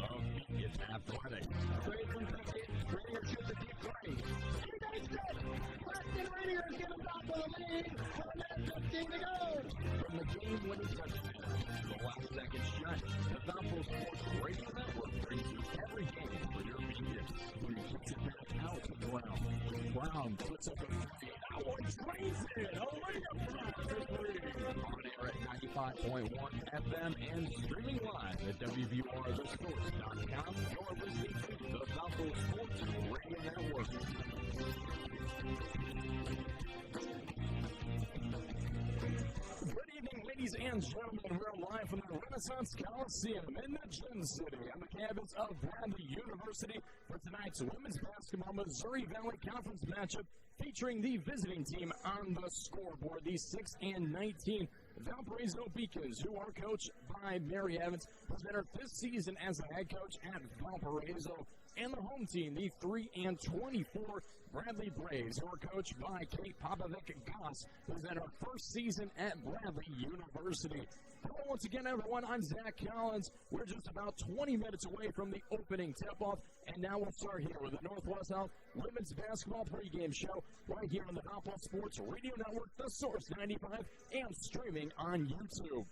of Beacon Athletics. Trade from Beacon, Rainier shoots a deep three. He makes it! Preston Rainier is giving Valpo the lead. 1:15 to go. From the game-winning touchdown, the last second shot, the Valpo Sports Radio Network brings you every game for your Beacon. When he kicks it back out to Brown. Brown puts up a three. That one drains it. A layup for three. On air at 95.1 FM and streaming live at WVURTheSports.com. You're listening to the Valpo Sports Radio Network. Good evening, ladies and gentlemen. We're live from the Renaissance Coliseum in the Gym City on the campus of Bradley University for tonight's women's basketball Missouri Valley Conference matchup featuring the visiting team on the scoreboard, the 6-19 Valparaiso Beacons, who are coached by Mary Evans, who's been her fifth season as a head coach at Valparaiso, and the home team, the 3-24 Bradley Braves, who are coached by Kate Popovic-Goss, who's in her first season at Bradley University. Hello once again, everyone. I'm Zach Collins. We're just about 20 minutes away from the opening tip-off, and now we'll start here with the Northwest Health Women's Basketball pregame show right here on the Valpo Sports Radio Network, The Source 95, and streaming on YouTube.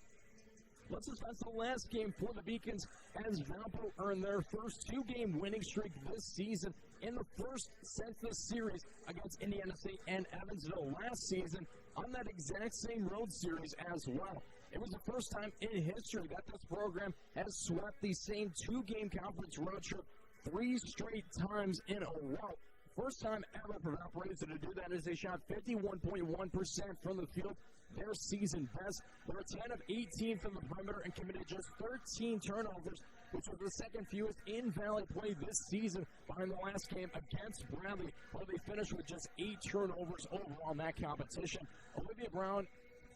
Let's discuss the last game for the Beacons as Valpo earned their first two-game winning streak this season in the first since the series against Indiana State and Evansville last season on that exact same road series as well. It was the first time in history that this program has swept the same two-game conference road trip 3 straight times in a row. First time ever for Valparaiso to do that as they shot 51.1% from the field, their season best. They were 10 of 18 from the perimeter and committed just 13 turnovers, which was the second fewest in Valley play this season behind the last game against Bradley, where they finished with just 8 turnovers overall in that competition. Olivia Brown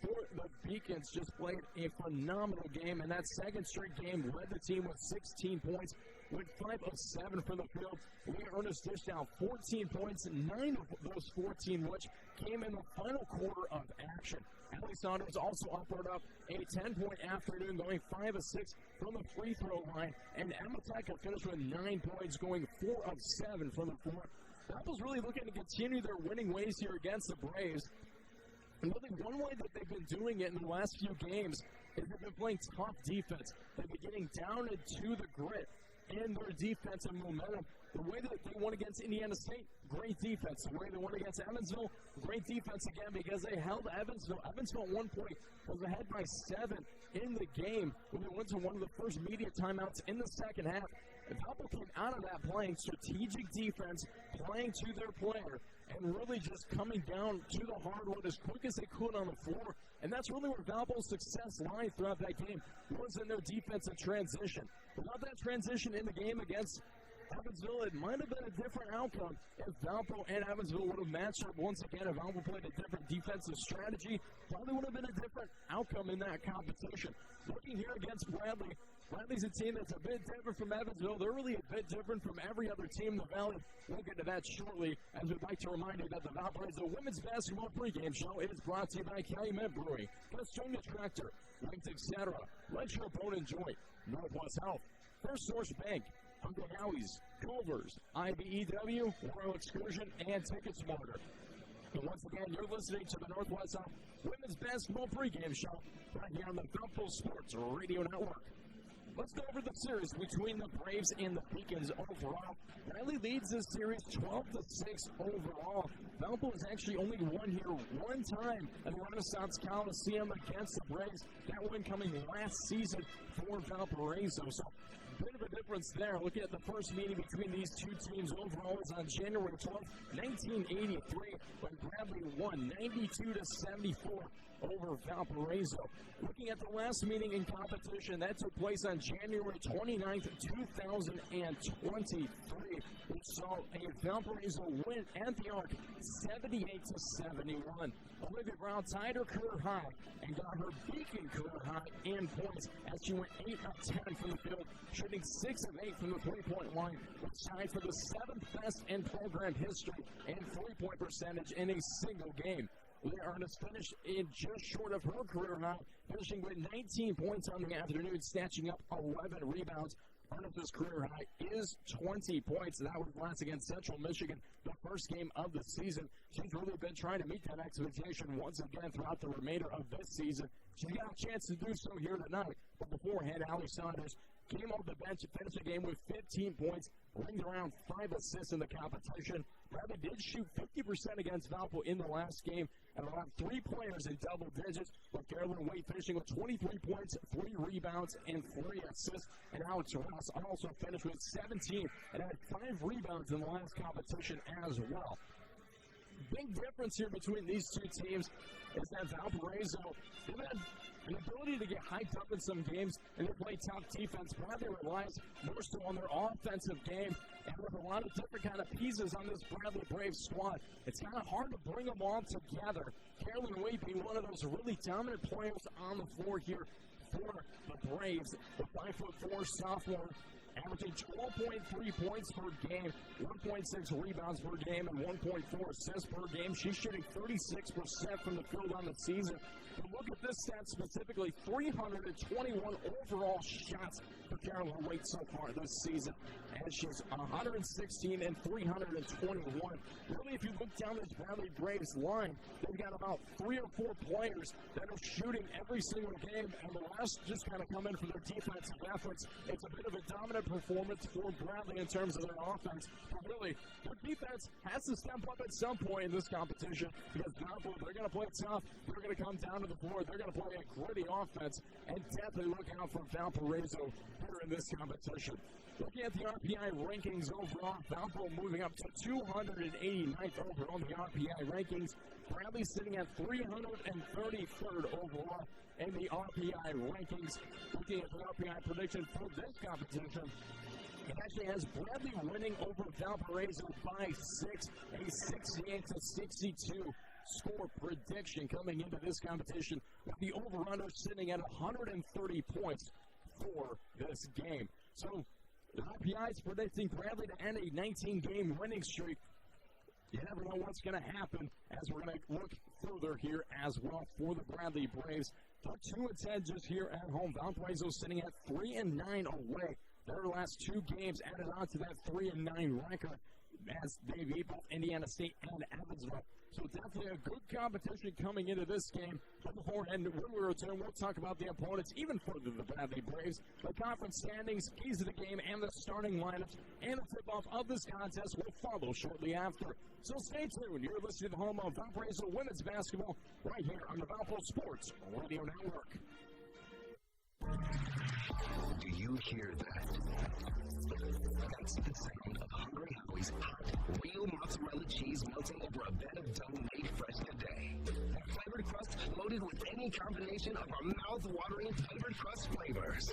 for the Beacons just played a phenomenal game, and that second straight game led the team with 16 points, with 5 of 7 from the field. Leah Ernest dished out 14 points, 9 of those 14 which came in the final quarter of action. Allie Saunders also offered up a 10-point afternoon, going 5 of 6 from the free throw line, and Emma Teka finished with 9 points, going 4 of 7 from the floor. Valpo's really looking to continue their winning ways here against the Braves. And really, one way that they've been doing it in the last few games is they've been playing tough defense. They've been getting down into the grit in their defensive momentum. The way that they won against Indiana State, great defense. The way they won against Evansville, great defense again because they held Evansville. Evansville at one point was ahead by 7 in the game when they went to one of the first media timeouts in the second half. And Valpo came out of that playing strategic defense, playing to their player, and really just coming down to the hardwood as quick as they could on the floor. And that's really where Valpo's success lied throughout that game, was in their defensive transition. Without that transition in the game against Evansville, it might have been a different outcome if Valpo and Evansville would have matched up once again. If Valpo played a different defensive strategy, probably would have been a different outcome in that competition. Looking here against Bradley, Bradley's a team that's a bit different from Evansville. They're really a bit different from every other team in the Valley. We'll get to that shortly, as we'd like to remind you that the Valparaiso Women's Basketball pregame show is brought to you by Calumet Brewery, Western Tractor, Links, etc. Let your boat enjoy. Northwest Health, First Source Bank, Uncle Howie's, Culver's, IBEW, Royal Excursion, and Ticket Smarter. And once again, you're listening to the Northwest Health Women's Basketball pregame show right here on the Valpo Sports Radio Network. Let's go over the series between the Braves and the Beacons overall. Bradley leads this series 12-6 overall. Valpo has actually only won here one time at the Renaissance Coliseum against the Braves. That win coming last season for Valparaiso. So a bit of a difference there. Looking at the first meeting between these two teams overall was on January 12th, 1983, when Bradley won 92-74 over Valparaiso. Looking at the last meeting in competition, that took place on January 29th, 2023. We saw a Valparaiso win at the Arc, 78-71. Olivia Brown tied her career high and got her Beacon career high in points as she went 8 of 10 from the field, shooting 6 of 8 from the three-point line, which tied for the 7th best in program history and three-point percentage in a single game. Leah Ernest finished in just short of her career high, finishing with 19 points on the afternoon, snatching up 11 rebounds. Ernest's career high is 20 points. That was last against Central Michigan, the first game of the season. She's really been trying to meet that expectation once again throughout the remainder of this season. She's got a chance to do so here tonight. But beforehand, Allie Saunders came off the bench and finished the game with 15 points, ringed around 5 assists in the competition. Bradley did shoot 50% against Valpo in the last game, and allowed 3 players in double digits, with Carolyn Waite finishing with 23 points, 3 rebounds, and 3 assists. And Alex Ross also finished with 17 and had 5 rebounds in the last competition as well. Big difference here between these two teams is that Valparaiso, they've had an ability to get hyped up in some games and they play tough defense. Bradley relies more so on their offensive game, and with a lot of different kind of pieces on this Bradley Braves squad, it's kind of hard to bring them all together. Carolyn Waite being one of those really dominant players on the floor here for the Braves. The 5'4" sophomore, averaging 12.3 points per game, 1.6 rebounds per game, and 1.4 assists per game. She's shooting 36% from the field on the season. But look at this stat specifically, 321 overall shots for Carolyn Waite so far this season. And she's 116 and 321. Really, if you look down this Bradley Braves line, they've got about 3 or 4 players that are shooting every single game, and the rest just kind of come in for their defensive efforts. It's a bit of a dominant performance for Bradley in terms of their offense. But really, their defense has to step up at some point in this competition because Valpo, they're going to play tough. They're going to come down to the floor. They're going to play a gritty offense, and definitely look out for Valparaiso here in this competition. Looking at the RPI rankings overall, Valpo moving up to 289th overall in the RPI rankings. Bradley sitting at 333rd overall in the RPI rankings. Looking at the RPI prediction for this competition, it actually has Bradley winning over Valparaiso by 6, a 68-62 score prediction coming into this competition, with the over-under sitting at 130 points for this game. So the RPI is predicting Bradley to end a 19-game winning streak. You never know what's going to happen as we're going to look further here as well for the Bradley Braves. They're 2-10 just here at home. Valparaiso sitting at 3-9 away. Their last 2 games added on to that 3-9 record as they beat both Indiana State and Evansville. So definitely a good competition coming into this game. But beforehand, when we return, we'll talk about the opponents even further, the Bradley Braves, the conference standings, keys of the game, and the starting lineups, and the tip-off of this contest will follow shortly after. So stay tuned. You're listening to the home of Valparaiso women's basketball right here on the Valpo Sports Radio Network. Do you hear that? That's the sound of Hungry Howie's hot, real mozzarella cheese melting over a bed of dough made fresh today. A flavored crust loaded with any combination of our mouth-watering flavored crust flavors.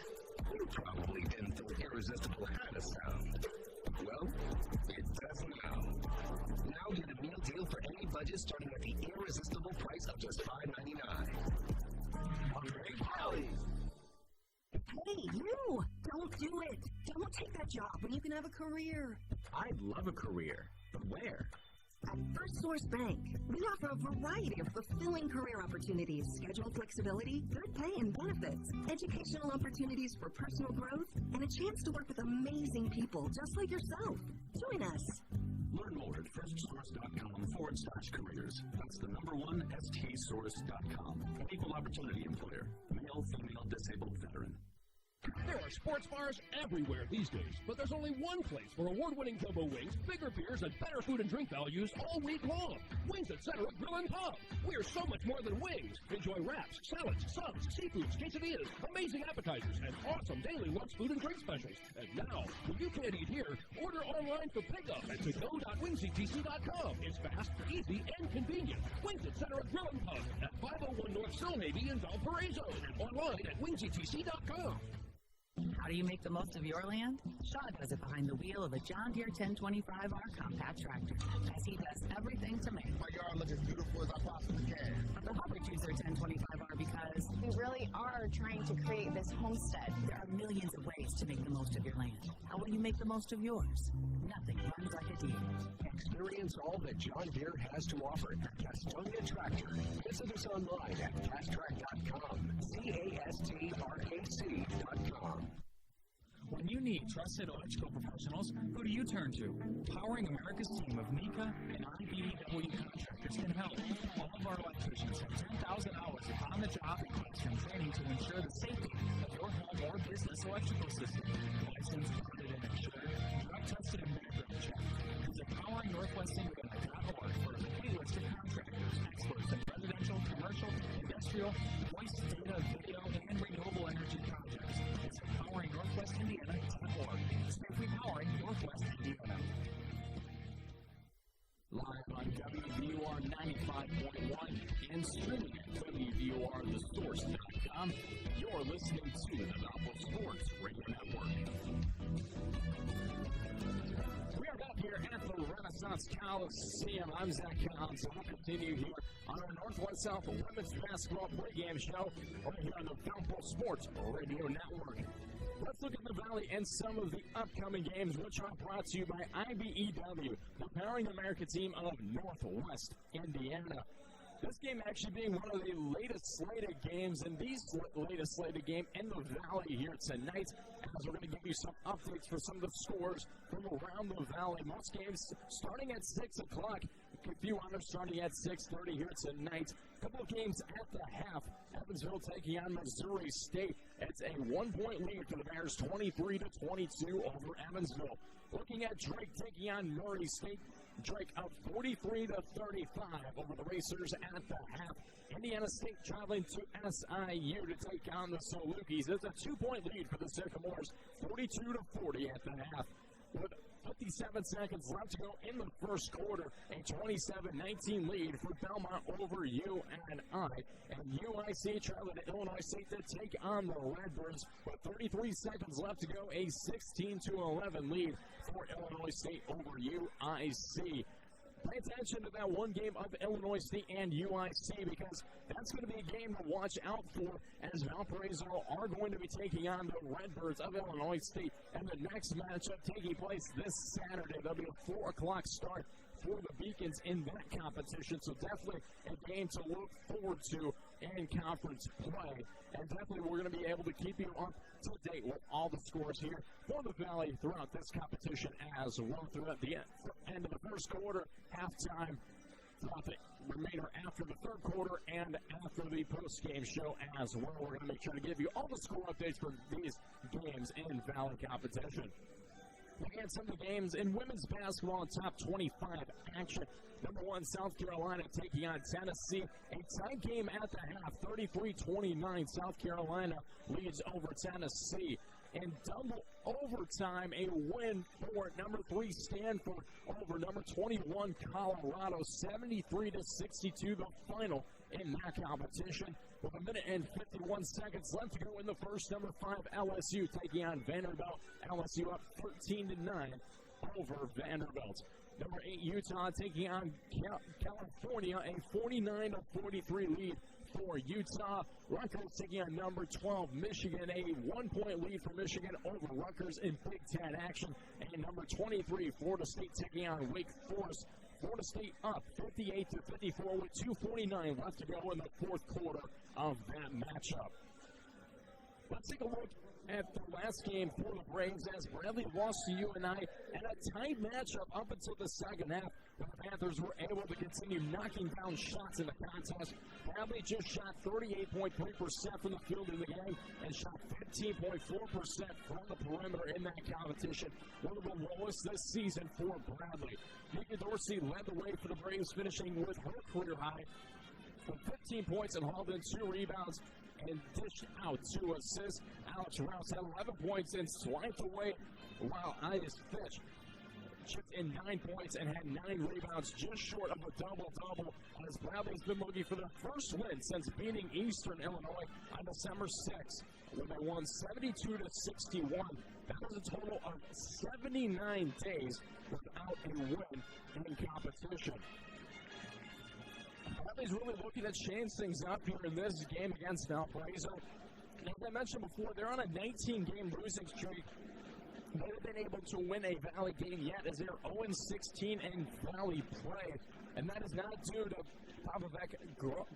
You probably didn't think Irresistible had a sound. Well, it does now. Now get a meal deal for any budget starting at the irresistible price of just $5.99. Hungry Howie's. Hey, you! Don't do it! Don't take that job when you can have a career. I'd love a career, but where? At First Source Bank, we offer a variety of fulfilling career opportunities, schedule flexibility, good pay and benefits, educational opportunities for personal growth, and a chance to work with amazing people just like yourself. Join us. Learn more at firstsource.com/careers. That's the number one, stsource.com. Equal opportunity employer. Male, female, disabled, veteran. There are sports bars everywhere these days, but there's only one place for award-winning jumbo wings, bigger beers, and better food and drink values all week long. Wings Etc. Grill and Pub. We're so much more than wings. Enjoy wraps, salads, subs, seafoods, quesadillas, amazing appetizers, and awesome daily lunch food and drink specials. And now, when you can't eat here, order online for pickup at to-go.wingstc.com. It's fast, easy, and convenient. Wings Etc. Grill and Pub at 501 North Sill Navy in Valparaiso. Online at wingstc.com. How do you make the most of your land? Shaw does it behind the wheel of a John Deere 1025R compact tractor, as he does everything to make my yard look as beautiful as I possibly can. But the Hubbard choose their 1025R because we really are trying to create this homestead. There are millions of ways to make the most of your land. How will you make the most of yours? Nothing runs like a deer. Experience all that John Deere has to offer at Castonia Tractor. Visit us online at castrac.com. CASTRAC.com. When you need trusted electrical professionals, who do you turn to? Powering America's team of NECA and IBEW contractors can help. All of our electricians have 10,000 hours of on-the-job and classroom training to ensure the safety of your home or business electrical system. Licensed, audited, and insured, drug-tested, and background checked. Visit PoweringNorthwestIndiana.org for a complete list of contractors, experts in residential, commercial, industrial, voice, data, video, and renewable energy projects. Visit PoweringNorthwestIndiana.org. Safely powering Northwest Indiana. Live on WVUR 95.1 and streaming at WVURTheSource.com, you're listening to the Valpo Sports Radio Network. We are back here at the Renaissance Coliseum. I'm Zach Collins, and we'll continue here on our Northwest South Women's Basketball Pregame Show right here on the Valpo Sports Radio Network. Let's look at the Valley and some of the upcoming games, which are brought to you by IBEW, the Powering America team of Northwest Indiana. This game actually being one of the latest slated games, and the latest slated game in the Valley here tonight, as we're going to give you some updates for some of the scores from around the Valley. Most games starting at 6 o'clock. A few others starting at 6:30 here tonight. A couple of games at the half. Evansville taking on Missouri State. It's a 1-point lead for the Bears, 23-22 over Evansville. Looking at Drake taking on Murray State. Drake up 43-35 over the Racers at the half. Indiana State traveling to SIU to take on the Salukis. It's a 2-point lead for the Sycamores, 42-40 at the half. With 57 seconds left to go in the first quarter, a 27-19 lead for Belmont over UNI. And UIC traveling to Illinois State to take on the Redbirds. With 33 seconds left to go, a 16-11 lead for Illinois State over UIC. Pay attention to that one game of Illinois State and UIC, because that's going to be a game to watch out for, as Valparaiso are going to be taking on the Redbirds of Illinois State. And the next matchup taking place this Saturday. There'll be a 4 o'clock start for the Beacons in that competition. So definitely a game to look forward to in conference play. And definitely we're going to be able to keep you up to date with all the scores here for the Valley throughout this competition as well, throughout the end of the first quarter, halftime, throughout the remainder after the third quarter, and after the post-game show as well. We're going to make sure to give you all the score updates for these games in Valley competition. Looking at some of the games in women's basketball in top 25 action. Number 1, South Carolina taking on Tennessee. A tight game at the half, 33-29. South Carolina leads over Tennessee. In double overtime, a win for number 3 Stanford over number 21 Colorado, 73-62, the final in that competition. With a minute and 51 seconds left to go in the first, number 5 LSU taking on Vanderbilt. LSU up 13-9 over Vanderbilt. Number 8 Utah taking on California, a 49-43 lead for Utah. Rutgers taking on number 12 Michigan, a 1-point lead for Michigan over Rutgers in Big Ten action. And number 23 Florida State taking on Wake Forest. Florida State up 58-54 with 2:49 left to go in the fourth quarter of that matchup. Let's take a look at the last game for the Braves, as Bradley lost to UNI and a tight matchup up until the second half, where the Panthers were able to continue knocking down shots in the contest. Bradley just shot 38.3% from the field in the game and shot 15.4% from the perimeter in that competition. One of the lowest this season for Bradley. Nika Dorsey led the way for the Braves, finishing with her career high for 15 points and hauled in 2 rebounds and dished out 2 assists. Alex Rouse had 11 points and swiped away, while Idas Fitch chipped in 9 points and had 9 rebounds, just short of a double-double, as Bradley's been looking for their first win since beating Eastern Illinois on December 6th, when they won 72-61. That was a total of 79 days without a win in competition. Bradley's really looking to change things up here in this game against Valparaiso. As I mentioned before, they're on a 19-game losing streak. They haven't been able to win a Valley game yet, as they're 0-16 in Valley play. And that is not due to Pavlovek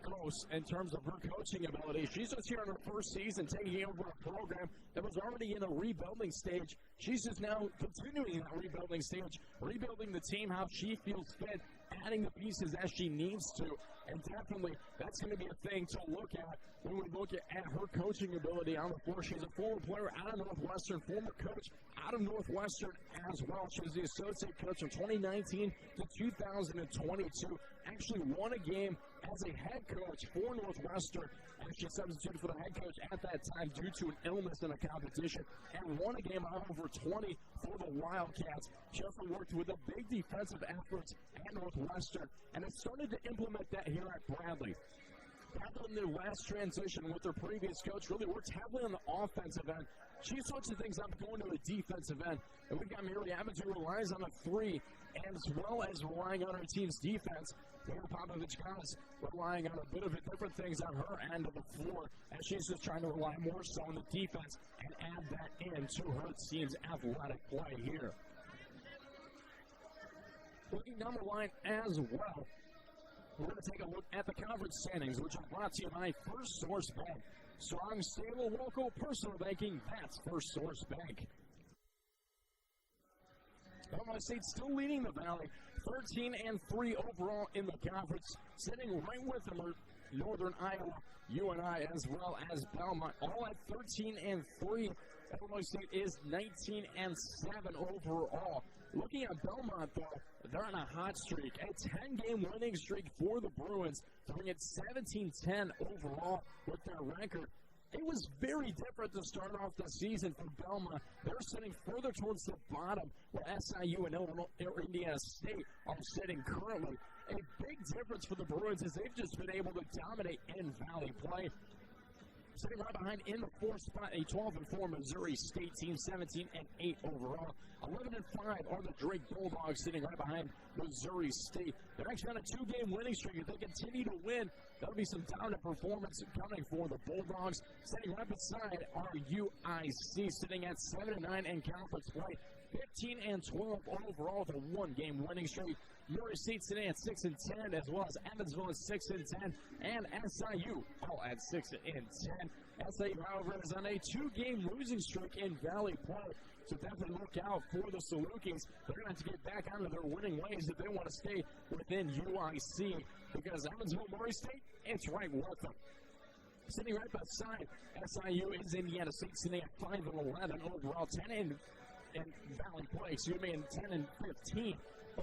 Gross in terms of her coaching ability. She's just here in her first season, taking over a program that was already in a rebuilding stage. She's just now continuing that rebuilding stage, rebuilding the team how she feels fit, adding the pieces as she needs to. And definitely, that's going to be a thing to look at when we look at her coaching ability on the floor. She's a former player out of Northwestern, former coach out of Northwestern as well. She was the associate coach from 2019 to 2022. Actually won a game as a head coach for Northwestern, and she substituted for the head coach at that time due to an illness in a competition, and won a game out of over 20 for the Wildcats. She also worked with a big defensive efforts at Northwestern, and has started to implement that here at Bradley. Bradley in their last transition with their previous coach really worked heavily on the offensive end. She switching things up going to a defensive end. And we've got Mary Evans who relies on a three as well as relying on her team's defense. Here Popovich is relying on a bit of different things on her end of the floor, and she's just trying to rely more so on the defense and add that into her team's athletic play here. Looking down the line as well, we're going to take a look at the conference standings, which are brought to you by First Source Bank. Strong, stable, local, personal banking, that's First Source Bank. Illinois State still leading the Valley, 13-3 overall in the conference, sitting right with them are Northern Iowa, UNI, as well as Belmont, all at 13-3. Illinois State is 19-7 overall. Looking at Belmont, though, they're on a hot streak, a 10-game winning streak for the Bruins to bring it 17-10 overall with their record. It was very different to start off the season for Belmont. They're sitting further towards the bottom, where SIU and Indiana State are sitting currently. A big difference for the Bruins is they've just been able to dominate in Valley play. Sitting right behind in the fourth spot, a 12-4 Missouri State team, 17-8 overall. 11-5 are the Drake Bulldogs, sitting right behind Missouri State. They're actually on a 2-game winning streak. If they continue to win, that'll be some dominant performance coming for the Bulldogs. Sitting right beside are UIC, sitting at 7-9 in conference play. 15-12 overall with a 1-game winning streak. Missouri State sitting at 6-10, as well as Evansville at 6-10, and SIU all at 6-10. SIU, however, is on a 2-game losing streak in Valley play, so definitely look out for the Salukis. They're going to have to get back onto their winning ways if they want to stay within UIC, because Evansville, Missouri State, it's right with them. Sitting right beside SIU is Indiana State, sitting at 5-11 overall, 10 in Valley play, and 10-15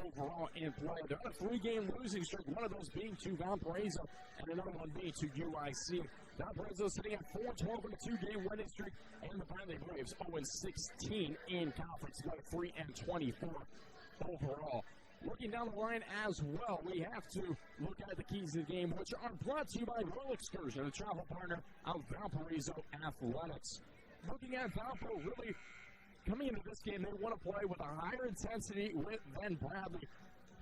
overall in play. They're on a 3-game losing streak, one of those being to Valparaiso and another one being to UIC. Valparaiso sitting at 4-12 in a 2-game winning streak, and the Bradley Braves 0-16 in conference play, 3-24 overall. Looking down the line as well, we have to look at the keys of the game, which are brought to you by Royal Excursion, a travel partner of Valparaiso Athletics. Looking at Valpo, really coming into this game, they want to play with a higher intensity than Bradley.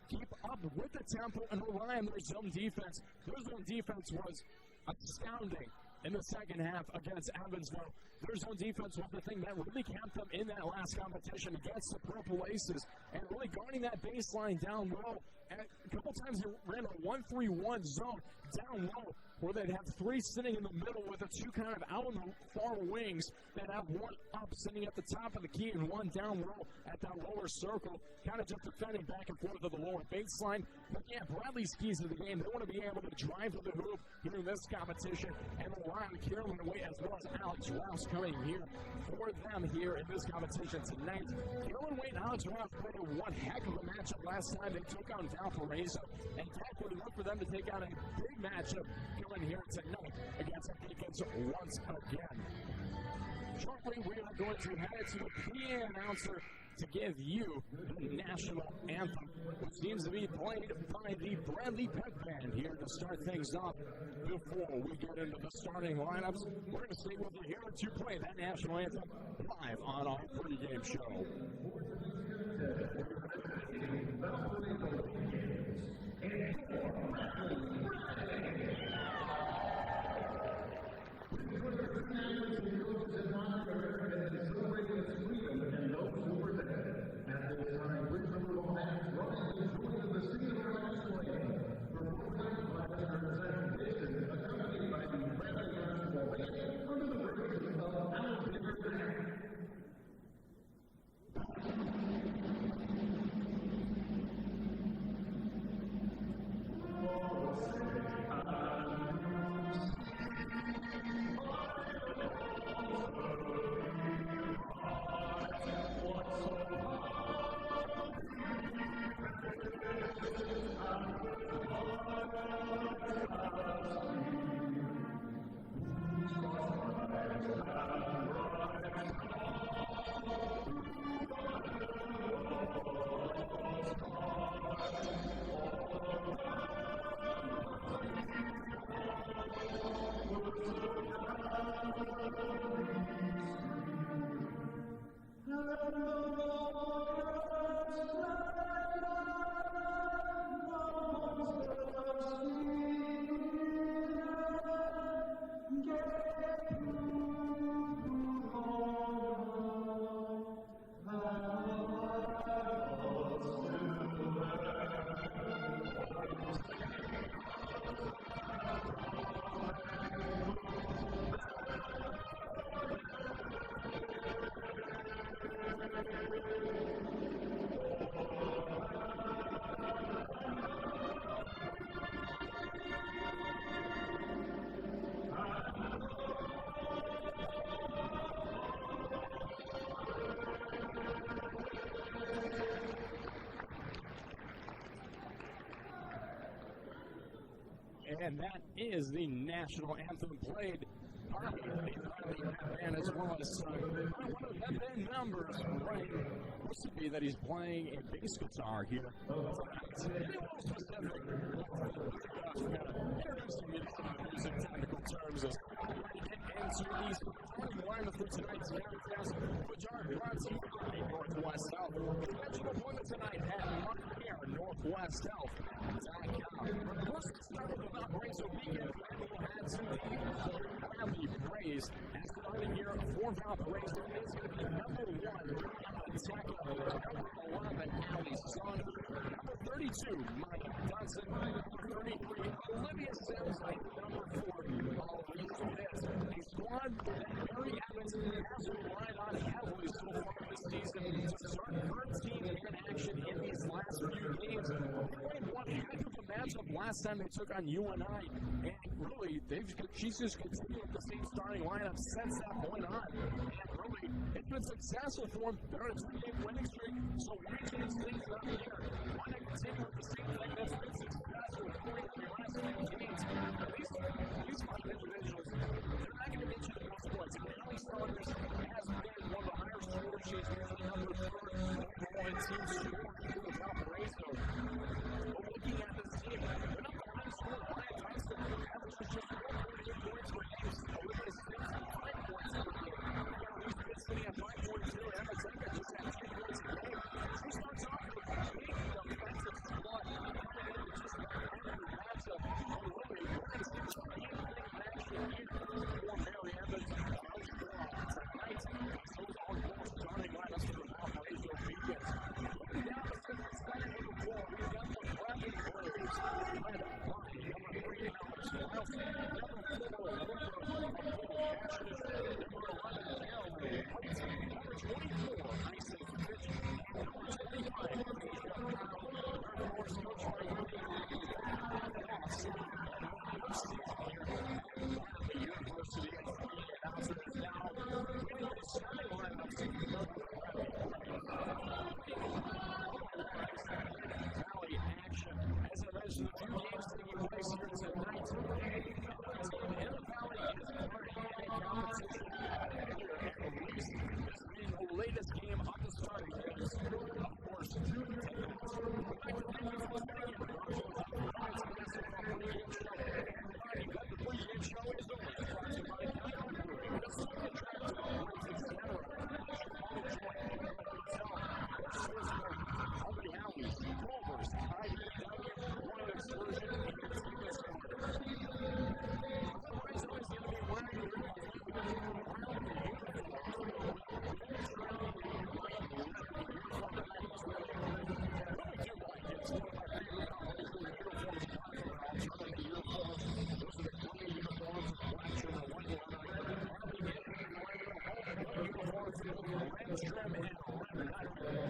Keep up with the tempo and rely on their zone defense. Their zone defense was astounding in the second half against Evansville. Their zone defense was the thing that really kept them in that last competition against the Purple Aces, and really guarding that baseline down low. And a couple times they ran a 1-3-1 zone down low, where they'd have 3 sitting in the middle with the 2 kind of out on the far wings. They'd have 1 up sitting at the top of the key and 1 down low at that lower circle, kind of just defending back and forth of the lower baseline. But yeah, Bradley's keys to the game, they want to be able to drive to the hoop here in this competition, and rely on Carolyn Wade as well as Alex Rouse coming here for them here in this competition tonight. Carolyn Wade and Alex Rouse played one heck of a matchup last time they took on Valparaiso, and definitely look for them to take on a big matchup coming here tonight against the Deacons once again. Shortly, we are going to head to the PA announcer to give you the national anthem, which seems to be played by the Bradley Pep Band here to start things off. Before we get into the starting lineups, we're going to stay with you here to play that national anthem live on our pregame show. And that is the national anthem played. And as well as one of the band members playing. Looks to be that he's playing a bass guitar here. Introduce some music technical terms as we get into the starting lineup for tonight's contest, which are brought to you by Northwest Health. Schedule appointment tonight at NorthwestHealth.com. First, start with the Race weekend, and we'll head to the Valley Braves. As starting here for Valparaiso is going to be number 1, Attack number 11, Allie Son, number 32, Mike Dodson, number 33, Olivia Sims, and number 4, Maurice Pitts. A squad that Mary Evans has relied on heavily so far this season to start her team in action in these last few games. They played one heck of a matchup last time they took on UNI, and really, she's just continued with the same starting lineup since that point on. And really, it's been successful for them. They're on a 2-game winning streak, so why change things up here? Why not continue with the same thing that's been successful for the last few games? These 5 individuals, they're not going to get you the most points. Allie Saunders has been one of the higher scorers. She's usually number 3rd overall in team score here with Valparaiso. But looking at this team, they're not the high scorer. Ryan Tyson averages just 4.8 points per game. Olivia Sims, 5 points per game. Louise Pitts sitting at 5.2. Emma Zeka just had 10 points per game. She starts off with a big defensive squad. Coming in just about every matchup. And really, we're going to see the same thing in action here for Mary Evans. Tonight, those are both starting lineups for the Valparaiso Beacons. Looking down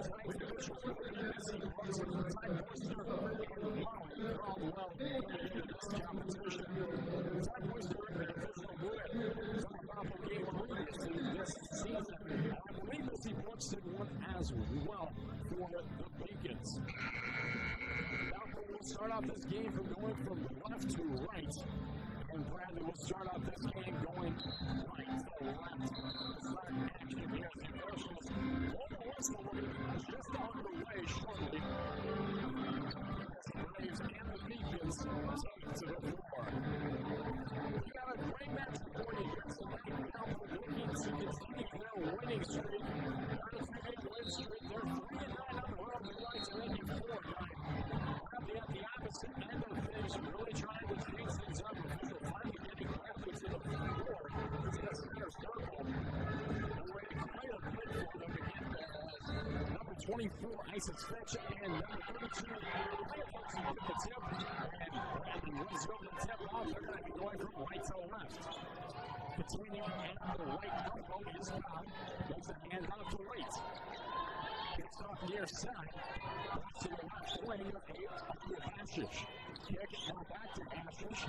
tonight's officials will be Missy Brooks, Ty Boyster, and Molly Caldwell coming into this competition. Ty Boyster, an official bullet from the Valpo game previously this season. And I believe Missy Brooks did one as well for the Beacons. Valpo will start off this game from going from left to right. And Bradley will start off this game going right to left. Start action here as the officials. Over whistle will be just underway shortly. The Braves and the Beacons take to the floor. We got a great match for you here tonight. Valpo looking to continue their winning streak. On a 3-game win streak, they're 3-9 on the road. They'd like to make it 4-9. Probably at the opposite end of things, really trying to change things up. Finally getting Bradley to the floor into the center circle. We're waiting quite a bit for them to get there as number 24, Isis Fitch, and number 32, Leopold to get the tip. And Bradley wins over the tip off. They're going to be going from right to left. Continuing at the right elbow is Cobb. Makes a hand off to right. Gets off near side. Back to the left wing of Hashish. Kick now back to Hashish.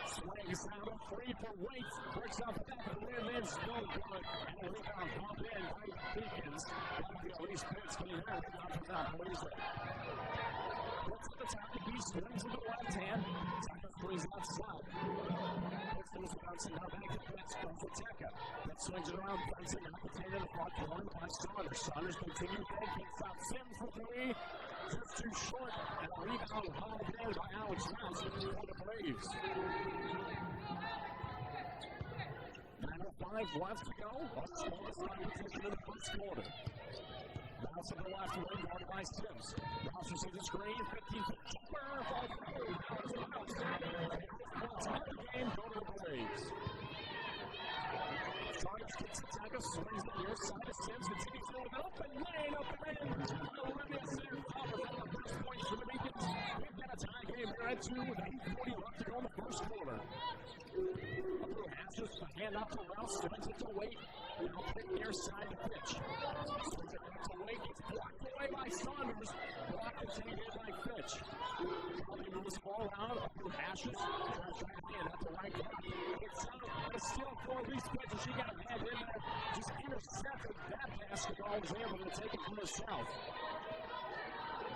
Swings out a free for Waits. Breaks off the back of the rim. It's no good. And a rebound pump in by the Beacons. That'll be at least Pinsky. And a rebound from Valparaiso. Gets at the top of the beast. Swings to the left hand. Tucker springs outside. Gets to the Brunson. Now back to the next. Comes to Teka. That swings it around. Brunson now contained in the front corner by Saunders. Saunders continues to keep out Sims for three. Just too short, and a rebound hauled in by Alex Rouse for the Braves. 9:05 left to go. What's the longest competition in the first quarter? Rouse to the left wing, guarded by Sims. Rouse receives a screen, 15-foot jumper, fall through. Alex Rouse. Points out the game, go to the Braves. Saunders kicks the Teka, swings the near side of Sims, continues to an open lane, open lane. Olivia Sims offers on the first points for the Beacons. We've got a tie game here at 2 with 8:40 left to go in the first quarter. Up to Hashish, a hand off to Rouse, swings it to Wait. Now pick near side to pitch. Swings it back to Wait, gets blocked away by Saunders. Blocked and taken in by Fitch. Probably moves the ball around, up to Hashish. Tries to hand at the right block. It's out, but it's still for Elise Fitch, and she got a head in there. Just intercepted that basketball, was able to take it from the south.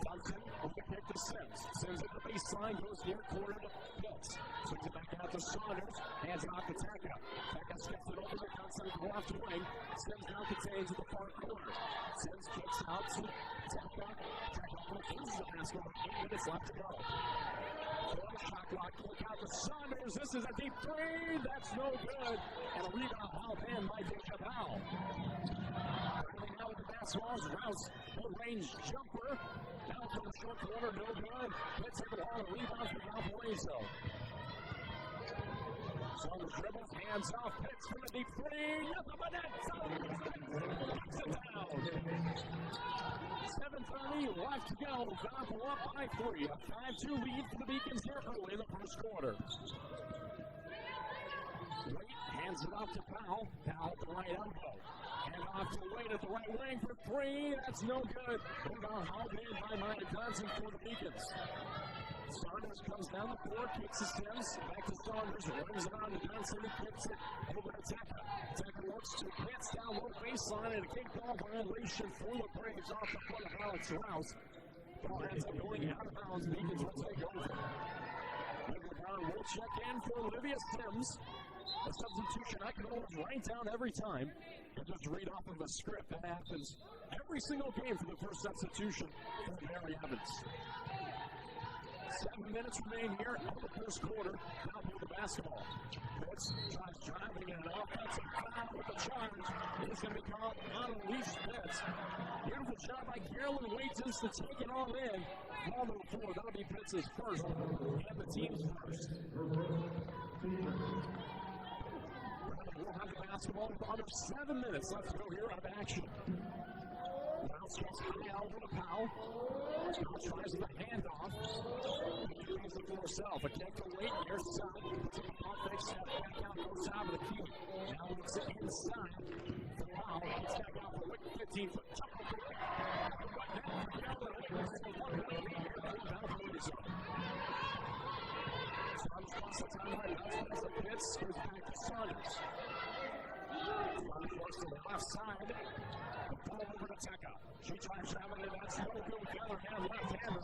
Thompson with the kick to Sims. Sims at the baseline, goes near corner to Pitts. Swings it back out to Saunders. Hands it off to Teka. Teka skips it over to Thompson to the left wing. Sims now contains at the far corner. Sims kicks out to Teka. Teka loses the basketball. 8 minutes left to go. Shot clock, look out to Saunders. This is a deep three. That's no good. And a rebound hauled in by Deja Powell. Now with the basketball is Rouse. Full-range jumper. Now from the short corner, no good. Let's take the ball and rebound for Valparaiso. Saunders dribbles, hands off. Pitts for the deep three. Nothing but that. Saunders knocks it down. 7:30 left to go. Valpo up by 3. A 5-2 lead for the Beacons here early in the first quarter. Wait hands it off to Powell. Powell at the right elbow. Hand off to Wade at the right wing for 3. That's no good. Rebound hauled in by Maya Johnson for the Beacons. Saunders comes down the court, kicks the Sims, back to Saunders, runs it on to Johnson, he kicks it over to Teka. Teka looks to Pitts down low baseline, and a kick ball violation for the Braves off the foot of Alex Rouse. Ball ends up going out of bounds, Beacons will take over. Edward Brown will check in for Olivia Sims. A substitution I can always write down every time and just read off of a script. That happens every single game for the first substitution for Mary Evans. 7 minutes remain here in the first quarter. Now with the basketball. Pitts tries driving in an offensive foul with the charge. It's going to be called on Elise Pitts. Beautiful shot by Carolyn Waitons to take it all in. Ball to the floor. That'll be Pitts' first and the team's first. We'll have the basketball with under 7 minutes left to go here out of action. Rouse gets high over to Powell. Now tries the handoff. He leaves it for herself. A kick to Wait near side. Take a pump fake, step back out, goes out of the key. Now looks it inside. For Powell, gets back out for Wick, 15-foot jumper. As the blitz goes back to Saunders. Saunders to the left side. The ball over to Teka. She tries having it. That's no good with the other hand, left-hander.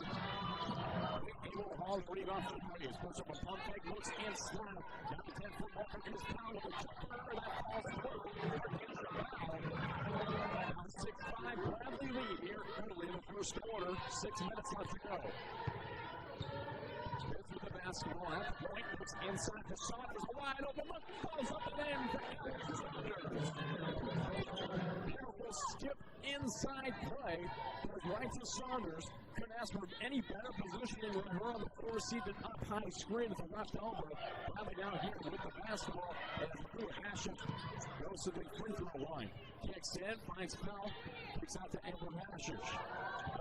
Able to haul the rebound for the Braves. Puts up a pump fake, looks and slap. Down to 10-foot marker is Powell. The jumper that falls through. Now 6-5 Bradley lead here early in the first quarter. 6 minutes left to go. Smith with the basketball at the point. Looks inside to Saunders. Wide open look. Falls up and in for Saunders. Beautiful skip inside play. Goes right to Saunders. Couldn't ask for any better positioning with her on the floor seat than up high screen at the left elbow. Bradley down here with the basketball. And Drew Hashim goes to the free throw line. Kicks in, finds foul. Kicks out to Amber Hashim.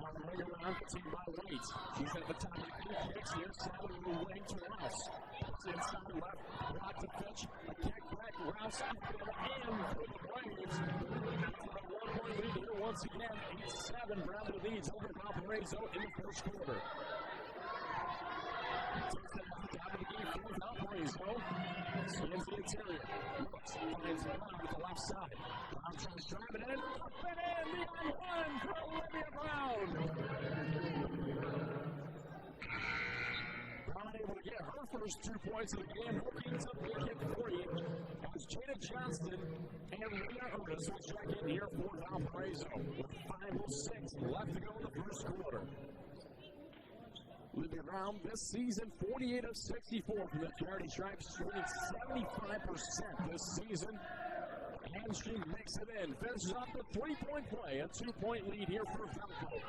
On the ring around, continued by Waite. She's at the top of the key. Kicks near side of the wing to Rouse. Puts inside left. Block to Fitch. A kick back. Rouse up and in for the Braves. One-point lead here once again. 8-7. Bradley leads over Valparaiso in the first quarter. Takes it out to the key for Valparaiso. Spins the interior. Looks, finds Brown at the left side. Brown tries to drive it in. Up and in. Beyond one for Olivia Brown. Brown able to get her first 2 points of the game. Looking to make it 3. As Jada Johnston and Leah Ernest will check in here for Valparaiso. With 5:06 left to go in the first quarter. Olivia Brown this season, 48 of 64 from the Charity Stripes, shooting 75% this season. And she makes it in. Finishes off the 3-point play. A 2-point lead here for Valpo.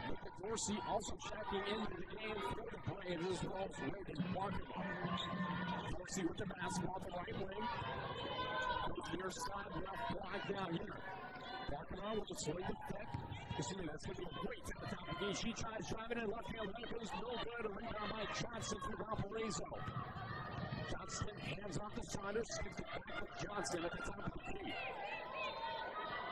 Mika Dorsey also checking into the game for the Braves as well as Reagan Barkema. Dorsey with the basketball at the right wing. Near side left block down here. Barkema with the swing to Thick. That's going to be a great at the top of the game. She tries driving in left field. That goes no good. A rebound by Johnson for Valparaiso. Johnson hands off to Saunders. Sends it back with Johnson at the top of the key.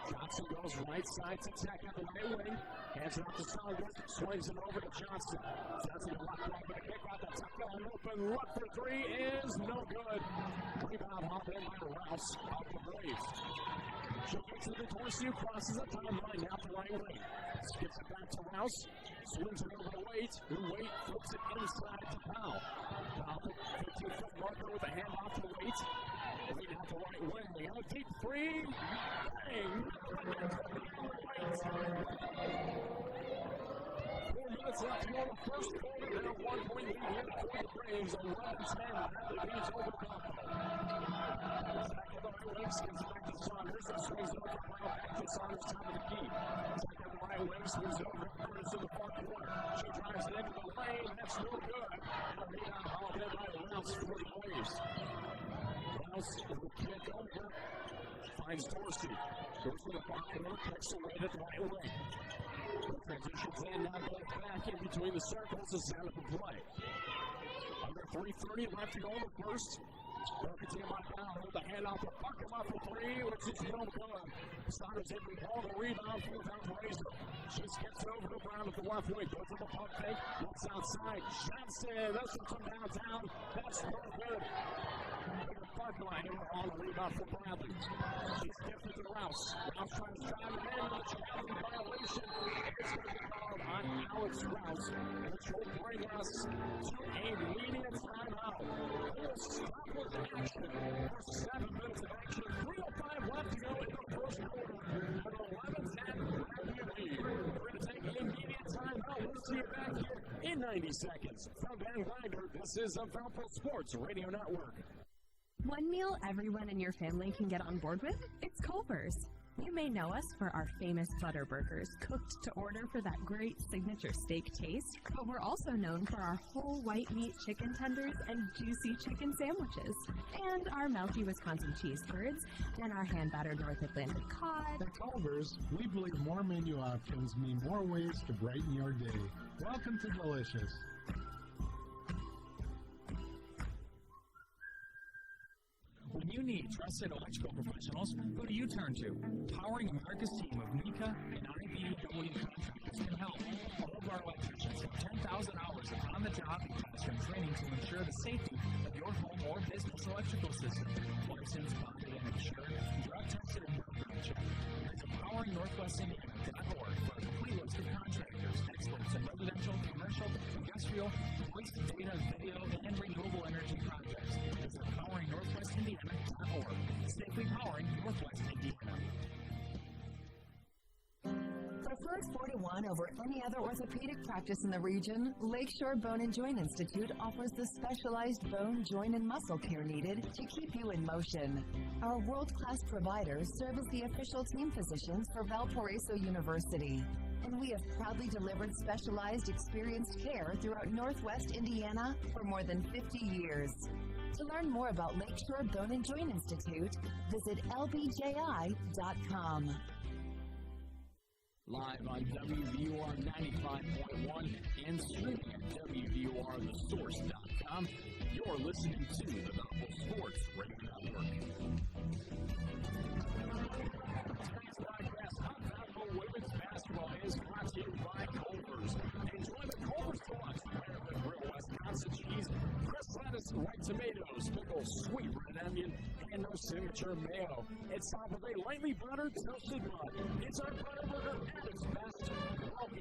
Johnson goes right side to Tech at the right wing. Hands it off to Saunders. Swings it over to Johnson. Johnson to left back with a kick out. That's an open look for 3 is no good. Rebound hop in by Rouse off the Braves. She gets it to Dorsey, crosses the timeline now to right wing. Skips it back to Rouse. Swings it over to Waite. Waite flips it inside to Powell. Powell, 15-foot marker with a handoff to Waite. Waite out to right wing. A deep 3. Bang! 4 minutes left to go in the first quarter. Now 1-point lead here for the Braves. 11-10. Bradley leads over Valpo. Back at the right wing. Skips back to Saunders. Swings over to Brown. Back to Saunders. Top of the key. Back at the right wing. Swings over to Curtis in the far corner. She drives it into the lane. That's no good. And a rebound hauled in by Rouse for the Braves. Rouse will kick over. Finds Dorsey. Goes to the far corner. Kicks away to the right wing. Transitions in, now goes back in between the circles to set up a play. Under 3:30 left to go in the first. Continue by Powell with the handoff to Barkema for 3, which is no good. Saunders able to hold the rebound for Valparaiso. She skips over to Brown at the left wing. Goes to the pump fake. Looks outside. Johnson. This one from downtown. That's no good. Barkema able on the rebound for Bradley. She skips it to Rouse. Rouse trying to drive it in, but she has a violation. It's going to be called on Alex Rouse, which will bring us to a immediate timeout. We'll stop with action for 7 minutes of action. 3:05 left to go in the first quarter. At 11-10, WVUR. We're going to take an immediate timeout. We'll see you back here in 90 seconds. From Van Grinder, this is the Valpo Sports Radio Network. One meal everyone in your family can get on board with? It's Culver's. You may know us for our famous butter burgers, cooked to order for that great signature steak taste, but we're also known for our whole white meat chicken tenders and juicy chicken sandwiches, and our melty Wisconsin cheese curds, and our hand-battered North Atlantic cod. At Culver's, we believe more menu options mean more ways to brighten your day. Welcome to Delicious. When you need trusted electrical professionals, who do you turn to? Powering America's team of NECA and IBEW contractors can help. All of our electricians have 10,000 hours of on-the-job and inspection training to ensure the safety of your home or business electrical system. Licensed, bonded, and insured, drug tested, and background checked. Visit PoweringNorthwestIndiana.org for a complete list of contractors, experts in residential, commercial, industrial, waste, data, video, and renewable energy projects. Visit PoweringNorthwestIndiana.org. Safely powering Northwest Indiana. Preferred 41 over any other orthopedic practice in the region, Lakeshore Bone and Joint Institute offers the specialized bone, joint, and muscle care needed to keep you in motion. Our world-class providers serve as the official team physicians for Valparaiso University, and we have proudly delivered specialized, experienced care throughout Northwest Indiana for more than 50 years. To learn more about Lakeshore Bone and Joint Institute, visit lbji.com. Live on WVUR 95.1 and streaming at WVURTheSource.com. You're listening to the Valpo Sports Radio Network. Today's broadcast of Valpo Women's Basketball is brought to you by Culver's. Enjoy the Culver's Deluxe, prepared with real Wisconsin cheese, crisp lettuce, white tomatoes, pickles, sweet red onion, and our signature mayo. It's topped with a lightly buttered toasted bun. It's our butter burger at its best. Welcome to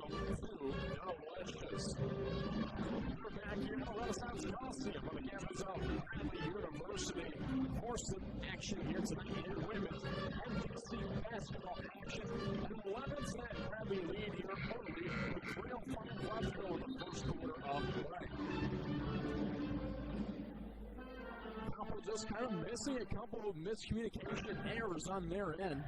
Delicious. We're back here at the Renaissance Coliseum on the campus of Bradley University. For some action here tonight in women's MVC basketball action. An 11-10 Bradley lead here early with 3:05 left to go in the first quarter of play. Valpo just kind of missing a couple of miscommunication errors on their end.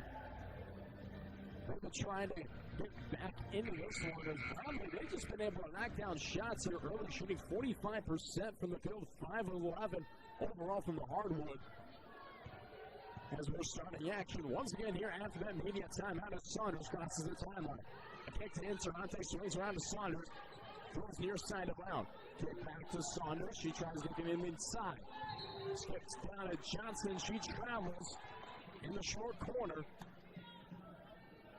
They're trying to get back into this one. And Bradley, they've just been able to knock down shots here early, shooting 45% from the field, 5 of 11 overall from the hardwood. As we're starting action once again here after that media timeout as Saunders crosses the timeline. A kick to Interante, swings around to Saunders, throws near side of Brown. Kick back to Saunders, she tries to get him inside. Skips down to Johnson, she travels in the short corner.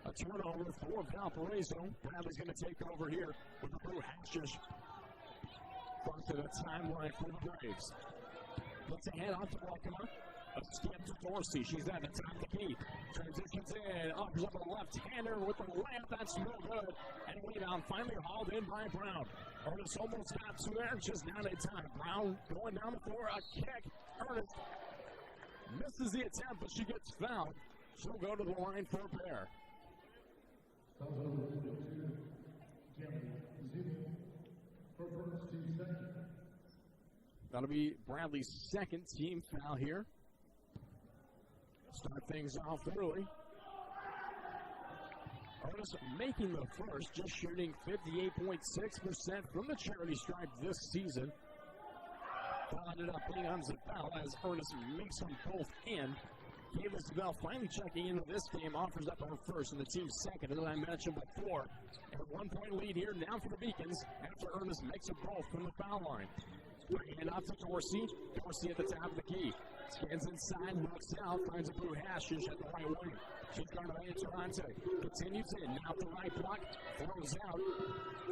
A turnover for Valparaiso. Bradley's going to take over here with the Blue Hashes. Front to the timeline for the Braves. Looks ahead off to Walkema. A skip to Dorsey. She's at the top of the key. Transitions in. Offers up a left-hander with the layup. That's no good. And rebound finally hauled in by Brown. Ernest almost got to there. Just not in time. Brown going down the floor. A kick. Ernest misses the attempt, but she gets fouled. She'll go to the line for a pair. That'll be Bradley's second team foul here. Start things off early. Ernest making the first, just shooting 58.6% from the charity stripe this season. Followed it up being on Zabel as Ernest makes them both in. Kayla Zabel finally checking into this game, offers up her first and the team's second, as I mentioned before. And a 1-point lead here now for the Beacons after Ernest makes them both from the foul line. Hand off to Dorsey. Dorsey at the top of the key. Scans inside, looks out, finds a Blue Hashish at the right wing. She's guarded by Interante. Continues in, now the right block, throws out,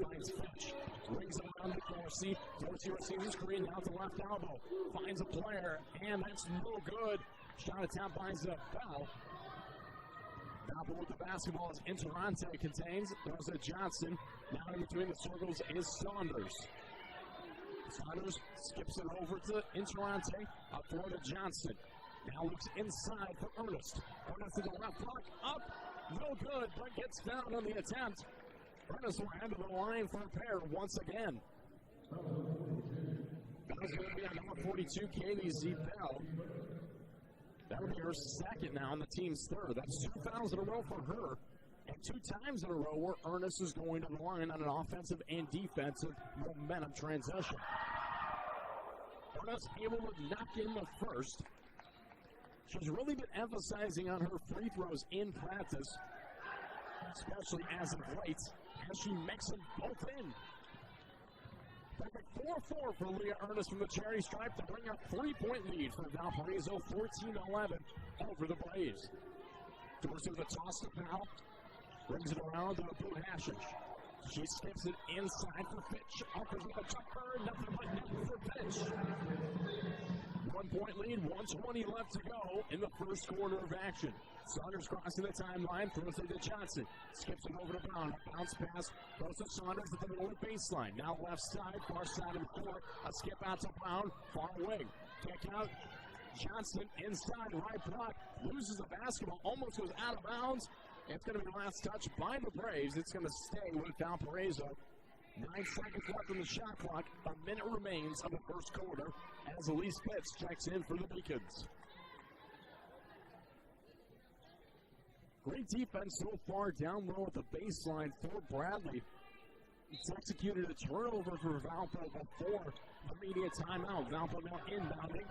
finds Fitch. Rings around to Dorsey. Dorsey receives the screen, now to left elbow. Finds a player, and that's no good. Shot attempt by Zabel. Valpo with the basketball as Interante contains. Throws at Johnson. Now in between the circles is Saunders. Saunders skips it over to Interante. Up throw to Johnson. Now looks inside for Ernest. Ernest to the left block. Up. No good, but gets fouled on the attempt. Ernest will head to the line for a pair once again. That was going to be on number 42, Kaylee Zabel. That'll be her second now on the team's third. That's 2 fouls in a row for her. And 2 times in a row where Ernest is going to the line on an offensive and defensive momentum transition. Ernest able to knock in the first. She's really been emphasizing on her free throws in practice, especially as of late, as she makes them both in. Perfect 4-4 for Leah Ernest from the charity stripe to bring a 3-point lead for Valparaiso, 14-11 over the Braves. Dorsey with a toss to Powell. Brings it around to the Blue Hashish. She skips it inside for Fitch. Offers up a jumper, nothing but net for Fitch. 1 point lead, 1:20 left to go in the first quarter of action. Saunders crossing the timeline, throws it to Johnson. Skips it over to Brown. Bounce pass goes to Saunders at the middle of the baseline. Now left side, far side of the court. A skip out to Brown, far wing. Kick out. Johnson inside, right block. Loses the basketball, almost goes out of bounds. It's going to be the last touch by the Braves. It's going to stay with Valparaiso. 9 seconds left on the shot clock. A minute remains of the first quarter as Elise Pitts checks in for the Beacons. Great defense so far down low at the baseline for Bradley. It's executed a turnover for Valpo before the media timeout. Valpo now inbounding.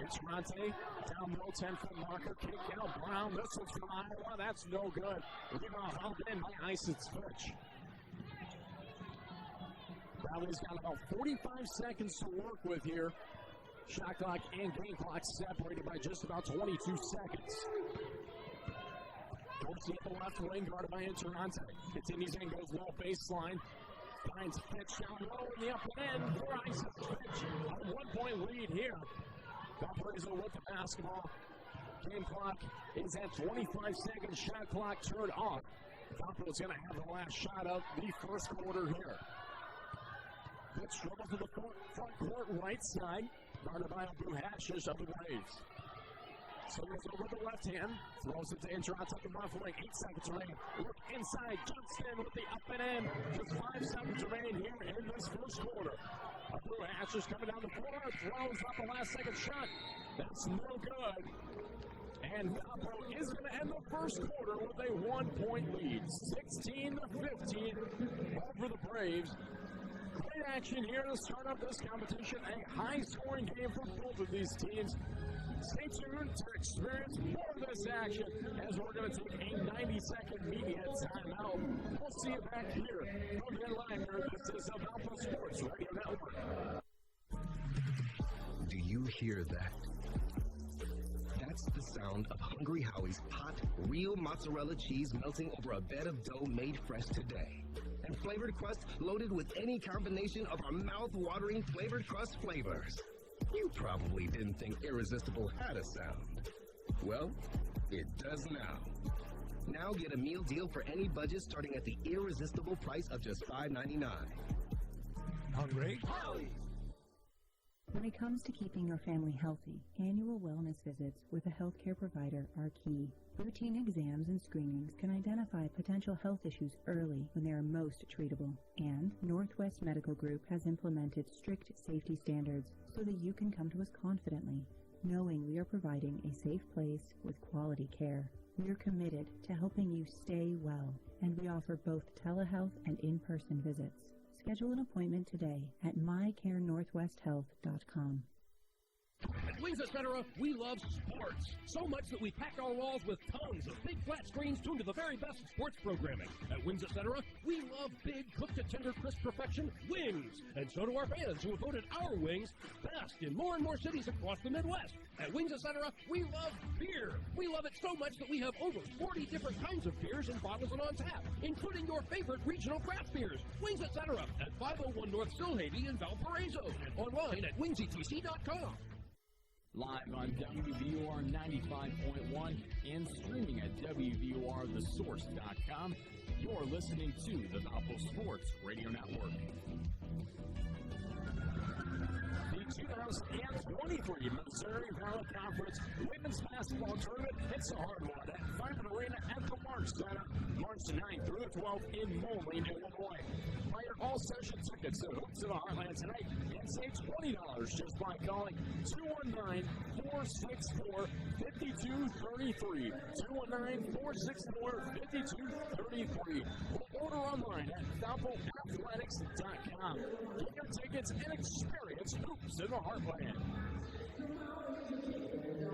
It's Ronte down low, 10-foot marker, kick out. Brown, this one's from Iowa. That's no good. Rebound held in by Isaac Fitch. Bradley's got about 45 seconds to work with here. Shot clock and game clock separated by just about 22 seconds. Dorsey at the left wing, guarded by Interante. Continues in, goes low baseline. Finds Fitch down low in the upper end for Isaac Fitch. A 1 point lead here. Valparaiso with the basketball. Game clock is at 25 seconds. Shot clock turned off. Valparaiso's going to have the last shot of the first quarter here. Fitch dribbles to the front court right side. Guarded by Abu Hashish of the Braves. So goes over the left hand. Throws it to Interante at the left wing. 8 seconds remaining. Look inside. Jumps in with the up and in. Just 5 seconds remaining here in this first quarter. Abu Hashish coming down the floor. Throws up a last second shot. That's no good. And Valpo is going to end the first quarter with a 1 point lead. 16-15 over the Braves. Great action here to start up this competition. A high-scoring game for both of these teams. Stay tuned to experience more of this action as we're going to take a 90-second media timeout. We'll see you back here. Come in live here. This is the Valpo Sports Radio Network. Do you hear that? That's the sound of Hungry Howie's hot, real mozzarella cheese melting over a bed of dough made fresh today. And flavored crust loaded with any combination of our mouth-watering flavored crust flavors. You probably didn't think Irresistible had a sound. Well, it does now. Now get a meal deal for any budget starting at the irresistible price of just $5.99. Hungry Howie! When it comes to keeping your family healthy, annual wellness visits with a healthcare provider are key. Routine exams and screenings can identify potential health issues early when they are most treatable. And Northwest Medical Group has implemented strict safety standards so that you can come to us confidently, knowing we are providing a safe place with quality care. We are committed to helping you stay well, and we offer both telehealth and in-person visits. Schedule an appointment today at mycarenorthwesthealth.com. At Wings Etc., we love sports. So much that we pack our walls with tons of big flat screens tuned to the very best sports programming. At Wings Etc., we love big, cooked to tender, crisp perfection wings. And so do our fans who have voted our wings best in more and more cities across the Midwest. At Wings Etc., we love beer. We love it so much that we have over 40 different kinds of beers in bottles and on tap, including your favorite regional craft beers. Wings Etc. at 501 North Silhavy in Valparaiso and online at wingsetc.com. Live on WVUR 95.1 and streaming at WVURTheSource.com. You're listening to the Valpo Sports Radio Network. The 2023 Missouri Valley Conference Women's Basketball Tournament hits the hardwood at Fireman Arena at the March Center, March 9th through the 12th in Moline, Illinois. Buy your all-session tickets to Hoops in the Heartland tonight and save $20 just by calling 219-464-5233. 219-464-5233. Or order online at ValpoAthletics.com. Get your tickets and experience Hoops in the Heartland.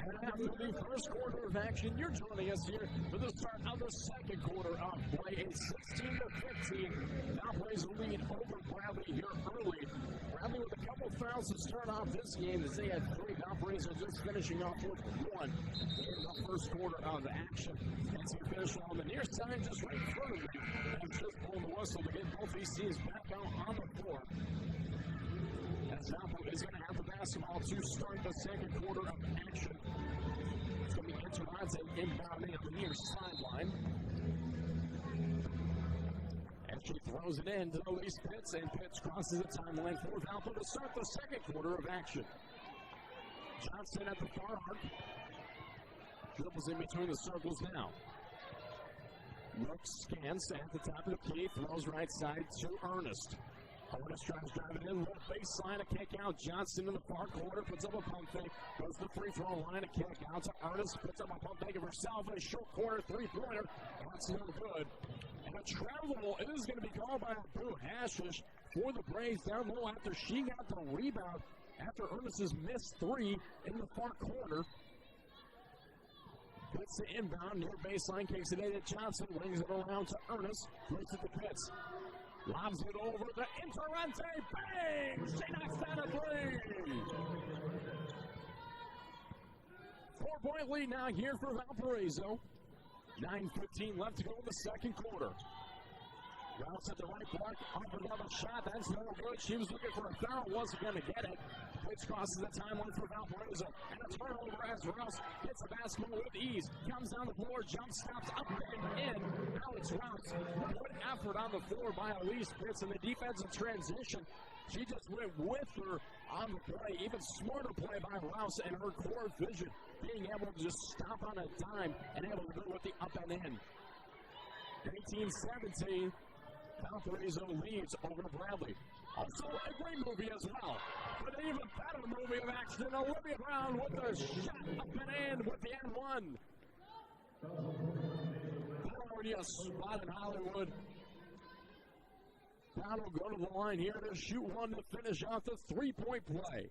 And after the first quarter of action, you're joining us here for the start of the second quarter of play. A 16-15. Valparaiso lead over Bradley here early. Bradley with a couple fouls to start off this game as they had 3. Valparaiso just finishing off with 1 in the first quarter of action. As he finished on the near side, just right in front of me, and just pulling the whistle to get both these teams back out on the floor. As Valpo is going to have the basketball to start the second quarter of action. It's going to be Intermonte inbounding at the near sideline. And she throws it in to Elise Pitts, and Pitts crosses the timeline for Valpo to start the second quarter of action. Johnson at the far arc. Dribbles in between the circles now. Brooks scans at the top of the key, throws right side to Ernest. Ernest tries to drive it in, little baseline, a kick out. Johnson in the far corner, puts up a pump fake, goes to the free throw line, a kick out to Ernest, puts up a pump fake of herself, a short corner three-pointer. That's no good. And a travel is going to be called by Abu Hashish for the Braves down low after she got the rebound after Ernest's missed 3 in the far corner. Puts the inbound near baseline, kicks it in to Johnson, wings it around to Ernest, throws it to Pitts. Lobs it over to Intermonte, bang! She knocks down a 3! 4-point lead now here for Valparaiso. 9:15 left to go in the second quarter. Routes at the right block, up another shot, that's no good. She was looking for a foul, wasn't going to get it. Pitts crosses the timeline for Valparaiso, and a turnover as Rouse hits the basketball with ease. Comes down the floor, jump stops up and in. Alex Rouse, good effort on the floor by Elise Pitts in the defensive transition. She just went with her on the play. Even smarter play by Rouse and her core vision, being able to just stop on a dime and able to go with the up and in. 18-17. Valparaiso leads over to Bradley. Also a great movie as well. But an even better movie of action. Olivia Brown with the shot up and in with the N1. Already a spot in Hollywood. Brown will go to the line here to shoot one to finish off the 3-point play.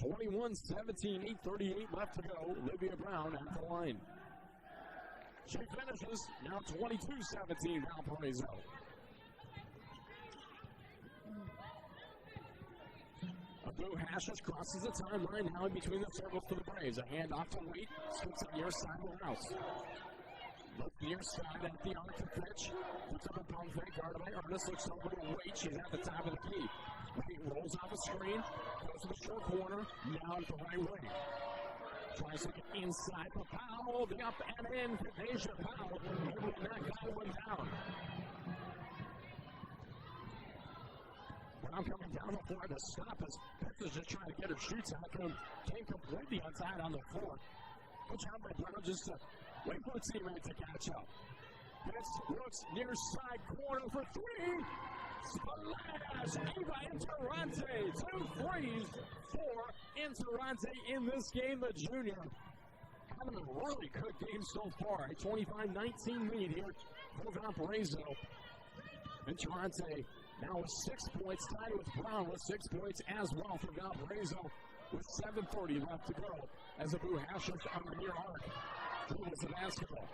21-17, 8:38 left to go. Olivia Brown at the line. She finishes now 22-17 Valparaiso. Abu Hashish crosses the timeline now in between the circles for the Braves. A handoff to Wheat, splits the near side of the house. Look near side at the arc to pitch. Puts up a pump fake, guarded by Ernest. Looks over to Wheat. She's at the top of the key. Wheat rolls off the screen, goes to the short corner, now at the right wing. Tries to get inside for Powell. The up and in for Deja Powell. Able to knock that one down. Brown coming down the floor to stop us. Pitts is just trying to get her shoots out. Came completely untied on the floor. Good job by Brown just to wait for the teammate to catch up. Pitts looks near side corner for 3. Splash! Eva Intermonte. 2 threes for Intermonte in this game. The junior having a really good game so far. A 25-19 lead here for Valparaiso. Intermonte now with 6 points, tied with Brown with 6 points as well for Valparaiso with 7:30 left to go as Abu Hashish on the near arc. Dribbles the basketball.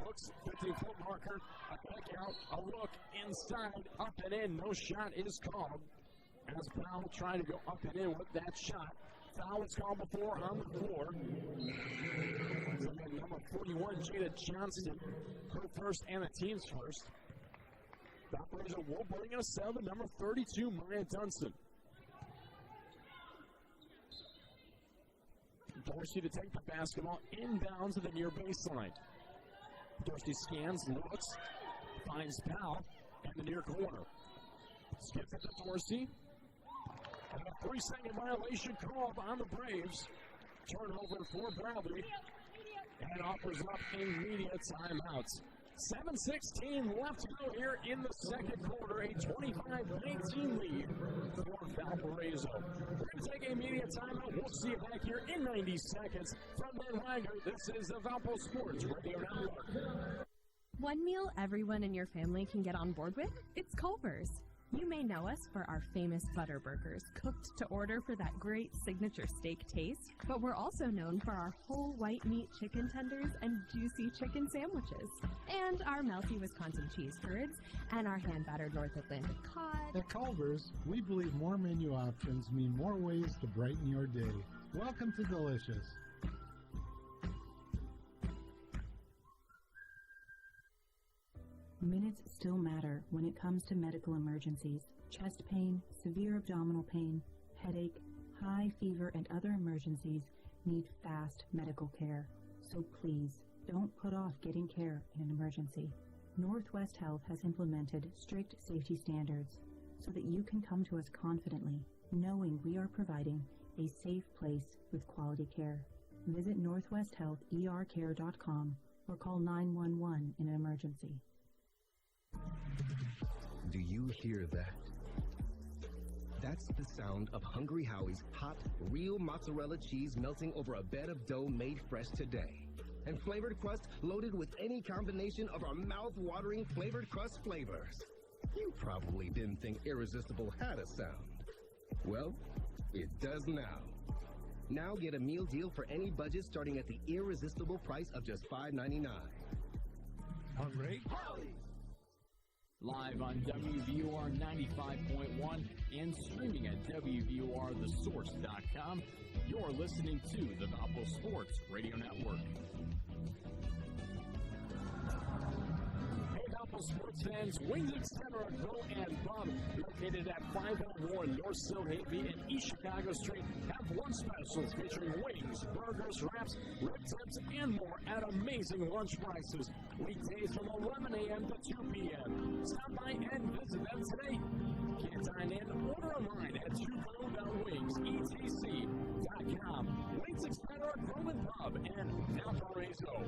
Looks 15-foot marker, a kick out, a look inside, up and in. No shot is called as Brown trying to go up and in with that shot. Foul was called before on the floor. So number 41, Jada Johnston, her first and the team's first. Valparaiso will bring us down to number 32, Maya Dunston. Dorsey to take the basketball inbound to the near baseline. Dorsey scans, looks, finds Powell in the near corner. Skips it to Dorsey. And a 3-second violation called on the Braves. Turnover for Bradley. And offers up immediate timeouts. 7:16 left to go here in the second quarter. A 25-19 lead for Valparaiso. We're going to take a media timeout. We'll see you back here in 90 seconds. From Ben Wagner, this is the Valpo Sports Radio Network. One meal everyone in your family can get on board with? It's Culver's. You may know us for our famous butter burgers, cooked to order for that great signature steak taste, but we're also known for our whole white meat chicken tenders and juicy chicken sandwiches, and our melty Wisconsin cheese curds, and our hand-battered North Atlantic cod. At Culver's, we believe more menu options mean more ways to brighten your day. Welcome to Delicious. Minutes still matter when it comes to medical emergencies. Chest pain, severe abdominal pain, headache, high fever, and other emergencies need fast medical care. So please, don't put off getting care in an emergency. Northwest Health has implemented strict safety standards so that you can come to us confidently, knowing we are providing a safe place with quality care. Visit northwesthealthercare.com or call 911 in an emergency. Do you hear that? That's the sound of Hungry Howie's hot, real mozzarella cheese melting over a bed of dough made fresh today. And flavored crust loaded with any combination of our mouth-watering flavored crust flavors. You probably didn't think Irresistible had a sound. Well, it does now. Now get a meal deal for any budget starting at the irresistible price of just $5.99. Hungry? Live on WVUR 95.1 and streaming at WVURTheSource.com, you're listening to the Valpo Sports Radio Network. Hey, Valpo sports fans, Wings Etc. Grill and Pub, located at 501 North Silhaven and East Chicago Street, have lunch specials featuring wings, burgers, wraps, rib tips, and more at amazing lunch prices. Weekdays from 11 a.m. to 2 p.m. Stop by and visit them today. Can't dine in? Order online at twofoodwingsetc.com. Wings Etc. Grill and Pub and Valparaiso.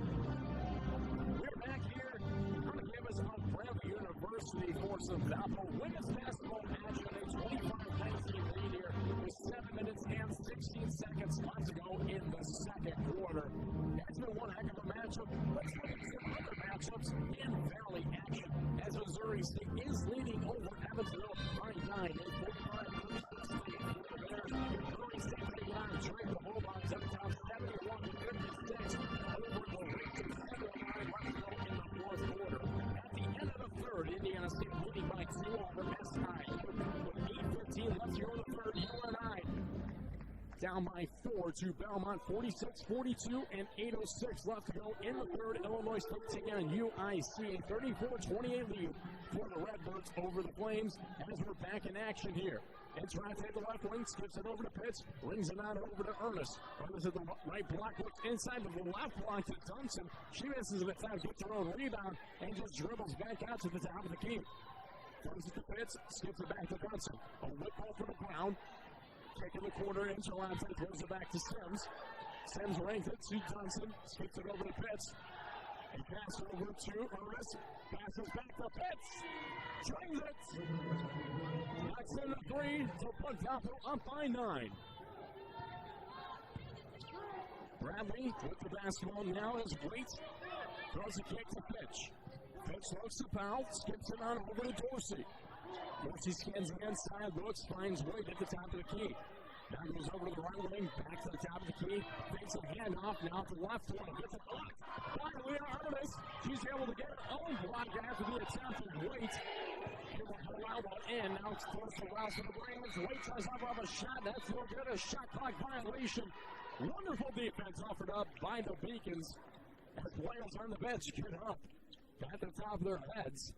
We're back here on the campus of Valpo University for some Valpo women's basketball action. A 25-19 lead here with 7 minutes and 16 seconds left to go in the second quarter. It's been one heck of a matchup. Let's look at some other matchups in Valley action as Missouri State is leading over Evansville by 9 in 45-36. Missouri State taking on Drake the Bulldogs uptown 71-56 over the Richard 79 left to go in the fourth quarter. At the end of the third, Indiana State leading by 2 over SI. With 8:15 left to go in the third, UNI down by 4 to Belmont, 46-42, and 8:06 left to go in the third. Illinois State taking on UIC, a 34-28 lead for the Redbirds over the Flames as we're back in action here. It's right at the left wing, skips it over to Pitts, rings it out over to Ernest. Ernest at the right block, looks inside to the left block to Thompson. She misses the time, gets her own rebound, and just dribbles back out to the top of the key. Comes to Pitts, skips it back to Thompson. A whip ball for the Brown. Kick in the corner, Interlante throws it back to Sims. Sims ranked it to Johnson, skips it over to Pitts. And passes over to Ernest. Passes back to Pitts. Strings it. Knocks in the three to put Valpo up by 9. Bradley with the basketball now is Waite. Throws a kick to Pitch. Pitch looks the foul, skips it on over to Dorsey. Dorsey scans the inside, looks, finds Waite at the top of the key. Now goes over to the right wing, back to the top of the key. Takes a handoff, now to the left wing. Gets it blocked by Leah Ernest. She's able to get her own block after the attempt of Waite. Here will allow one in. Now it's close to Rouse for the Braves. Waite tries to have a shot. That's no good. A shot clock violation. Wonderful defense offered up by the Beacons. As players on the bench get up at the top of their heads.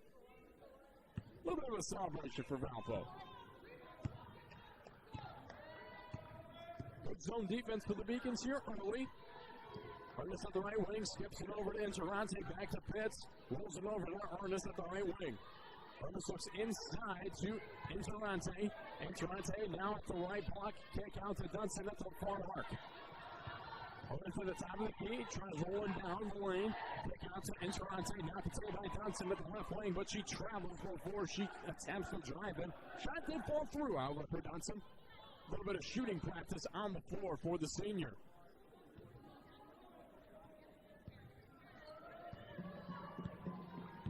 A little bit of a celebration for Valpo. Good zone defense for the Beacons here early. Ernest at the right wing, skips it over to Interante, back to Pitts, rolls it over to Ernest at the right wing. Ernest looks inside to Interante. Interante now at the right block, kick out to Dunson at the far mark. Over to the top of the key, tries rolling down the lane. Kick out to Interante, knocked it by Dunson at the left lane, but she travels before she attempts to drive in. Shot did fall through, however, for Dunson. A little bit of shooting practice on the floor for the senior.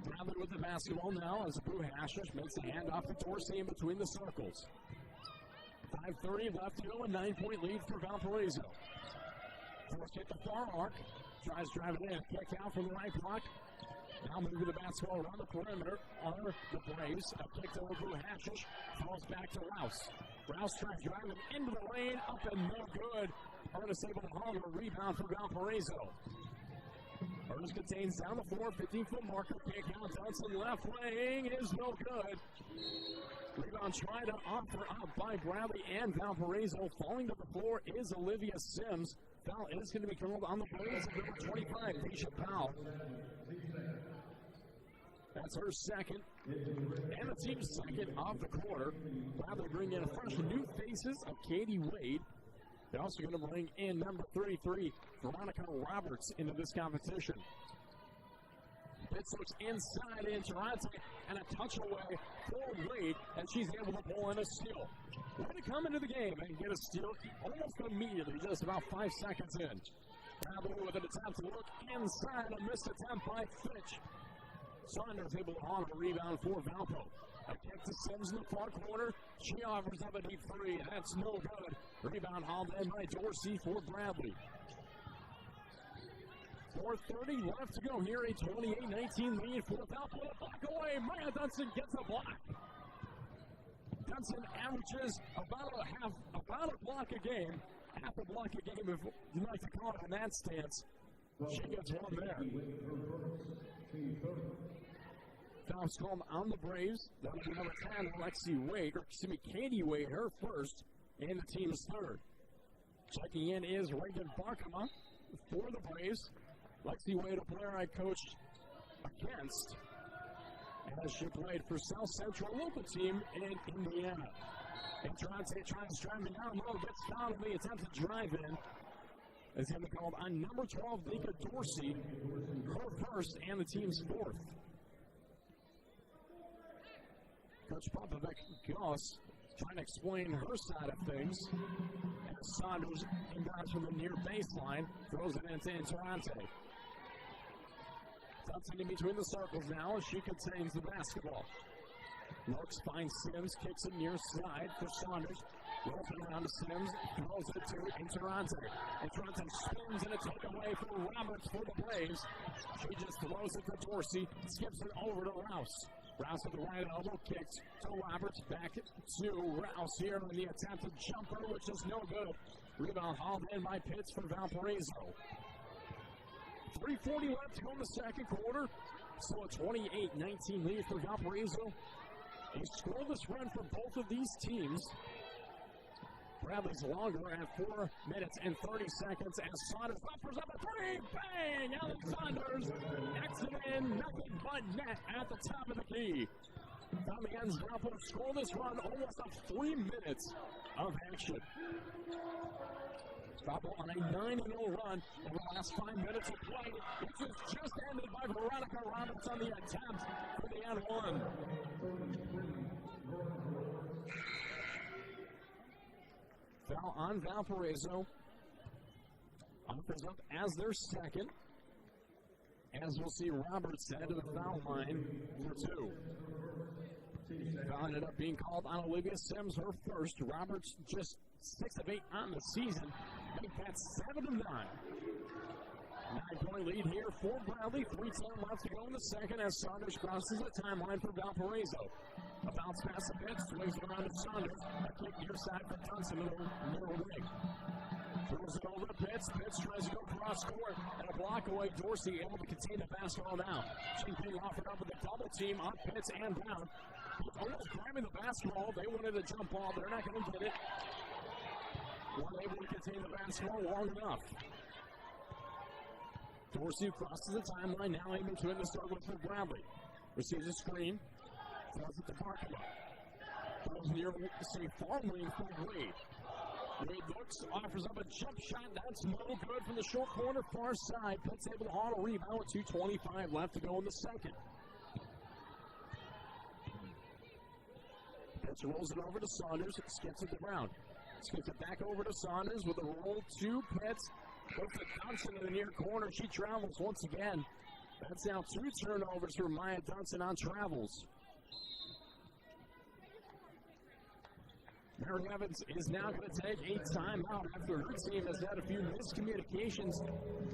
Bradley with the basketball now as Blue Hashish makes a handoff to Dorsey in between the circles. 5:30 left to go, a 9-point lead for Valparaiso. Dorsey at the far arc, tries to drive it in, kick out from the right block. Now moving the basketball around the perimeter are the Braves. A kick to Blue Hashish, falls back to Rouse. Rouse tries to drive it into the lane, up and no good. Ernest able to haul a rebound for Valparaiso. Ernest contains down the floor, 15-foot marker, kick out, Johnson left wing is no good. Rebound tried to offer up by Bradley and Valparaiso. Falling to the floor is Olivia Sims. Foul is going to be called on the Braves of number 25, Nisha Powell. That's her second, and the team's second of the quarter. Bradley bringing in fresh new faces of Katie Wade. They're also going to bring in number 33, Veronica Roberts, into this competition. Pitts looks inside in Toronto, and a touch away for Wade, and she's able to pull in a steal. We're going to come into the game and get a steal almost immediately, just about 5 seconds in. Bradley with an attempt to look inside, a missed attempt by Fitch. Saunders able to haul a rebound for Valpo. A kick to Sims in the far corner. She offers up a deep three. That's no good. Rebound hauled in by Dorsey for Bradley. 4:30 left to go here. A 28-19 lead for Valpo. A block away. Maya Dunson gets a block. Dunson averages about a block a game. Half a block a game, if you like to call it in that stance. She gets one there. Foul's called on the Braves. That'll be number 10, Katie Wade, her first, and the team's third. Checking in is Reagan Barkema for the Braves. Lexi Wade, a player I coached against as she played for South Central, a local team in Indiana. And Durante tries to drive it down low, gets fouled in the attempt to drive in. It's going to be called on number 12, Nika Dorsey, her first and the team's fourth. Coach Popovic-Goss trying to explain her side of things. As Saunders inbounds from the near baseline, throws it into Toronto. Dunson in between the circles now as she contains the basketball. Looks, finds Sims, kicks it near side for Saunders. Rolls it around to Sims, throws it to Toronto. And Toronto spins and a takeaway for Roberts for the Braves. She just throws it to Dorsey, skips it over to Rouse. Rouse with the right elbow, kicks to Roberts, back to Rouse here in the attempted jumper, which is no good. Rebound hauled in by Pitts for Valparaiso. 3:40 left to go in the second quarter. So a 28-19 lead for Valparaiso. A scoreless run for both of these teams. Bradley's longer at 4 minutes and 30 seconds as Saunders offers up a three. Bang! Alex Saunders knocks it in. Nothing but net at the top of the key. Tommy ends Valpo to score this run almost up 3 minutes of action. Valpo on a 9-0 run over the last 5 minutes of play, which is just ended by Veronica Roberts on the attempt for the end one. Foul on Valparaiso. Offers up as their second. As we'll see Roberts head to the foul line for 2. Foul ended up being called on Olivia Sims, her first. Roberts just 6 of 8 on the season. Make that 7 of 9. 9-point lead here for Bradley. 3:10 left to go in the second as Saunders crosses the timeline for Valparaiso. A bounce pass a bit, swings it around to Saunders. A kick near side for Dunson in the middle wing. Throws it over to Pitts. Pitts tries to go cross court and a block away. Dorsey able to contain the basketball now. She's being offered up with a double team on Pitts and down. Almost grabbing the basketball. They wanted a jump ball. They're not going to get it. Weren't able to contain the basketball long enough. Dorsey crosses the timeline, now able to hit the circle for Bradley. Receives a screen, throws it to Barkema. Throws near the far lane for Wade. Wade looks, offers up a jump shot, that's no good from the short corner, far side. Pitts able to haul a rebound with 2:25 left to go in the second. Pitts rolls it over to Saunders, skips it to Brown. Skips it back over to Saunders with a roll to Pitts. Goes to Thompson in the near corner. She travels once again. That's now 2 turnovers for Maya Dunson on travels. Mary Evans is now going to take a timeout after her team has had a few miscommunications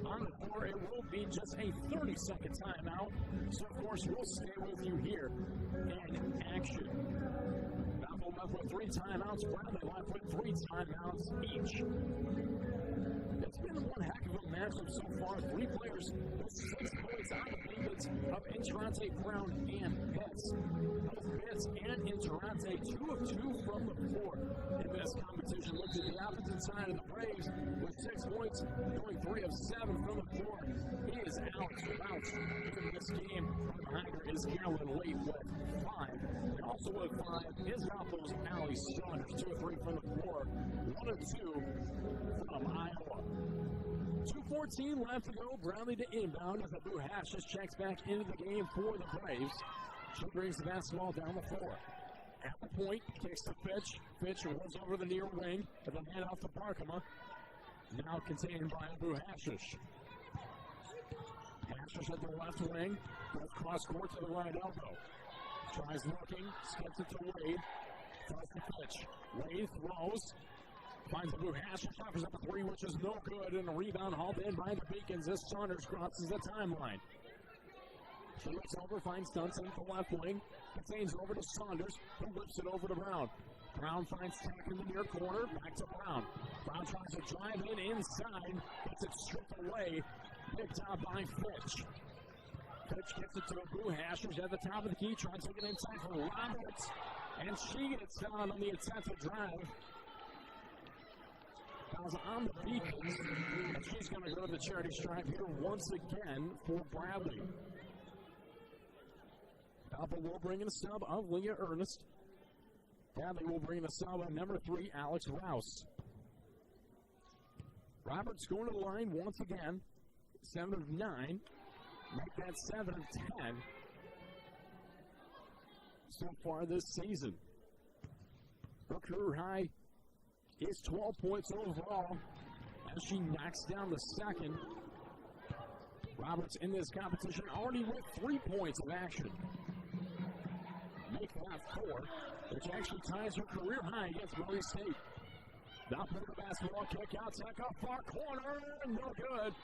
on the floor. It will be just a 30-second timeout. So, of course, we'll stay with you here in action. Valpo left with 3 timeouts. Bradley left with 3 timeouts each. It's been one heck of a matchup so far. 3 players with 6 points on the defense of Interante, Brown, and Pitts. Both Pitts and Interante, 2 of 2 from the floor in this competition. Looked at the opposite side of the Braves with 6 points, going 3 of 7 from the floor. He is Alex Rouse in this game. Behind her is Carolyn Late with 5. And also with 5 is Valpo's Allie Saunders, 2 of 3 from the floor, 1 of 2 from Iowa. 2:14 left to go. Brownlee to inbound as Abu Hashish checks back into the game for the Braves. She brings the basketball down the floor. At the point, kicks to Fitch. Fitch rolls over the near wing and then hand off to Barkema. Now contained by Abu Hashish. Hashish at the left wing. Goes cross court to the right elbow. Tries looking. Skips it to Wade. Throws to Fitch. Wade throws. Finds Abu Hashish, offers up a 3, which is no good, and a rebound hauled in by the Beacons as Saunders crosses the timeline. She looks over, finds Dunson at the left wing, contains over to Saunders, who whips it over to Brown. Brown finds Tack in the near corner, back to Brown. Brown tries to drive in inside, gets it stripped away, picked out by Fitch. Fitch gets it to Abu Hashish at the top of the key, tries to get inside for Roberts, and she gets down on the attempted drive. Fouls on the Beacons, and she's going to go to the charity stripe here once again for Bradley. Valpo will bring in a sub of Leah Ernest. Bradley will bring in a sub of number 3, Alex Rouse. Roberts going to the line once again. 7 of 9. Make that 7 of 10 so far this season. Her career high is 12 points overall as she knocks down the second. Roberts in this competition already with 3 points of action. Make that 4, which actually ties her career high against Murray State. Now for the basketball kick out, Teka, far corner, no good.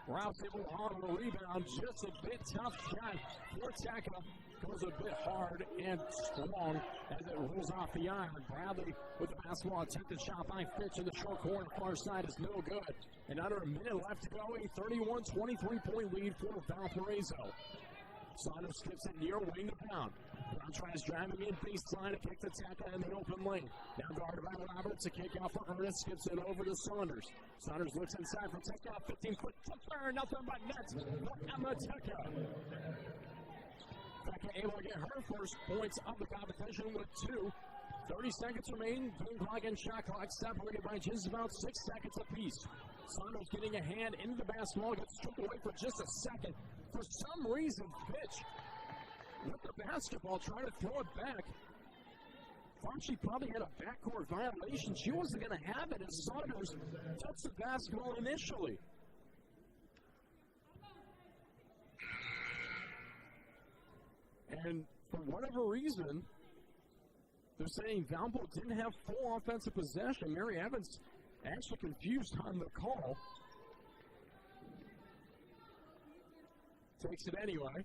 Rouse able to haul the rebound, just a bit tough shot for Teka. Goes a bit hard and strong as it rolls off the iron. Bradley with the basketball, attempted shot by Fitch in the short corner, far side is no good. And under a minute left to go, a 31-23 point lead for Valparaiso. Saunders skips it near wing to Brown. Brown tries driving in baseline, a kick to Teka in the open lane. Now guarded by Roberts, a kick out for Ernest, skips it over to Saunders. Saunders looks inside for Teka, 15-foot touchdown, nothing but net for Emma Teka. Teka able to get her first points of the competition with 2. 30 seconds remain. Game clock and shot clock separated by just about 6 seconds apiece. Saunders getting a hand into the basketball, gets stripped away for just a second. For some reason, Fitch with the basketball trying to throw it back. Thought she probably had a backcourt violation. She wasn't going to have it as Saunders touched the basketball initially. And for whatever reason, they're saying Valpo didn't have full offensive possession. Mary Evans actually confused on the call. Takes it anyway.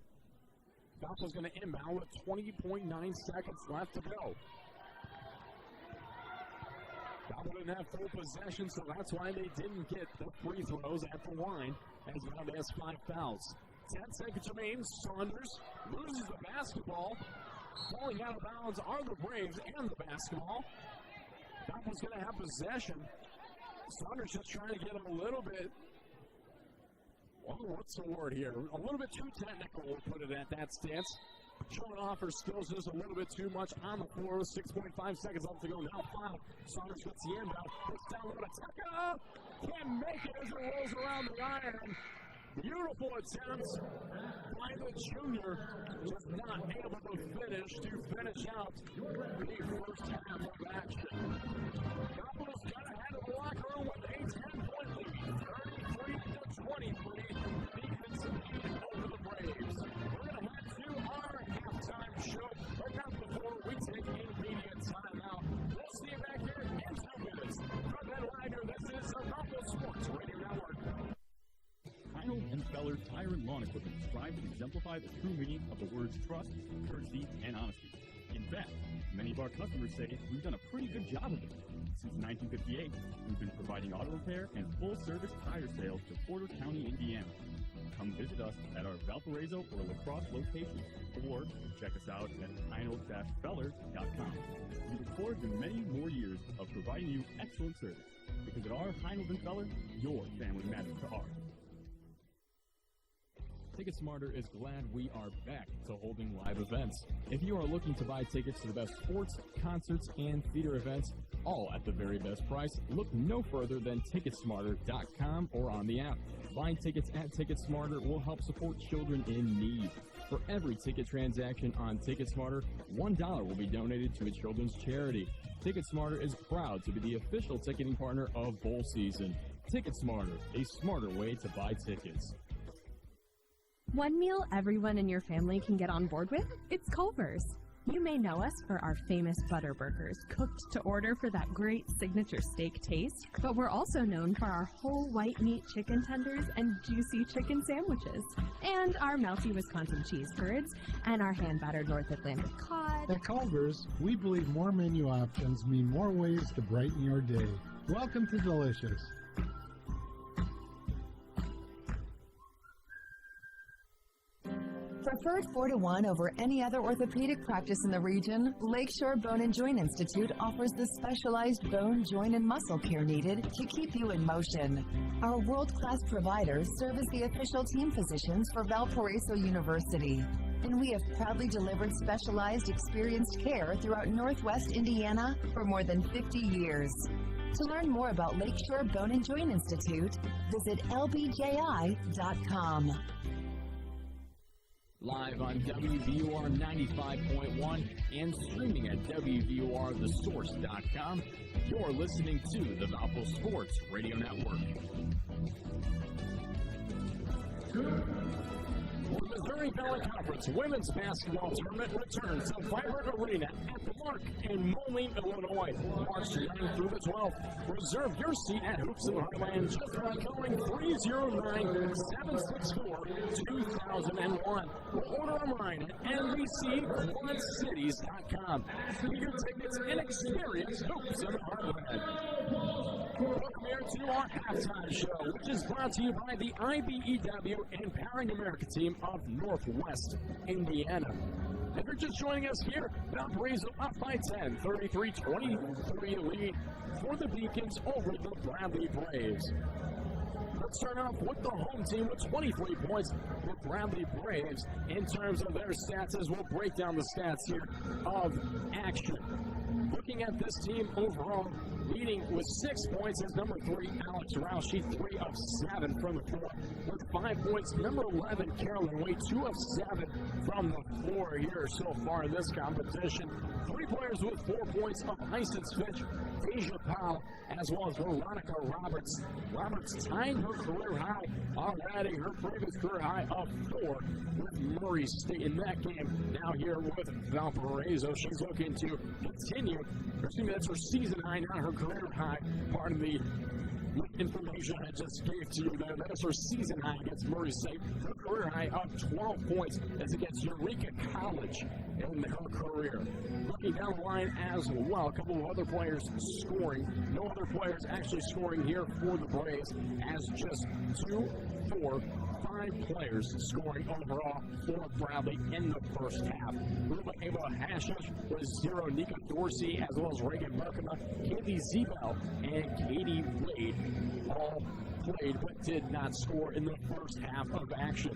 Valpo's going to inbound with 20.9 seconds left to go. Valpo didn't have full possession, so that's why they didn't get the free throws at the line, as Valpo has 5 fouls. 10 seconds remain. Saunders loses the basketball. Falling out of bounds are the Braves and the basketball. Valpo's going to have possession. Saunders just trying to get him a little bit. Oh, what's the word here? A little bit too technical, we'll put it at that stance. Showing off her skills just a little bit too much on the floor. 6.5 seconds left to go. Now foul. Saunders gets the inbound. Puts down low to Teka. Can't make it as it rolls around the iron. Beautiful attempts by the junior. Just not able to finish out the first half of action. Valpo's got ahead of the locker room with a 10-point lead. 33-23. Beacons over the Braves. strive to exemplify the true meaning of the words trust, courtesy, and honesty. In fact, many of our customers say we've done a pretty good job of it. Since 1958, we've been providing auto repair and full-service tire sales to Porter County, Indiana. Come visit us at our Valparaiso or La Crosse locations, or check us out at Heinold-Feller.com. We look forward to many more years of providing you excellent service, because at our Heinold & Feller, your family matters to ours. Ticket Smarter is glad we are back to holding live events. If you are looking to buy tickets to the best sports, concerts, and theater events, all at the very best price, look no further than Ticketsmarter.com or on the app. Buying tickets at TicketSmarter will help support children in need. For every ticket transaction on TicketSmarter, $1 will be donated to a children's charity. TicketSmarter is proud to be the official ticketing partner of bowl season. TicketSmarter, a smarter way to buy tickets. One meal everyone in your family can get on board with? It's Culver's. You may know us for our famous butter burgers, cooked to order for that great signature steak taste, but we're also known for our whole white meat chicken tenders and juicy chicken sandwiches, and our melty Wisconsin cheese curds, and our hand-battered North Atlantic cod. At Culver's, we believe more menu options mean more ways to brighten your day. Welcome to Delicious. Preferred 4-to-1 over any other orthopedic practice in the region, Lakeshore Bone and Joint Institute offers the specialized bone, joint, and muscle care needed to keep you in motion. Our world-class providers serve as the official team physicians for Valparaiso University, and we have proudly delivered specialized, experienced care throughout Northwest Indiana for more than 50 years. To learn more about Lakeshore Bone and Joint Institute, visit lbji.com. Live on WVUR 95.1 and streaming at WVURTheSource.com, you're listening to the Valpo Sports Radio Network. The Missouri Valley Conference Women's Basketball Tournament returns to Vibrant Arena at the Mark in Moline, Illinois, March 9th through the 12th. Reserve your seat at Hoops in the Heartland just by calling 309-764-2001. Or order online at NBCQuadCities.com. Get your tickets and experience Hoops in the Heartland. Welcome here to our halftime show, which is brought to you by the IBEW Empowering America team of Northwest Indiana. If you're just joining us here, Valparaiso up by 10, 33-23 lead for the Beacons over the Bradley Braves. Let's start off with the home team with 23 points for Bradley Braves. In terms of their stats, as we'll break down the stats here of action. Looking at this team overall, leading with 6 points is number 3, Alex Rouse. She's 3 of 7 from the floor. With 5 points, number 11, Carolyn Wade, 2 of 7 from the floor here so far in this competition. 3 players with 4 points of Isis Fitch, Asia Powell, as well as Veronica Roberts. Roberts tying her career high already, her previous career high of 4 with Murray State in that game. Now here with Valparaiso, she's looking to continue. That's her season high, not her career high. Part of the information I just gave to you there. That is her season high against Murray State. Her career high of 12 points as against Eureka College in her career. Looking down the line as well, a couple of other players scoring. No other players actually scoring here for the Braves, as just 2, 4, 5 players scoring overall for Bradley in the first half. Ruba Ava Hashish was 0. Nika Dorsey, as well as Reagan Merkema, Katie Zebel, and Katie Wade all played but did not score in the first half of action.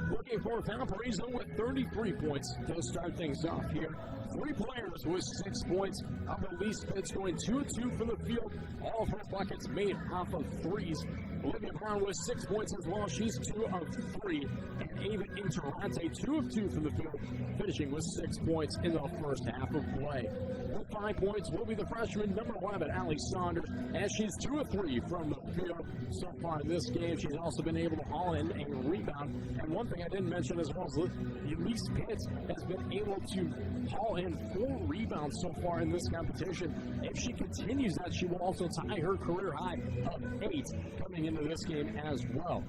Looking for Valparaiso with 33 points to start things off here. 3 players with 6 points. Of Elise Pitts going 2-2 from the field. All of her buckets made off of threes. Olivia Brown with 6 points as well. She's 2 of 3. And Ava Interante, 2 of 2 from the field, finishing with 6 points in the first half of play. With 5 points will be the freshman, number 11, Allie Saunders, as she's 2 of 3 from the field so far in this game. She's also been able to haul in a rebound. And one thing I didn't mention as well is Elise Pitts has been able to haul in 4 rebounds so far in this competition. If she continues that, she will also tie her career high of 8 coming into this game as well.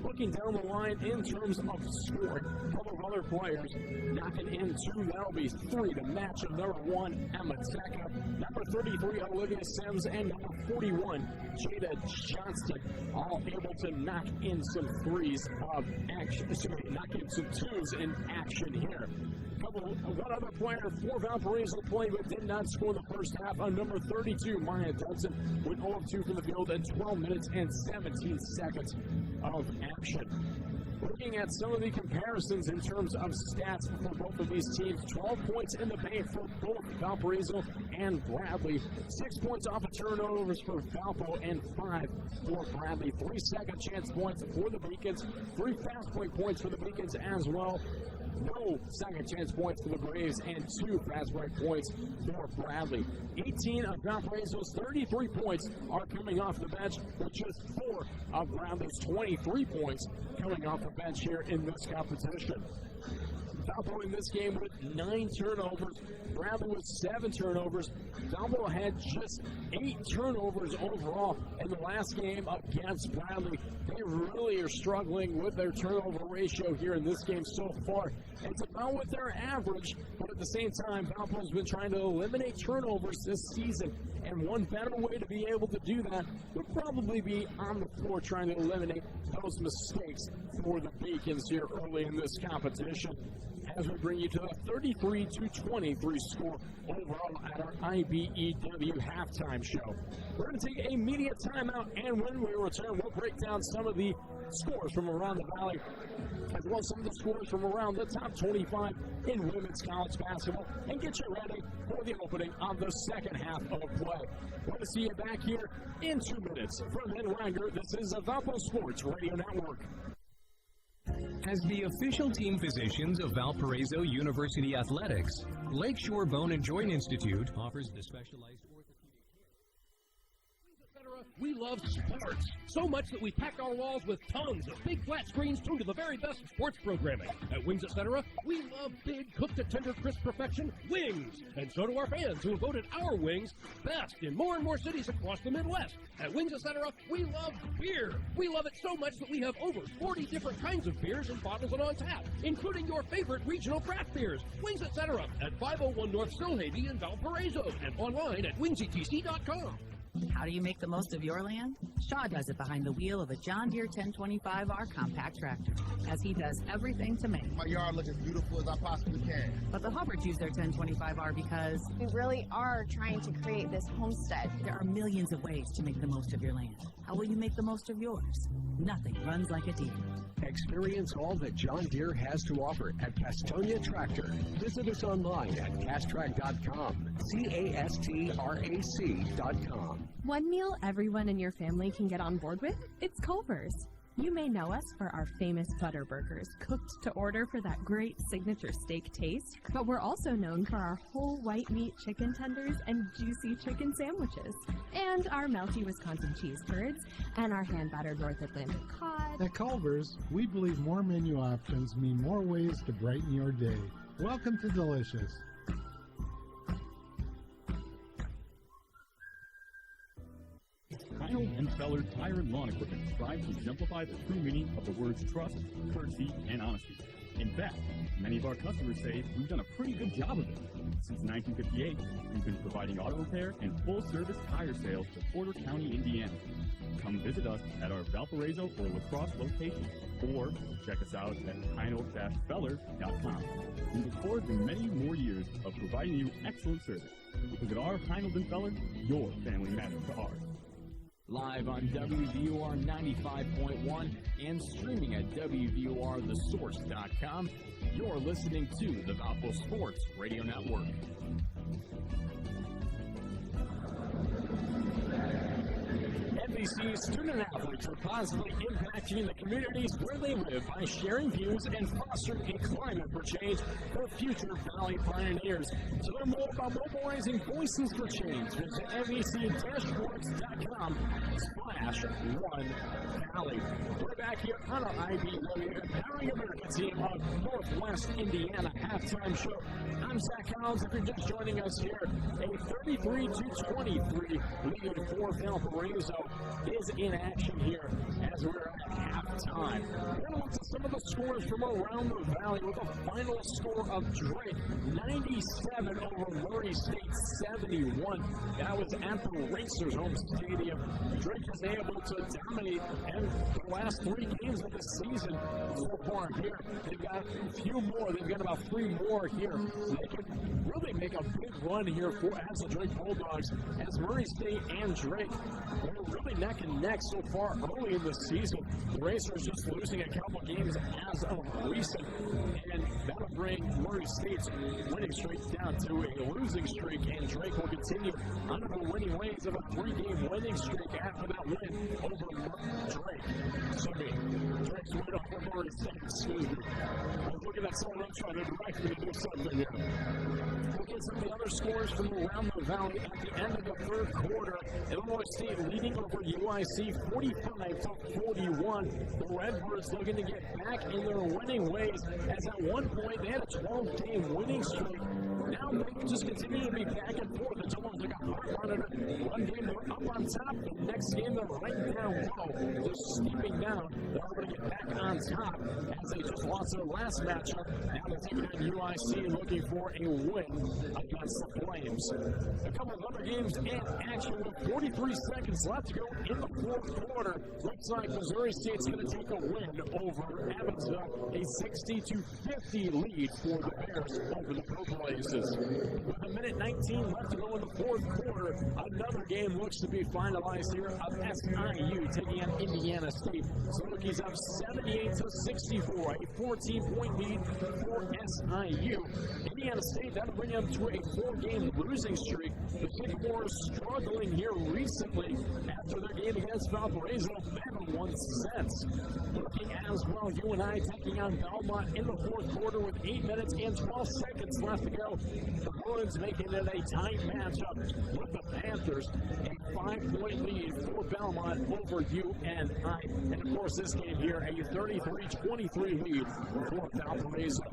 Looking down the line in terms of scoring, a couple of other players knocking in two. That'll be three to match number 1, Emma Tecca, number 33, Olivia Sims, and number 41, Jada Johnston, all able to knock in some threes of action, knock in some twos in action here. One other player for Valparaiso played but did not score the first half. On number 32, Maya Dudson, went 0-2 from the field in 12 minutes and 17 seconds of action. Looking at some of the comparisons in terms of stats for both of these teams, 12 points in the bank for both Valparaiso and Bradley, 6 points off of turnovers for Valpo, and 5 for Bradley. 3 second chance points for the Beacons, 3 fast break points for the Beacons as well. No second chance points for the Braves, and 2 fast break points for Bradley. 18 of Valparaiso's 33 points are coming off the bench, with just 4 of Bradley's 23 points coming off the bench here in this competition. Valpo in this game with 9 turnovers, Bradley with 7 turnovers. Valpo had just 8 turnovers overall in the last game against Bradley. They really are struggling with their turnover ratio here in this game so far. It's about what their average, but at the same time, Valpo's been trying to eliminate turnovers this season. And one better way to be able to do that would probably be on the floor trying to eliminate those mistakes for the Beacons here early in this competition. As we bring you to the 33-23 score overall at our IBEW halftime show. We're going to take a media timeout, and when we return, we'll break down some of the scores from around the valley, as well as some of the scores from around the top 25 in women's college basketball, and get you ready for the opening of the second half of play. We're going to see you back here in 2 minutes. From Ben Wanger, this is the Valpo Sports Radio Network. As the official team physicians of Valparaiso University Athletics, Lakeshore Bone and Joint Institute offers the specialized orthopedic care. We love sports, so much that we pack our walls with tons of big flat screens tuned to the very best sports programming. At Wings Etc., we love big, cooked to tender, crisp perfection wings. And so do our fans, who have voted our wings best in more and more cities across the Midwest. At Wings Etc., we love beer. We love it so much that we have over 40 different kinds of beers in bottles and on tap, including your favorite regional craft beers. Wings Etc. at 501 North Silhavy in Valparaiso, and online at wingsetc.com. How do you make the most of your land? Shaw does it behind the wheel of a John Deere 1025R compact tractor, as he does everything to make my yard look as beautiful as I possibly can. But the Hubbards use their 1025R because we really are trying to create this homestead. There are millions of ways to make the most of your land. How will you make the most of yours? Nothing runs like a deer. Experience all that John Deere has to offer at Castonia Tractor. Visit us online at castrac.com, castrac.com. One meal everyone in your family can get on board with? It's Culver's. You may know us for our famous butter burgers, cooked to order for that great signature steak taste, but we're also known for our whole white meat chicken tenders and juicy chicken sandwiches, and our melty Wisconsin cheese curds, and our hand-battered North Atlantic cod. At Culver's, we believe more menu options mean more ways to brighten your day. Welcome to Delicious. Heinold and Feller Tire and Lawn Equipment strives to exemplify the true meaning of the words trust, courtesy, and honesty. In fact, many of our customers say we've done a pretty good job of it. Since 1958, we've been providing auto repair and full-service tire sales to Porter County, Indiana. Come visit us at our Valparaiso or La Crosse locations, or check us out at heinold-feller.com. We look forward to many more years of providing you excellent service. Because at our Heinold and Feller, your family matters to ours. Live on WVUR 95.1 and streaming at WVURTheSource.com, you're listening to the Valpo Sports Radio Network. NBC student athletes are positively impacting the communities where they live by sharing views and fostering a climate for change for future Valley pioneers. To learn more about mobilizing voices for change, visit NBC-Sports.com/One Valley. We're back here on our IBEW Empowering America team of Northwest Indiana halftime show. I'm Zach Collins. If you're just joining us here, a 33-23 lead for Valparaiso is in action here as we're at half halftime. We're going to look at some of the scores from around the valley with a final score of Drake 97 over Murray State 71. That was at the Racers' home stadium. Drake was able to dominate in the last 3 games of the season so far here. They've got a few more. They've got about 3 more here. So they can really make a big run here as the Drake Bulldogs, as Murray State and Drake are really neck and neck so far early in the season. The Racers just losing a couple games as of recent, and that'll bring Murray State's winning streak down to a losing streak, and Drake will continue under the winning ways of a 3-game winning streak after that win over Drake. Drake's win over Murray State, excuse me. I was looking at someone else trying to direct me to do something here. Look at some of the other scores from around the valley at the end of the 3rd quarter. Illinois State leading over UIC 45-41. The Redbirds looking to get back in their winning ways, as at one point they had a 12-game winning streak. Now they just continue to be back and forth. It's almost like a hard monitor. One game they're up on top, the next game they're right down low. They're steeping down. They're able to get back on top as they just lost their last matchup. Now they're taking on UIC looking for a win against the Flames. A couple of other games in action with 43 seconds left to go in the 4th quarter. Looks like Missouri State's going to take a win over Evansville, a 60-50 lead for the Bears over the Purple Aces. With a minute 19 left to go in the 4th quarter, another game looks to be finalized here of SIU taking on Indiana State. So Hokies up 78-64, a 14-point lead for SIU. Indiana State, that'll bring them to a 4-game losing streak. The Sycamores struggling here recently after their game against Valparaiso. They haven't won since. Looking as well, UNI taking on Belmont in the 4th quarter with 8 minutes and 12 seconds left to go. The Bruins making it a tight matchup with the Panthers. A 5-point lead for Belmont over UNI. And of course, this game here, a 33-23 lead for Valparaiso.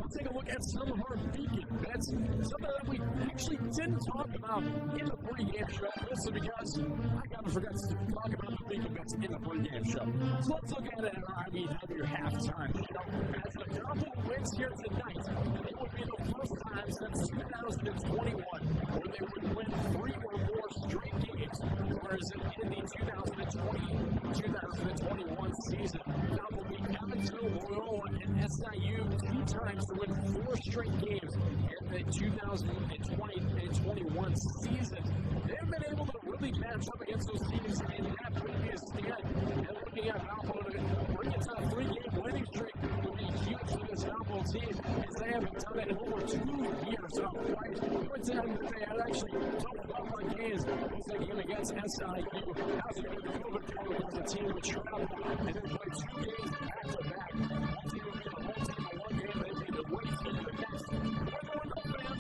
Let's take a look at some of our beacon bets. Something that we actually didn't talk about in the pregame show. This is because I kind of forgot to talk about the beacon bets in the pregame show. So let's look at it in our IBW halftime show. As the Valpo wins here tonight, it would be the first time since 2021 where they would win 3 or more straight games, whereas in the 2020-2021 season, Valpo beat Evansville, Loyola, and SIU 2 times to win 4 straight games in the 2020 and 21 season. They've been able to really match up against those teams in that previous stand. And looking at Valpo to bring it to a 3-game winning streak would be huge for this Valpo team, as they haven't done it in over 2 years. So, one time they had actually doubled up on games. It was a game against SIU. That was a good COVID because the team would travel and then play 2 games back to back. One team would be the whole team in 1 game, they made it way through the next.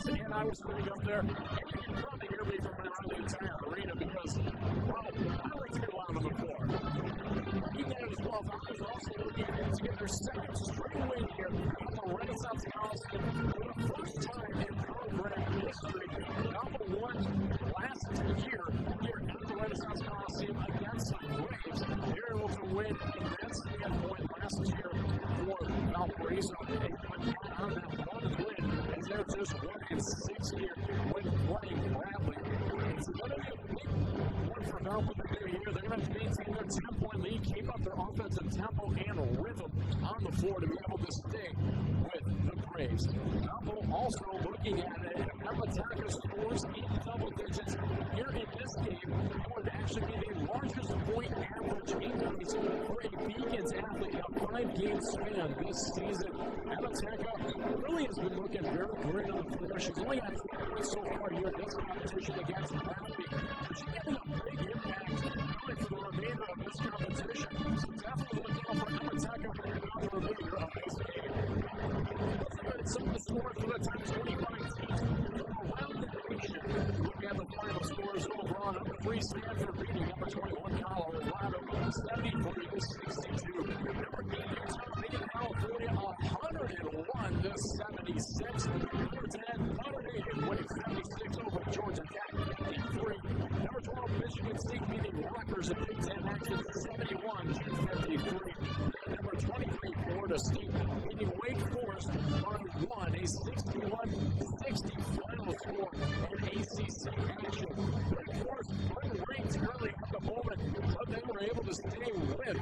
And I was sitting up there, and you can probably hear me from around the entire arena because, well, I like to get loud on the floor. He did it as well. Valpo's also looking to get their 2nd straight win here at the Renaissance Coliseum for the first time in program history. Valpo won last year here at the Renaissance Coliseum against the Braves. They were able to win that standpoint last year for Valparaiso. They went on that 1 win as they're just 1-6 here when playing Bradley. It's going to be a big one for Valpo to do here. They're going to maintain their 10-point lead, keep up their offensive tempo and rhythm on the floor to be able to stay with the Braves. Valpo also looking at it, Amataka scores in double digits here in this game. It would actually be the largest point average increase for a Beacons athlete in a 5-game span this season. Amataka really has been looking very great on the floor. She's only had 4 points so far here in this competition against Bradley. But she's having a big impact really for the remainder of this competition. So definitely looking out for Amataka for the remainder of this game. Let's look at some of the scores for the top 25 teams from around the nation. Looking at the final scores overall, number 3 Stanford beating number 21 Colorado 73-62. Number 8 Utah beating California 101-59. 76. Number 10, Notre Dame winning 76 over Georgia Tech 53. Number 12, Michigan State beating Rutgers in Big Ten action 71-53. Number 23, Florida State beating Wake Forest on 1, a 61-60 final score in ACC action. Wake Forest unranked early at the moment, but they were able to stay with the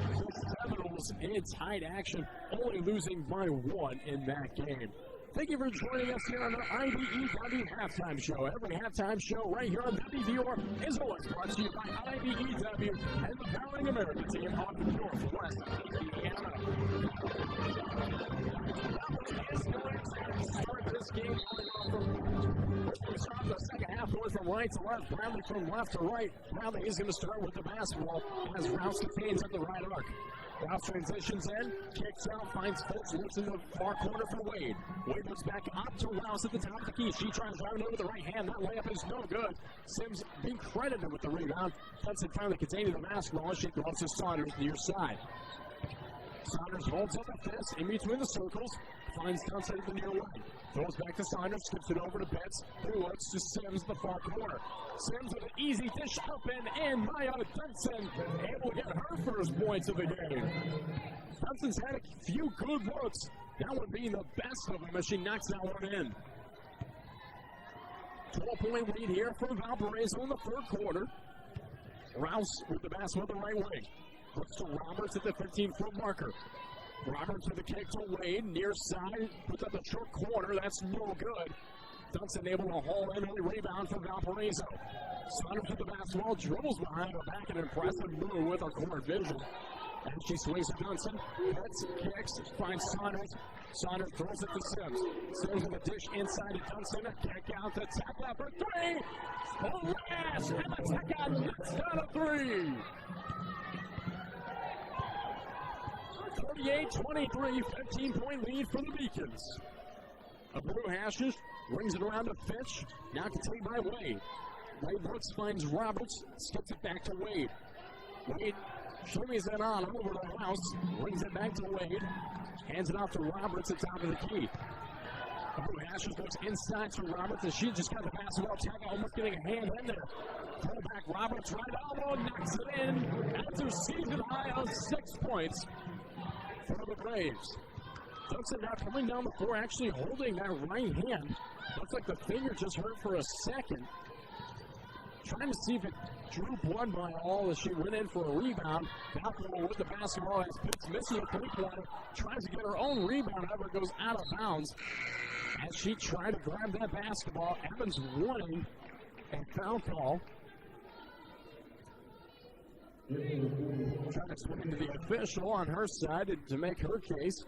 Seminoles in tight action, only losing by 1 in that game. Thank you for joining us here on the IBEW Halftime Show. Every halftime show right here on WVUR is always brought to you by IBEW and the Powering America team on the Northwest Indiana. Is going to start this game we start the second half going from right to left, Bradley from left to right. Bradley is going to start with the basketball as Rouse contains at the right arc. Rouse transitions in, kicks out, finds Fultz, looks in the far corner for Wade. Wade looks back up to Rouse at the top of the key. She tries driving over the right hand. That layup is no good. Sims being credited with the rebound. Hudson finally containing the basketball as she throws to Saunders near side. Saunders holds up a fist in between the circles, finds Dunson at the near line. Throws back to Saunders, skips it over to Betts, who looks to Sims in the far corner. Sims with an easy dish up and Maya Dunson able to get her first points of the game. Dunson's had a few good looks, that one being the best of them as she knocks that one in. 12-point lead here for Valparaiso in the third quarter. Rouse with the basketball the right wing. Looks to Roberts at the 15-foot marker. Roberts with a kick to Wade, near side, puts up the short corner, that's no good. Dunson able to haul in a rebound for Valparaiso. Saunders with the basketball, dribbles behind her back, an impressive move with her court vision. And she swings to Dunson, hits, kicks, finds Saunders. Saunders throws it to Sims. Sims with a dish inside to Dunson, a kick out to Teka for three. Blast! And Teka knocks down a three. 38-23, 15-point lead for the Beacons. Abu Hashish brings it around to Finch, now contained by Wade. Wade Brooks finds Roberts, skips it back to Wade. Wade shimmies it on over to Rouse, brings it back to Wade, hands it off to Roberts at top of the key. Abu Hashish looks inside to Roberts, and she just got the basketball. Teka almost getting a hand in there. Pull back Roberts, right elbow, knocks it in. That's her season high of 6 points for the Braves. Dunson now coming down the floor, actually holding that right hand. Looks like the finger just hurt for a second. Trying to see if it drew blood by all as she went in for a rebound. Valpo with the basketball as Pitts missing a three-pointer. Tries to get her own rebound, however goes out of bounds. As she tried to grab that basketball, Evans wanting a foul call. Trying to swing to the official on her side to make her case.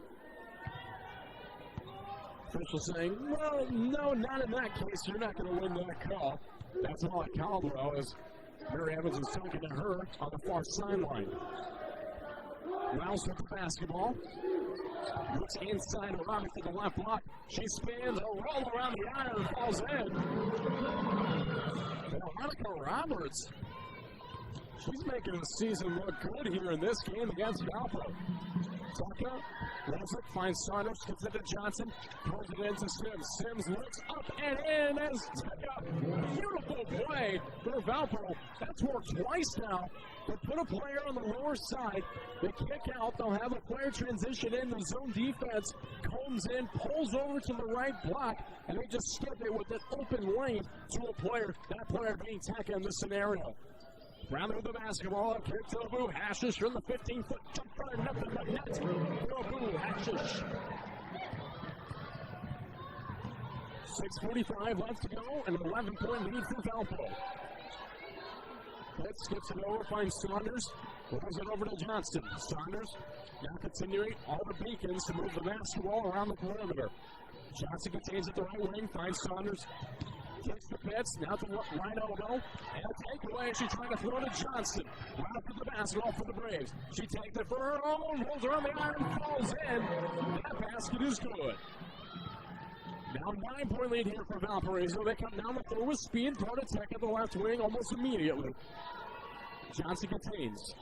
Official saying, well, no, not in that case. You're not going to win that call. That's all I called, though, as Mary Evans is talking to her on the far sideline. Rouse with the basketball. Looks inside of Roberts to the left block. She spins a roll around the iron and falls in. Veronica Roberts. She's making the season look good here in this game against Valpo. Tucker, Leslick finds Saunders, gets it to Johnson, throws it into Sims. Sims looks up and in as Tucker. Beautiful play for Valpo. That's worked twice now. They put a player on the lower side. They kick out. They'll have a player transition in the zone defense. Combs in, pulls over to the right block, and they just skip it with an open lane to a player. That player being Tucker in this scenario. Brown with the basketball, kick to Abu Hashish from the 15-foot jumper, nothing but net for Abu Hashish. 6:45 left to go, an 11-point lead for Valpo. Pitt skips it over, finds Saunders, throws it over to Johnston. Saunders now continuing all the Beacons to move the basketball around the perimeter. Johnson contains it the right wing, finds Saunders. Takes the Pitts, now to right elbow, and a takeaway. She's trying to throw to Johnson. Right for the basketball for the Braves. She takes it for her own, rolls around the iron, falls in. That basket is good. Now 9-point lead here for Valparaiso. They come down the floor with speed, throw to Tech at the left wing almost immediately. Johnson contains.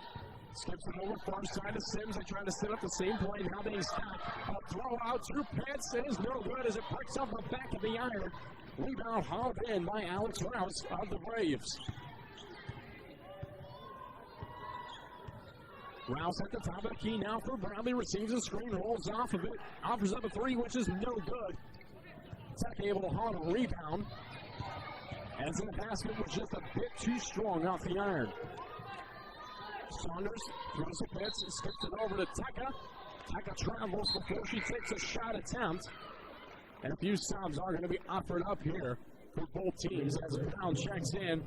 Skips it over far side of Sims. They try to set up the same play. Now they stop. A throw out to Pitts. It is no good as it breaks off the back of the iron. Rebound hauled in by Alex Rouse of the Braves. Rouse at the top of the key now for Bradley. Receives a screen, rolls off of it. Offers up a three, which is no good. Tech able to haul a rebound. As the basket was just a bit too strong off the iron. Saunders throws the Pitts, skips it over to Teka. Teka travels before she takes a shot attempt. And a few subs are going to be offered up here for both teams as Brown checks in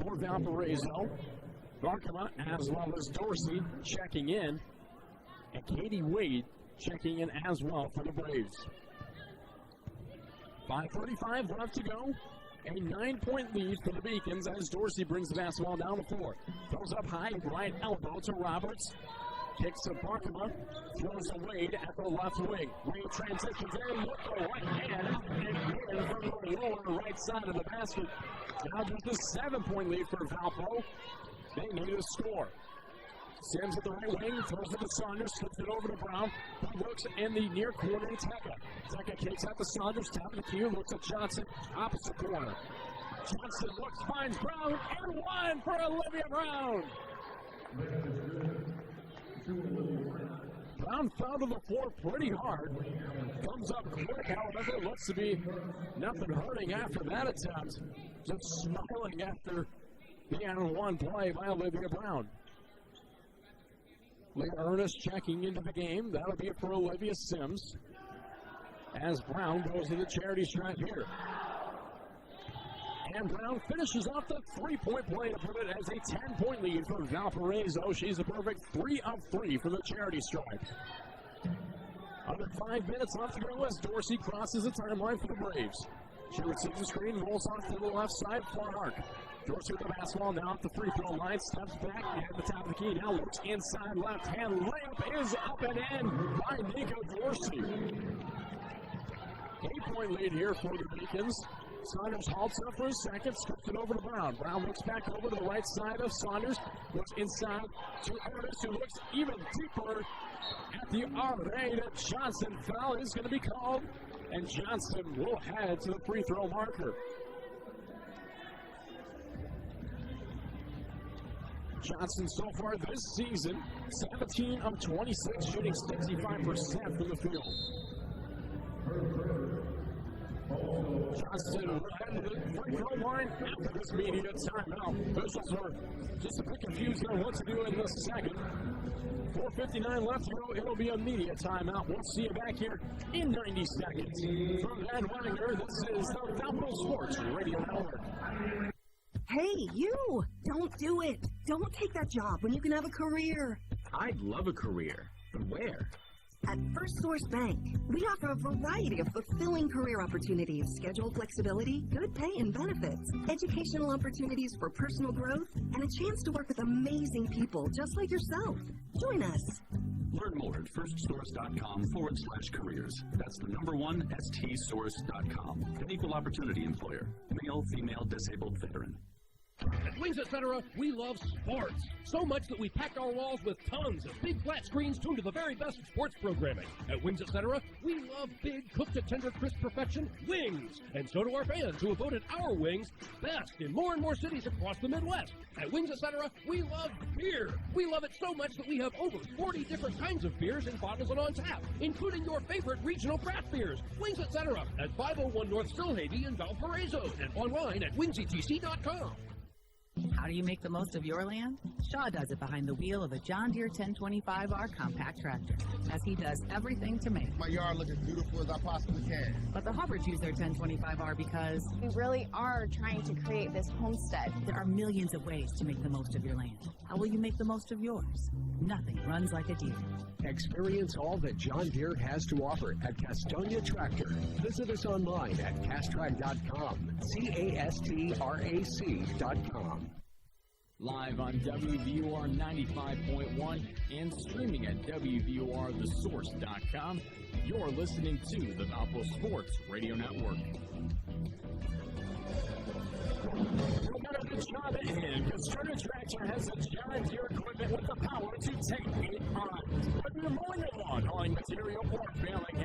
for Valparaiso. Barkema as well as Dorsey checking in. And Katie Wade checking in as well for the Braves. 5:35 left to go. A 9-point lead for the Beacons as Dorsey brings the basketball down the floor. Throws up high, right elbow to Roberts. Kicks to Barkema. Throws to Wade at the left wing. Wade transitions in with the right hand up and in from the lower right side of the basket. Now just a 7-point lead for Valpo. They need a score. Sims at the right wing, throws it to Saunders, flips it over to Brown, who looks in the near corner to Teka. Teka kicks out to Saunders, top of the key, looks at Johnson, opposite corner. Johnson looks, finds Brown, and one for Olivia Brown. Brown fell to the floor pretty hard. Comes up quick, however, looks to be nothing hurting after that attempt. Just smiling after the and-one play by Olivia Brown. Leah Ernest checking into the game. That'll be it for Olivia Sims. As Brown goes to the charity stripe here. And Brown finishes off the three-point play to put it as a 10-point lead for Valparaiso. She's a perfect 3 of 3 for the charity stripe. Under 5 minutes left to go as Dorsey crosses the timeline for the Braves. She receives the screen, rolls off to the left side, far arc. Dorsey with the basketball now at the free throw line, steps back at the top of the key, now looks inside left hand, layup is up and in by Nico Dorsey. 8-point lead here for the Beacons. Saunders halts up for a second, skips it over to Brown. Brown looks back over to the right side of Saunders, looks inside to Ernest, who looks even deeper at the R-rated Johnson. Foul is going to be called, and Johnson will head to the free throw marker. Johnson so far this season, 17 of 26, shooting 65% from the field. Johnson will head to the free throw line after this media timeout. Officials are just a bit confused on what to do in this second. 4:59 left to go. It'll be a media timeout. We'll see you back here in 90 seconds. From Van Weininger, this is the Valpo Sports Radio Network. Hey, you! Don't do it! Don't take that job when you can have a career. I'd love a career, but where? At First Source Bank, we offer a variety of fulfilling career opportunities, schedule flexibility, good pay and benefits, educational opportunities for personal growth, and a chance to work with amazing people just like yourself. Join us. Learn more at firstsource.com/careers. That's the number one, stsource.com. An equal opportunity employer. Male, female, disabled, veteran. At Wings Etc., we love sports. So much that we packed our walls with tons of big flat screens tuned to the very best of sports programming. At Wings Etc., we love big, cooked to tender, crisp perfection wings. And so do our fans who have voted our wings best in more and more cities across the Midwest. At Wings Etc., we love beer. We love it so much that we have over 40 different kinds of beers in bottles and on tap, including your favorite regional craft beers. Wings Etc. at 501 North Stillhavy in Valparaiso and online at wingsetc.com. How do you make the most of your land? Shaw does it behind the wheel of a John Deere 1025R compact tractor, as he does everything to make my yard look as beautiful as I possibly can. But the Hubbards use their 1025R because we really are trying to create this homestead. There are millions of ways to make the most of your land. How will you make the most of yours? Nothing runs like a Deere. Experience all that John Deere has to offer at Castonia Tractor. Visit us online at castrac.com, castrac.com. Live on WVUR 95.1 and streaming at WVURTheSource.com, you're listening to the Valpo Sports Radio Network. No matter the job at hand, Castonia Tractor has a John Deere equipment with the power to area or failing, hey,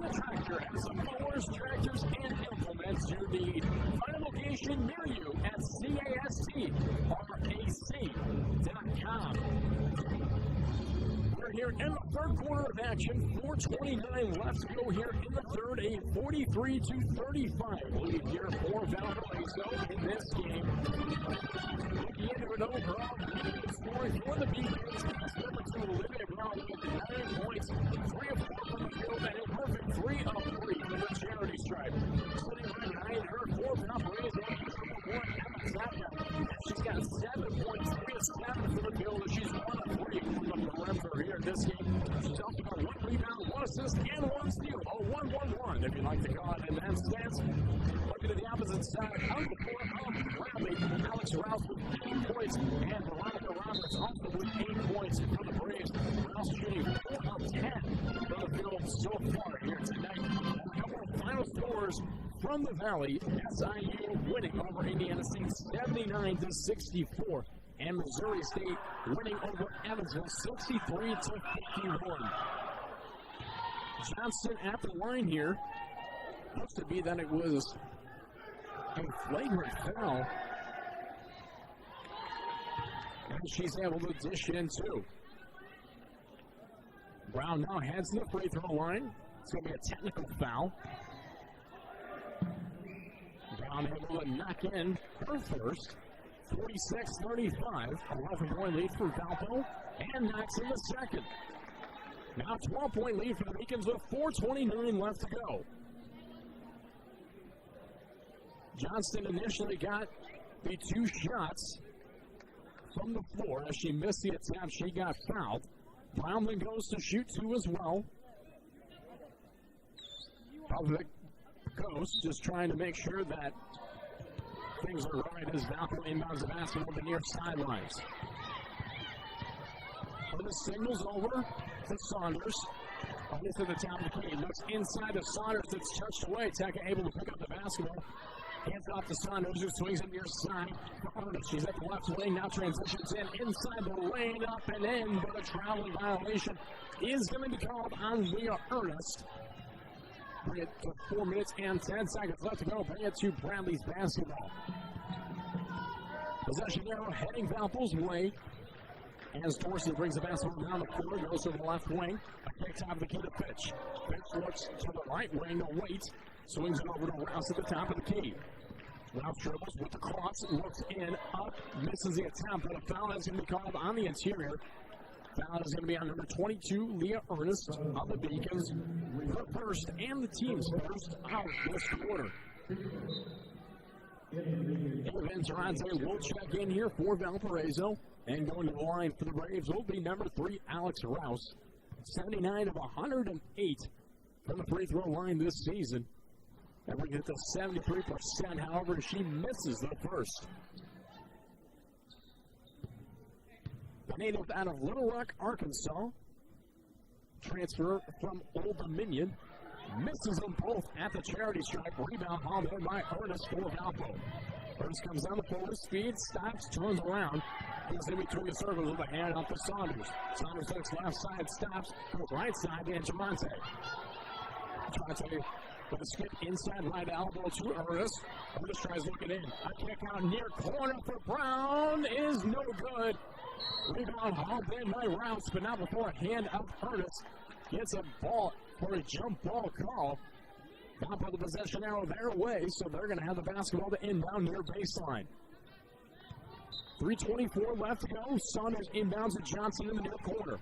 the Tractor has the mowers, tractors, and implements you need. Find a location near you at castrac.com. We're here in the third quarter of action. 4:29 left to go here in the third. A 43-35 lead here for Valparaiso in this game. Looking into an overall scoring for the Beacons. Number 2, Olivia Brown with 9 points, 3 of 4 from the field, and a perfect 3 of 3 from the charity stripe. Sitting right behind her for Valparaiso, she's got 7 points, 3 of 7 for the field, and she's 1 of 3 from the perimeter here in this game. She's also got 1 rebound, 1 assist, and 1 steal. A 1-1-1, if you like to call it in that stance. Looking at the opposite side, out the floor of Bradley, Alex Rouse with 8 points, and Veronica Roberts also with 8 points for the Braves. Rouse shooting 4 of 10 from the field so far here tonight. A couple of final scores from the Valley. SIU winning over Indiana State 79-64. And Missouri State winning over Evansville 63-51. Johnston at the line here. Looks to be that it was a flagrant foul. And she's able to dish in too. Brown now heads to the free throw line. It's going to be a technical foul. Brown able to knock in her first. 46-35, 11-point lead for Valpo, and knocks in the second. Now 12-point lead for the Beacons with 4:29 left to go. Johnston initially got the 2 shots from the floor. As she missed the attempt, she got fouled. Brown then goes to shoot 2 as well. Public Coast just trying to make sure that things are right as Valpo inbounds the basketball to the near sidelines. So the signals over to Saunders. Over to the top of the key. Looks inside of Saunders. It's touched away. Taka able to pick up the basketball. Hands off to Saunders, who swings it near side. She's at the left wing. Now transitions in inside the lane, up and in. But a traveling violation is going to be called on Leah Ernest. Bring it to 4 minutes and 10 seconds left to go. Bring it to Bradley's basketball. Possession arrow heading Valpo's way. As Dorsey brings the basketball down the court, goes to the left wing. A kick top of the key to Fitch. Fitch looks to the right wing to Wait. Swings it over to Rouse at the top of the key. Rouse dribbles with the cross, looks in, up, misses the attempt, but a foul is going to be called on the interior. Foul is going to be on number 22, Leah Ernest of the Beacons. Her first and the team's first out this quarter. Evan Taranze will check in here for Valparaiso. And going to the line for the Braves will be number 3, Alex Rouse. 79 of 108 from the free throw line this season. That brings it to 73%. However, she misses the first. The native out of Little Rock, Arkansas. Transfer from Old Dominion. Misses them both at the charity stripe. Rebound hauled in by Ernest for Valpo. Ernest comes down the full speed, stops, turns around. Goes in between the circles with a hand off to Saunders. Saunders looks left side, stops, goes right side, and Tremonte. Tremonte with a skip inside right elbow to Ernest. Ernest tries looking in. A kick out near corner for Brown is no good. Rebound hauled in by Rouse, but not before a hand up Ernest. Gets a ball for a jump ball call. Top of the possession arrow their way, so they're going to have the basketball to inbound near baseline. 3:24 left to go. Saunders inbounds to Johnson in the near corner.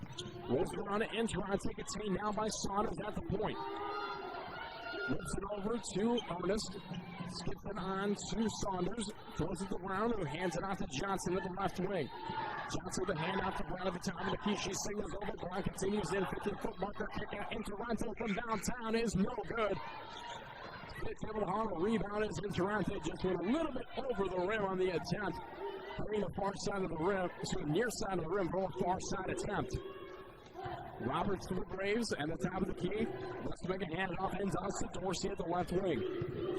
Rolls around to Entron. Taken now by Saunders at the point. Whips it over to Ernest. Skips it on to Saunders. Throws it to Brown, who hands it off to Johnson at the left wing. Johnson with a hand off to Brown at the top of the key. She signals over. Brown continues in. 15-foot marker kick out. In Toronto from downtown is no good. It's able to haul a rebound as in Toronto just went a little bit over the rim on the attempt. Bringing the far side of the rim, so near side of the rim for a far side attempt. Roberts to the Braves and the top of the key. Let's make a handoff and does to Dorsey at the left wing.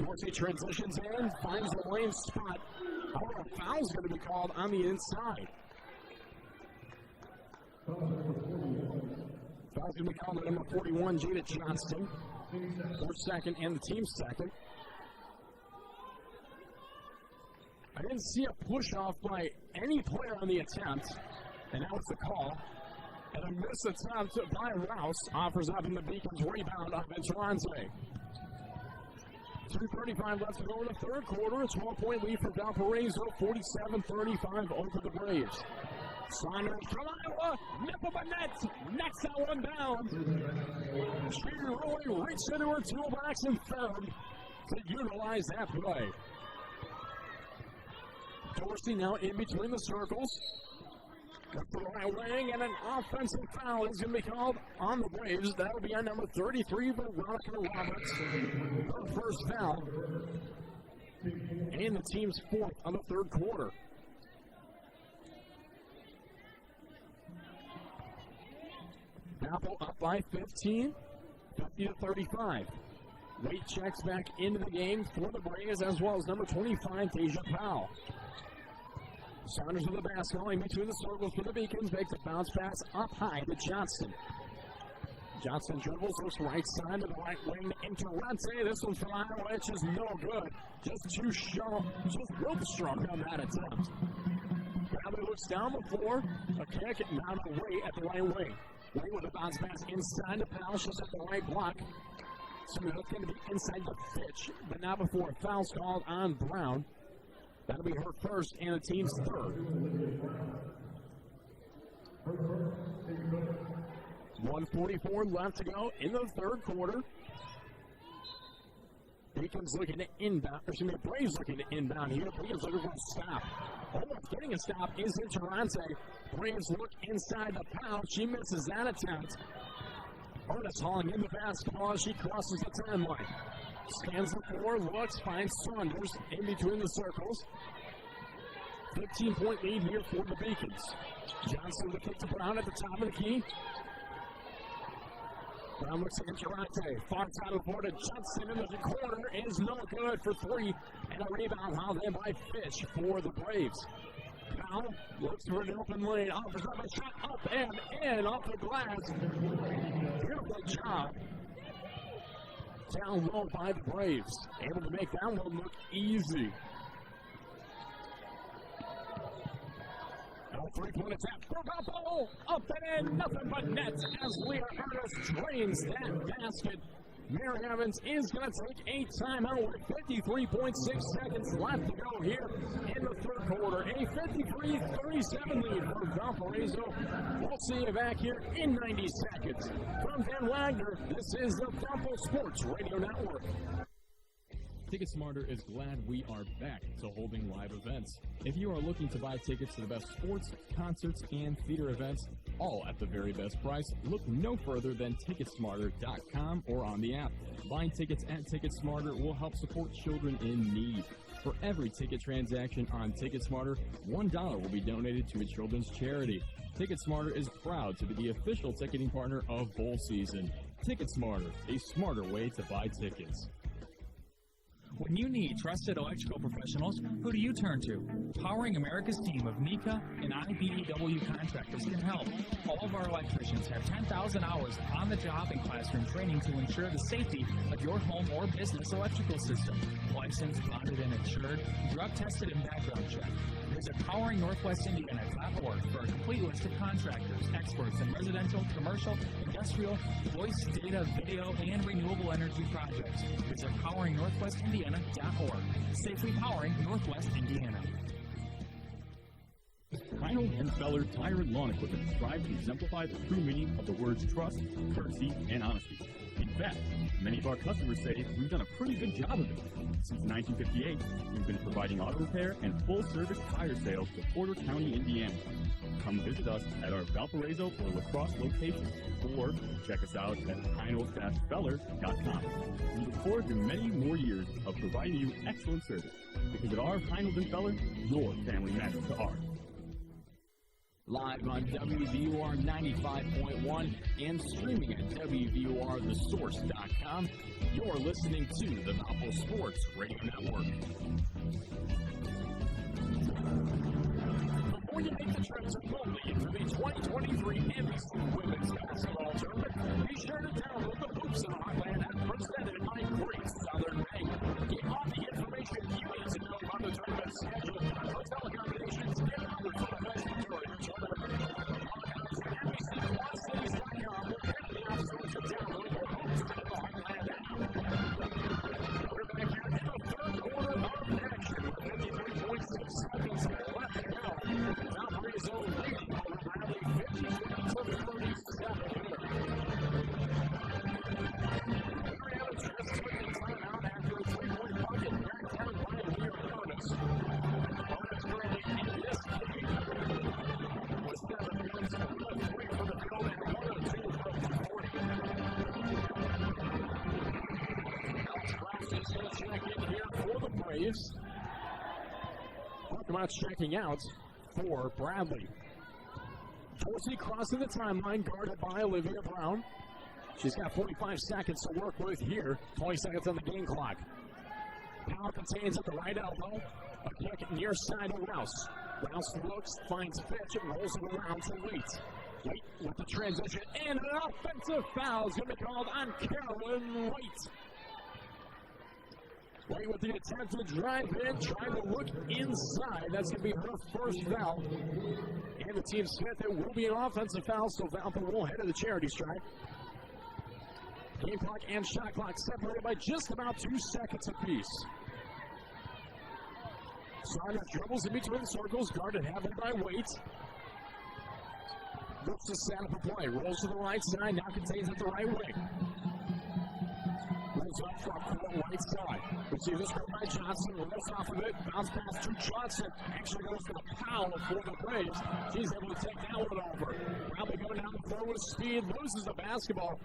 Dorsey transitions in, finds the lane spot. However, a foul's going to be called on the inside. Foul foul is going to be called on number 41, Jada Johnston. Her second and the team's second. I didn't see a push-off by any player on the attempt, and that was the call. And a missed attempt by Rouse offers up in the Beacons rebound of Interante. 2:35 left to go in the third quarter. A 12-point lead for Valparaiso, 47-35 over the Braves. Saunders from Iowa, nipple the net, knocks that one down. She really reached into her toolbox in third to utilize that play. Dorsey now in between the circles. Up the right wing, and an offensive foul is going to be called on the Braves. That'll be on number 33, Veronica Roberts. Her first foul. And the team's fourth on the third quarter. Valpo up by 15, 50-35. Wade checks back into the game for the Braves, as well as number 25, Deja Powell. Saunders with the basketball in between the circles for the Beacons, makes a bounce pass up high to Johnston. Johnson dribbles, looks right side to the right wing to Interante. This one's from Iowa, it's just no good. Just too strong, just real strong on that attempt. Bradley looks down the floor, a kick, and now away at the right wing. Wade with a bounce pass inside the Powell, she's at the right block. So that's going to be inside the Fitch, but not before a foul's called on Brown. That'll be her first and the team's third. 1:44 left to go in the third quarter. Beacons looking to inbound, Braves looking to inbound here. Beacons looking for a stop. Almost getting a stop is Interante. Braves look inside the Powell. She misses that attempt. Ernest hauling in the basketball as she crosses the 10 line. Stands the floor, looks, finds Saunders in between the circles. 15-point lead here for the Beacons. Johnson with the kick to Brown at the top of the key. Brown looks at Interante. Far side of the floor to Johnson in the corner is no good for three. And a rebound hauled in by Fish for the Braves. Powell looks for an open lane. Offers up a shot up and in off the glass. Beautiful job. Down low by the Braves. Able to make that one look easy. Now 3-point attack for Valpo. Up and in, nothing but nets as Leah Ernest drains that basket. Mary Evans is going to take a timeout with 53.6 seconds left to go here in the third quarter. A 53-37 lead for Valparaiso. We'll see you back here in 90 seconds. From Dan Wagner, this is the Valpo Sports Radio Network. TicketSmarter is glad we are back to holding live events. If you are looking to buy tickets to the best sports, concerts, and theater events, all at the very best price, look no further than TicketSmarter.com or on the app. Buying tickets at TicketSmarter will help support children in need. For every ticket transaction on TicketSmarter, $1 will be donated to a children's charity. TicketSmarter is proud to be the official ticketing partner of bowl season. TicketSmarter, a smarter way to buy tickets. When you need trusted electrical professionals, who do you turn to? Powering America's team of NECA and IBEW contractors can help. All of our electricians have 10,000 hours on-the-job and classroom training to ensure the safety of your home or business electrical system. Licensed, bonded, and insured, drug-tested, and background checked. Visit PoweringNorthwestIndiana.org for a complete list of contractors, experts in residential, commercial, industrial, voice, data, video, and renewable energy projects. Visit PoweringNorthwestIndiana.org. Safely powering Northwest Indiana. Reinhold and Feller Tire and Lawn Equipment strive to exemplify the true meaning of the words trust, courtesy, and honesty. In fact, many of our customers say we've done a pretty good job of it. Since 1958, we've been providing auto repair and full-service tire sales to Porter County, Indiana. Come visit us at our Valparaiso or La Crosse locations, or check us out at Heinold-Feller.com. We look forward to many more years of providing you excellent service, because at our Heinold & Feller, your family matters to ours. Live on WVUR 95.1 and streaming at WVURTheSource.com, you're listening to the Valpo Sports Radio Network. The before you make the trip to Boldly for the 2023 NBC Women's Basketball Tournament, be sure to download the Hoops in the Heartland app presented by Great Southern Bank. Get all the information you need to know about the tournament schedule, hotel accommodations, and other fun events during the tournament. NBC-Cities.com will have the option to download the Hoops in the Heartland app. We're back here in the third quarter of action with 53.6 seconds left to go. Valparaiso leading over Bradley 53-37 here. Mariana just took the timeout after a three-point bucket backed down by Lear Bonus. Bonus currently in this game with 7 points, 1 of 3 for the field, and 1 of 2 from 40. Alex Krause is going to check in here for the Braves. Talk about checking out for Bradley. Dorsey crossing the timeline, guarded by Olivia Brown. She's got 45 seconds to work with here. 20 seconds on the game clock. Power contains at the right elbow. A kick near side of Rouse. Rouse looks, finds Fitch, and rolls it around to Waite. Waite with the transition, and an offensive foul is going to be called on Carolyn Waite. Waite with the attempt to drive in, trying to look inside. That's going to be her first foul. And the team said there will be an offensive foul, so Valpo will head to the charity stripe. Game clock and shot clock separated by just about 2 seconds apiece. Saunders dribbles in between circles, guarded heavily by Waite. Looks to set up a play, rolls to the right side, now contains at the right wing. Rolls up front for the right side. Receivers come by Johnson, rolls off of it, bounce pass to Johnson. Actually goes to the foul for the Braves. She's able to take that one over. Probably going down the floor with speed, loses the basketball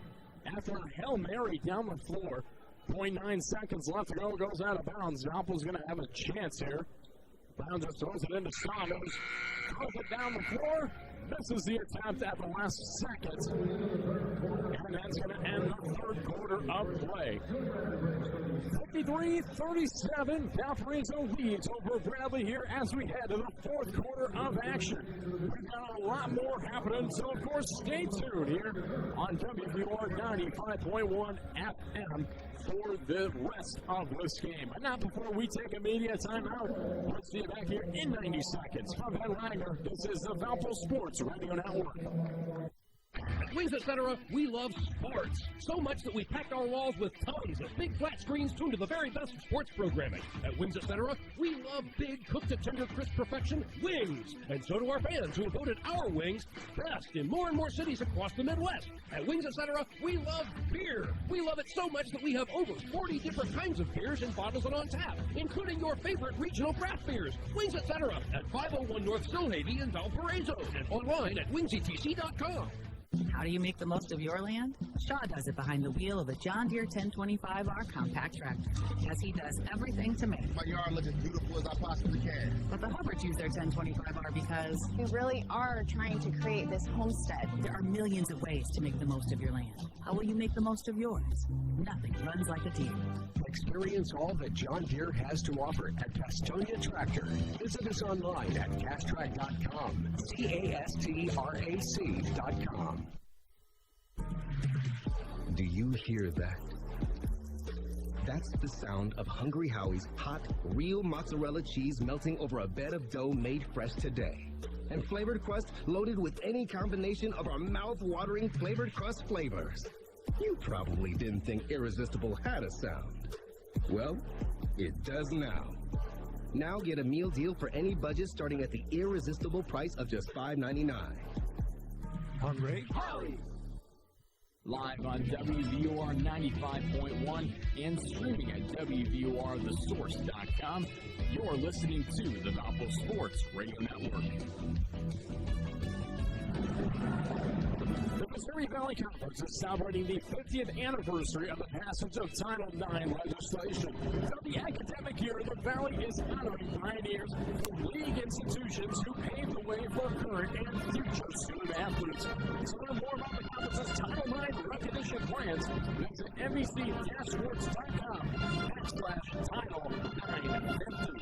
after a Hail Mary down the floor. 0.9 seconds left to go, goes out of bounds. Valpo's going to have a chance here. Brown just throws it into Saunders. Throws it down the floor. Misses the attempt at the last second. And that's going to end the third quarter of play. 53-37, Valparaiso leads over Bradley here as we head to the fourth quarter of action. We've got a lot more happening, so of course stay tuned here on WVUR 95.1 FM for the rest of this game. But not before we take a media timeout. We'll see you back here in 90 seconds. From Ben Wagner, this is the Valpo Sports Radio Network. At Wings Etc., we love sports. So much that we packed our walls with tons of big flat screens tuned to the very best sports programming. At Wings Etc., we love big, cooked to tender, crisp perfection wings. And so do our fans who have voted our wings best in more and more cities across the Midwest. At Wings Etc., we love beer. We love it so much that we have over 40 different kinds of beers in bottles and on tap, including your favorite regional craft beers. Wings Etc. at 501 North Stillhavy in Valparaiso and online at wingsetc.com. How do you make the most of your land? Shaw does it behind the wheel of a John Deere 1025R compact tractor, as he does everything to make my yard look as beautiful as I possibly can. But the Hubbards use their 1025R because we really are trying to create this homestead. There are millions of ways to make the most of your land. How will you make the most of yours? Nothing runs like a Deere. Experience all that John Deere has to offer at Castonia Tractor. Visit us online at castrac.com. CASTRAC.com. Do you hear that? That's the sound of Hungry Howie's hot, real mozzarella cheese melting over a bed of dough made fresh today. And flavored crust loaded with any combination of our mouth-watering flavored crust flavors. You probably didn't think Irresistible had a sound. Well, it does now. Now get a meal deal for any budget starting at the irresistible price of just $5.99. Hungry Howie! Live on WVUR 95.1 and streaming at WVURTheSource.com. You're listening to the Valpo Sports Radio Network. The Missouri Valley Conference is celebrating the 50th anniversary of the passage of Title IX legislation. For the academic year, the Valley is honoring pioneers and league institutions who paved the way for current and future student athletes. To learn more about the conference's Title IX recognition plans, visit NBC-sports.com/Title 950.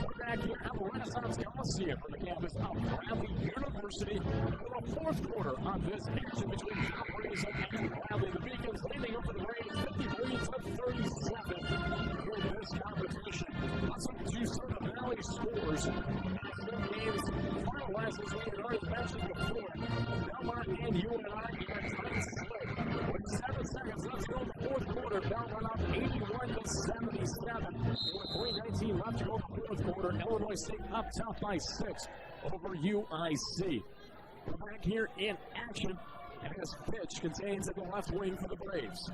We're back here at the Renaissance Renaissance Coliseum for the campus of Bradley University. For the fourth quarter of this action between Valparaiso and Bradley, the Beacons leading over the Braves 53-37 for this competition. Also, two Southern Valley scores. Games finalized as we had already mentioned before. Belmont and UNI in a tight split. With 7 seconds left to go in the fourth quarter, Belmont up 81-77. With 3:19 left to go in the fourth quarter, Illinois State up top by 6 over UIC. We're back here in action, and this pitch contains at the left wing for the Braves.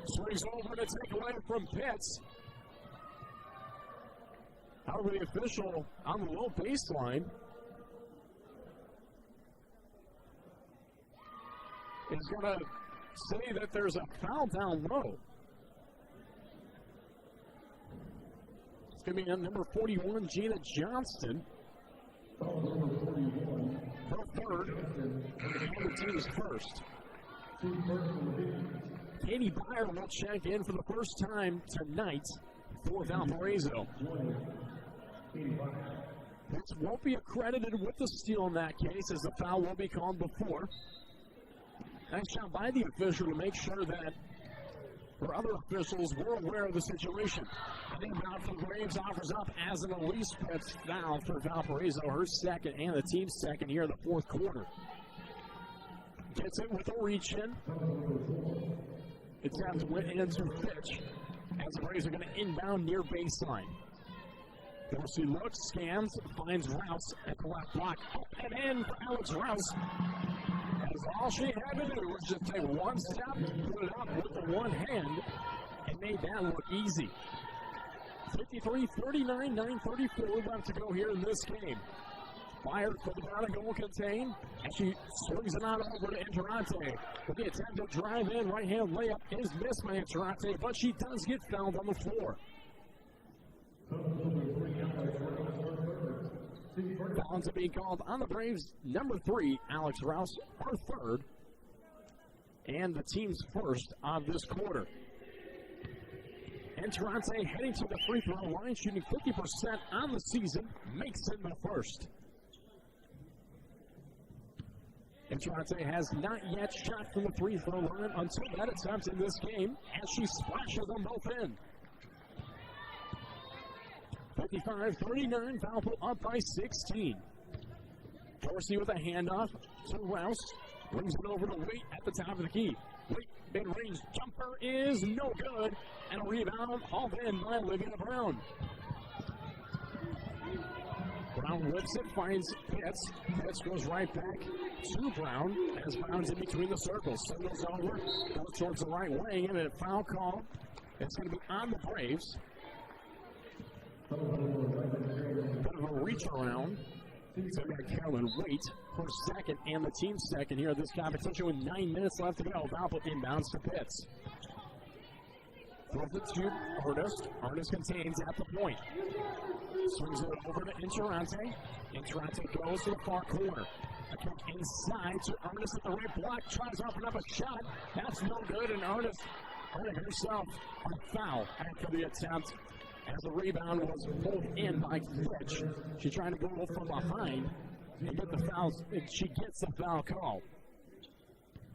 Swings over to take away from Pitts. However, the official on the low baseline is going to say that there's a foul down low. It's going to be on number 41, Gina Johnston. Her third, and the team's first. Katie Byer will check in for the first time tonight for Valparaiso. This won't be accredited with the steal in that case, as the foul will be called before. Nice job by the official to make sure that her other officials were aware of the situation. And inbound for the Braves offers up as an Elise Pitts foul for Valparaiso, her second and the team's second here in the fourth quarter. Gets it with a reach in. It's out to win into pitch as the Braves are going to inbound near baseline. Dorsey looks, scans, finds Rouse at the left block. Up and in for Alex Rouse. As all she had to do was just take one step, put it up with the one hand, and made that look easy. 53-39, 9:34 left to go here in this game. Fired for the ground and goal contain, and she swings it out over to Interante. With the attempt to drive in, right-hand layup is missed by Interante, but she does get fouled on the floor. Foul to be called on the Braves, number 3, Alex Rouse, her third, and the team's first of this quarter. Interante heading to the free throw line, shooting 50% on the season, makes it the first. Interante has not yet shot from the free throw line until that attempt in this game, as she splashes them both in. 55-39, Valpo up by 16. Dorsey with a handoff to Rouse. Brings it over to Waite at the top of the key. Waite, mid-range jumper is no good. And a rebound hauled in by Olivia Brown. Brown whips it, finds Pitts. Pitts goes right back to Brown as Brown's in between the circles. Signals over, goes towards the right wing, and a foul call. It's going to be on the Braves. Bit of a reach around. It's going to be Carolyn Waite, her second and the team's second here in this competition with 9 minutes left to go. Valpo inbounds to Pitts. Throws it to Ernest. Ernest contains at the point. Swings it over to Interante. Interante goes to the far corner. A kick inside to Ernest at the right block. Tries to open up a shot. That's no good, and Ernest earning herself a foul after the attempt. As the rebound was pulled in by Fitch. She's trying to go from behind and get the fouls. She gets the foul call.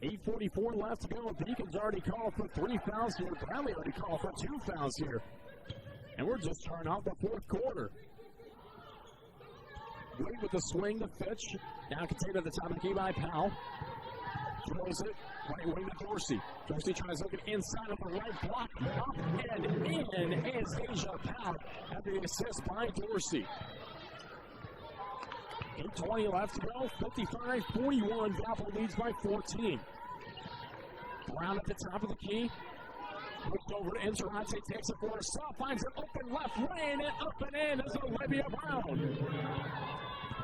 8:44 left to go. Beacon's already called for 3 fouls here. Bradley already called for 2 fouls here. And we're just starting off the fourth quarter. Wade with the swing to Fitch. Now contained at the top of the key by Powell. Throws it right wing to Dorsey. Dorsey tries to look it inside of the right block. Up and in is Asia Powell at the assist by Dorsey. 8:20 left to go. 55-41. Valpo leads by 14. Brown at the top of the key. Pushed over to Interante. Takes it for herself. Finds an open left lane. And up and in is Olivia Brown.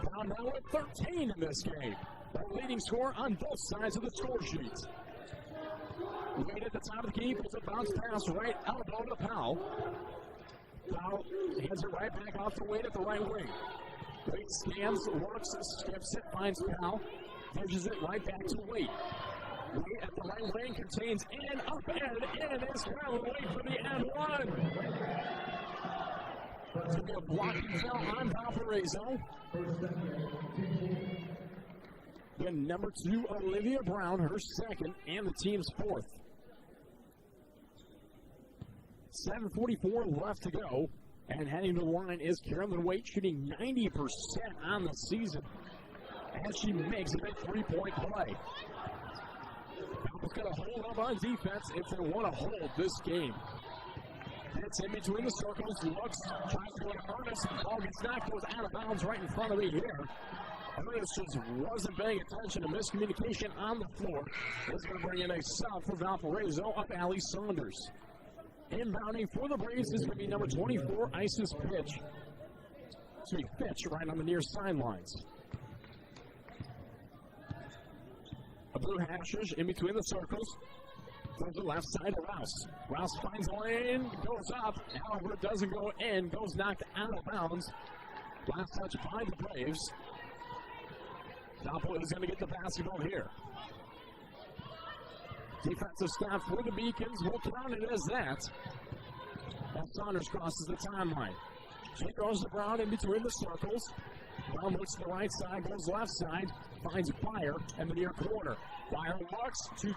Brown now at 13 in this game. The leading scorer on both sides of the score sheet. Wade at the top of the key. Puts a bounce pass right elbow to Powell. Powell hands it right back off to Wade at the right wing. Wade scans, works, skips it, finds Powell. Pushes it right back to Wade. Wade at the right wing contains in, up, and in is Carolyn Wade for the and one. It's going to be a blocking foul on Valparaiso. Then number 2, Olivia Brown, her second, and the team's fourth. 7:44 left to go. And heading to the line is Carolyn Waite, shooting 90% on the season as she makes a big three-point play. Valpo's going to hold up on defense if they want to hold this game. It's in between the circles, looks, tries to go to Ernest, the ball gets knocked, goes out of bounds right in front of me here. Ernest just wasn't paying attention to miscommunication on the floor. It's going to bring in a sub for Valparaiso up Allie Saunders. Inbounding for the Braves is going to be number 24, Isis Fitch. Fitch right on the near sidelines. A blue hashes in between the circles. From the left side of Rouse. Rouse finds a lane, goes up, however it doesn't go in, goes knocked out of bounds. Last touch by the Braves. Valpo is going to get the basketball here. Defensive stop for the Beacons. We'll count it as that. As Saunders crosses the timeline. She goes to Brown in between the circles. Brown looks to the right side, goes left side, finds Fire in the near corner. Fire looks to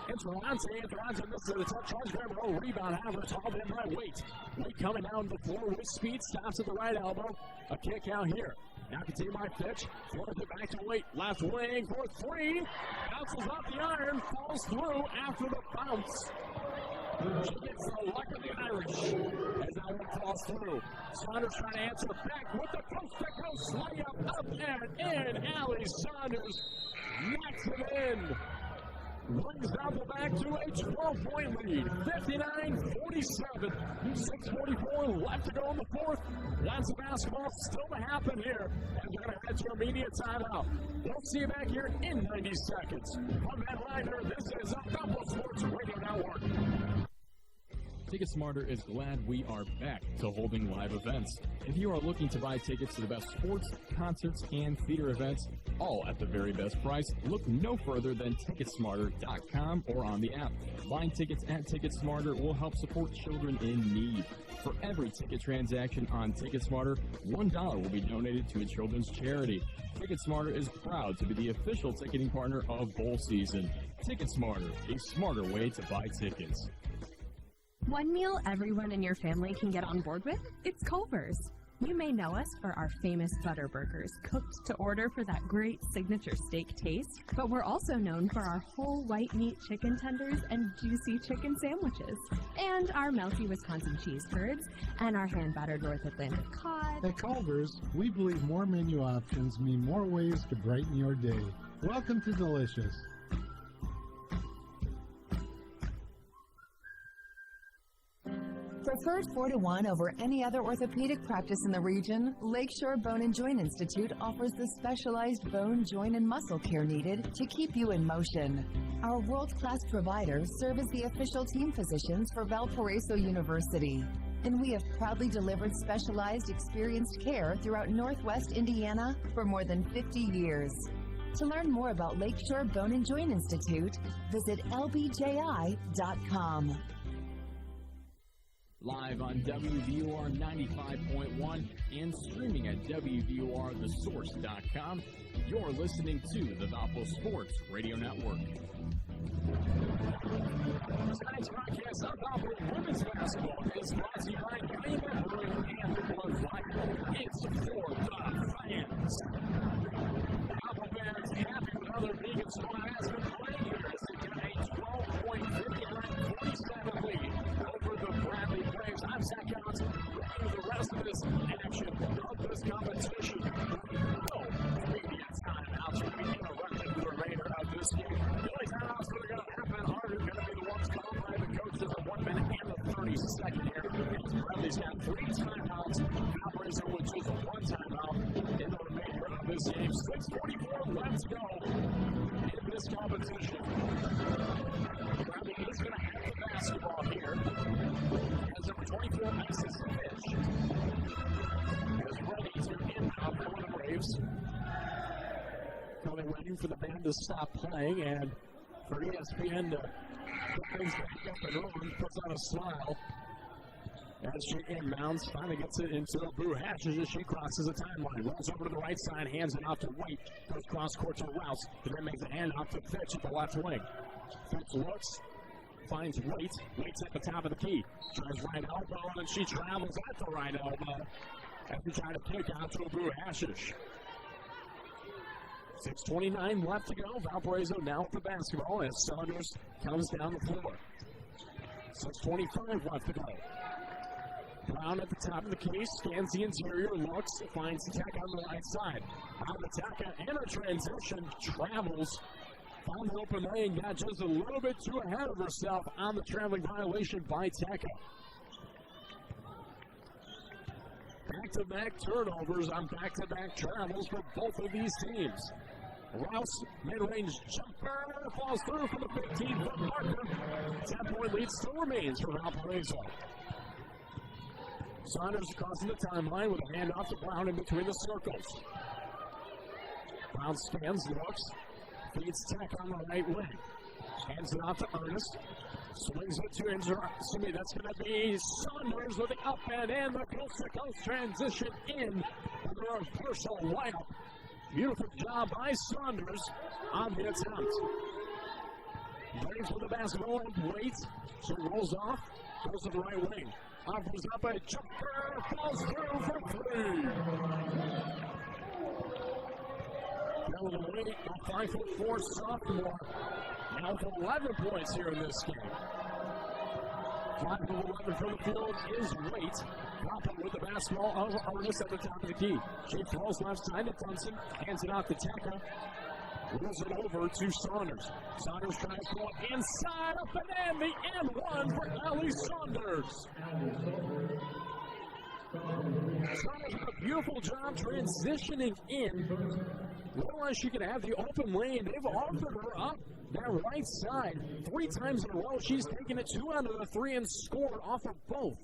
Interlante. Interlante misses the touch. Charge grab, rebound, however, it's hauled in by Waite. Waite coming down the floor with speed, stops at the right elbow. A kick out here. Now continued by Fitch. Throws it back to Waite. Left wing for three. Bounces off the iron. Falls through after the bounce. She gets the luck of the Irish as that one falls through. Saunders trying to answer back with the coast-to-coast layup up and in. Allie Saunders knocks it in. Brings Valpo back to a 12-point lead, 59-47. 6:44 left to go in the fourth. Lots of basketball still to happen here, and we're going to head to immediate timeout. We'll see you back here in 90 seconds. I'm Matt Reiner. This is Valpo Sports Radio Network. Ticket Smarter is glad we are back to holding live events. If you are looking to buy tickets to the best sports, concerts, and theater events, all at the very best price, look no further than Ticketsmarter.com or on the app. Buying tickets at TicketSmarter will help support children in need. For every ticket transaction on TicketSmarter, $1 will be donated to a children's charity. TicketSmarter is proud to be the official ticketing partner of bowl season. TicketSmarter, a smarter way to buy tickets. One meal everyone in your family can get on board with? It's Culver's. You may know us for our famous butter burgers, cooked to order for that great signature steak taste, but we're also known for our whole white meat chicken tenders and juicy chicken sandwiches, and our melty Wisconsin cheese curds, and our hand-battered North Atlantic cod. At Culver's, we believe more menu options mean more ways to brighten your day. Welcome to Delicious. Preferred 4-1 over any other orthopedic practice in the region, Lakeshore Bone and Joint Institute offers the specialized bone, joint, and muscle care needed to keep you in motion. Our world-class providers serve as the official team physicians for Valparaiso University, and we have proudly delivered specialized, experienced care throughout Northwest Indiana for more than 50 years. To learn more about Lakeshore Bone and Joint Institute, visit lbji.com. Live on WVUR 95.1 and streaming at WVURTheSource.com. You're listening to the Valpo Sports Radio Network. Tonight's broadcast of Valpo Women's Basketball is brought to you by Pregame and the Blood Light. It's for the fans. Valpo fans happy with how their Beacon squad has been playing here as they get a 12-point, 59-47 lead over the Bradley Braves. I'm Zach Collins, bringing the rest of this action of this competition. No media timeouts will be interrupted for the remainder of this game. The only timeouts that are going to happen are going to be the ones called by the coaches of 1 minute and the 30-second here. Bradley's got 3 timeouts. Valparaiso with just 1 timeout in the remainder of this game. 6:44 left to go in this competition. Bradley is going to have the basketball here. As number 24, Isis Fitch is ready to inbound for the Braves. Coming waiting for the band to stop playing, and for ESPN to put things back up and on, puts on a smile. As she inbounds, finally gets it into Brew Hatches as she crosses the timeline. Rolls over to the right side, hands it off to White. Goes cross court to Rouse, and then makes a handoff to Fitch at the left wing. Fitch looks, finds White. White's at the top of the key. Tries right elbow, and she travels at the right elbow as we try to kick out to Brew Hatches. 6:29 left to go. Valparaiso now with the basketball as Saunders comes down the floor. 6:25 left to go. Brown at the top of the key, scans the interior, looks, finds Tech on the right side. On the Tech, and her transition, travels, found the open lane, got just a little bit too ahead of herself on the traveling violation by Tech. Back-to-back turnovers on back-to-back travels for both of these teams. Rouse, mid-range jumper, falls through for the 15-foot marker. 10-point lead still remains for Valparaiso. Saunders crossing the timeline with a handoff to Brown in between the circles. Brown scans, looks, feeds Tech on the right wing. Hands it off to Ernest. Swings it to Injur. That's going to be Saunders with the up and the coast-to-coast transition in with a reversal lineup. Beautiful job by Saunders on the attempt. Braves with the basketball and waits. She rolls off, goes to the right wing. Offers up a jumper, falls through for three. Now with a weight, a 5'4" sophomore. Now with 11 points here in this game. 5 of 11 from the field is Waite. Valpo with the basketball of Ernest at the top of the key. She throws left side to Thompson, hands it off to Tecca. Rolls it over to Saunders. Saunders tries to go inside, up and in, the and one for Allie Saunders. Saunders did a beautiful job transitioning in. Realized she could have the open lane. They've offered her up that right side 3 times in a row. She's taken it 2 out of the 3 and scored off of both.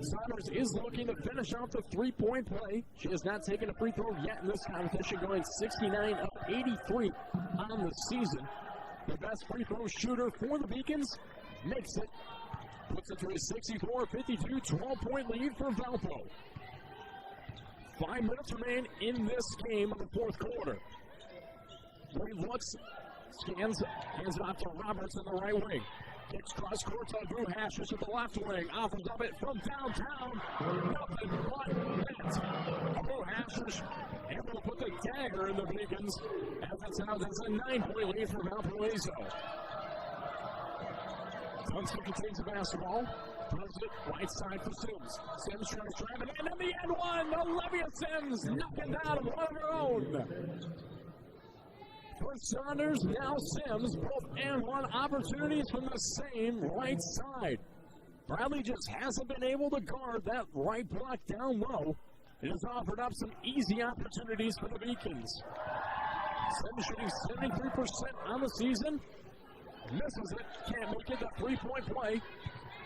Saunders is looking to finish off the 3-point play. She has not taken a free throw yet in this competition, going 69 of 83 on the season. The best free throw shooter for the Beacons makes it. Puts it to a 64-52 12-point lead for Valpo. 5 minutes remain in this game in the fourth quarter. Reed looks, scans, hands it off to Roberts in the right wing. Kicks cross court to Drew Hatches at the left wing. Offers up it from downtown. Nothing but net. Drew Hatches able to put the dagger in the Beacons as it's out. It's a 9-point lead for Valparaiso. Dunston contains the basketball. Throws it right side for Sims. Sims tries to drive it in, and the end one. Olivia Sims knocking down one of her own. For Saunders, now Sims, both and one opportunities from the same right side. Bradley just hasn't been able to guard that right block down low. It has offered up some easy opportunities for the Beacons. Sims shooting 73% on the season. Misses it, can't make it the 3-point play.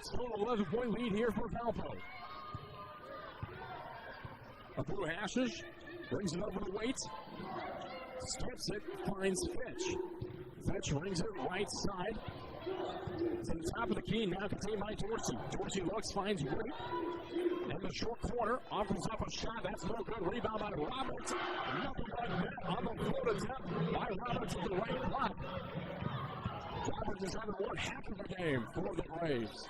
Still an 11-point lead here for Valpo. Brew Hashes brings it over to Waite. Skips it, finds Fitch. Fitch rings it right side. To the top of the key, now contained by Dorsey. Dorsey looks, finds Waite. In the short corner, offers up a shot. That's no good. Rebound by Roberts. Nothing but net on the float attempt by Roberts at the right block. Roberts is having one heck of a game for the Braves.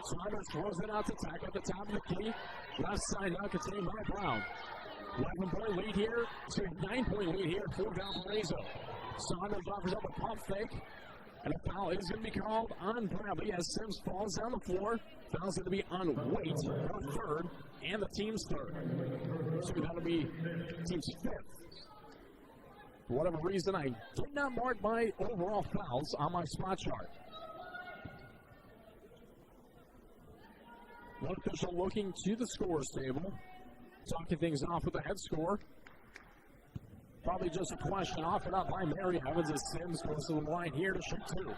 Saunders throws it out to Tech at the top of the key. Left side now contained by Brown. 11-point lead here, 9-point lead here for Valparaiso. Saunders offers up a pump fake, and a foul is going to be called on Bradley as Sims falls down the floor. Foul's going to be on Waite, her third, and the team's third. So that'll be team's fifth. For whatever reason, I did not mark my overall fouls on my spot chart. One official looking to the scores table, talking things off with the head score. Probably just a question offered up by Mary Evans as Sims goes to the line here to shoot 2.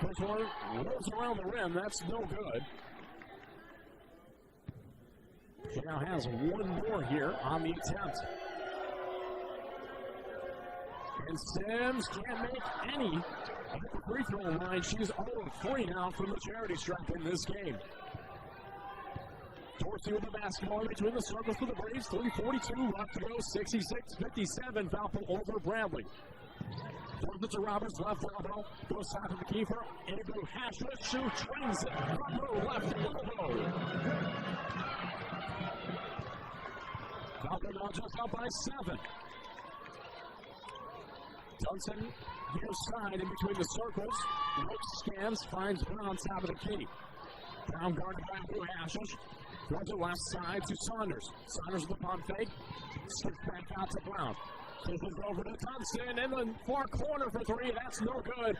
First one rolls around the rim. That's no good. She now has one more here on the attempt. And Sims can't make any at the free throw line. She's 0-3 now from the charity stripe in this game. Dorsey with the basketball in between the circles for the Braves. 3:42 left to go. 66-57. Valpo over Bradley. Throws it to Roberts, left elbow. Goes side to the keeper. Andrew Hashless shoots, trains it from her left elbow. Valpo now just up by 7. Johnson near side in between the circles. Looks, scans, finds Brown top of the key. Brown guarded by Andrew Hashless. Throws it left side to Saunders. Saunders with the pump fake. Skips back out to Brown. Kisses over to Thompson in the far corner for 3. That's no good.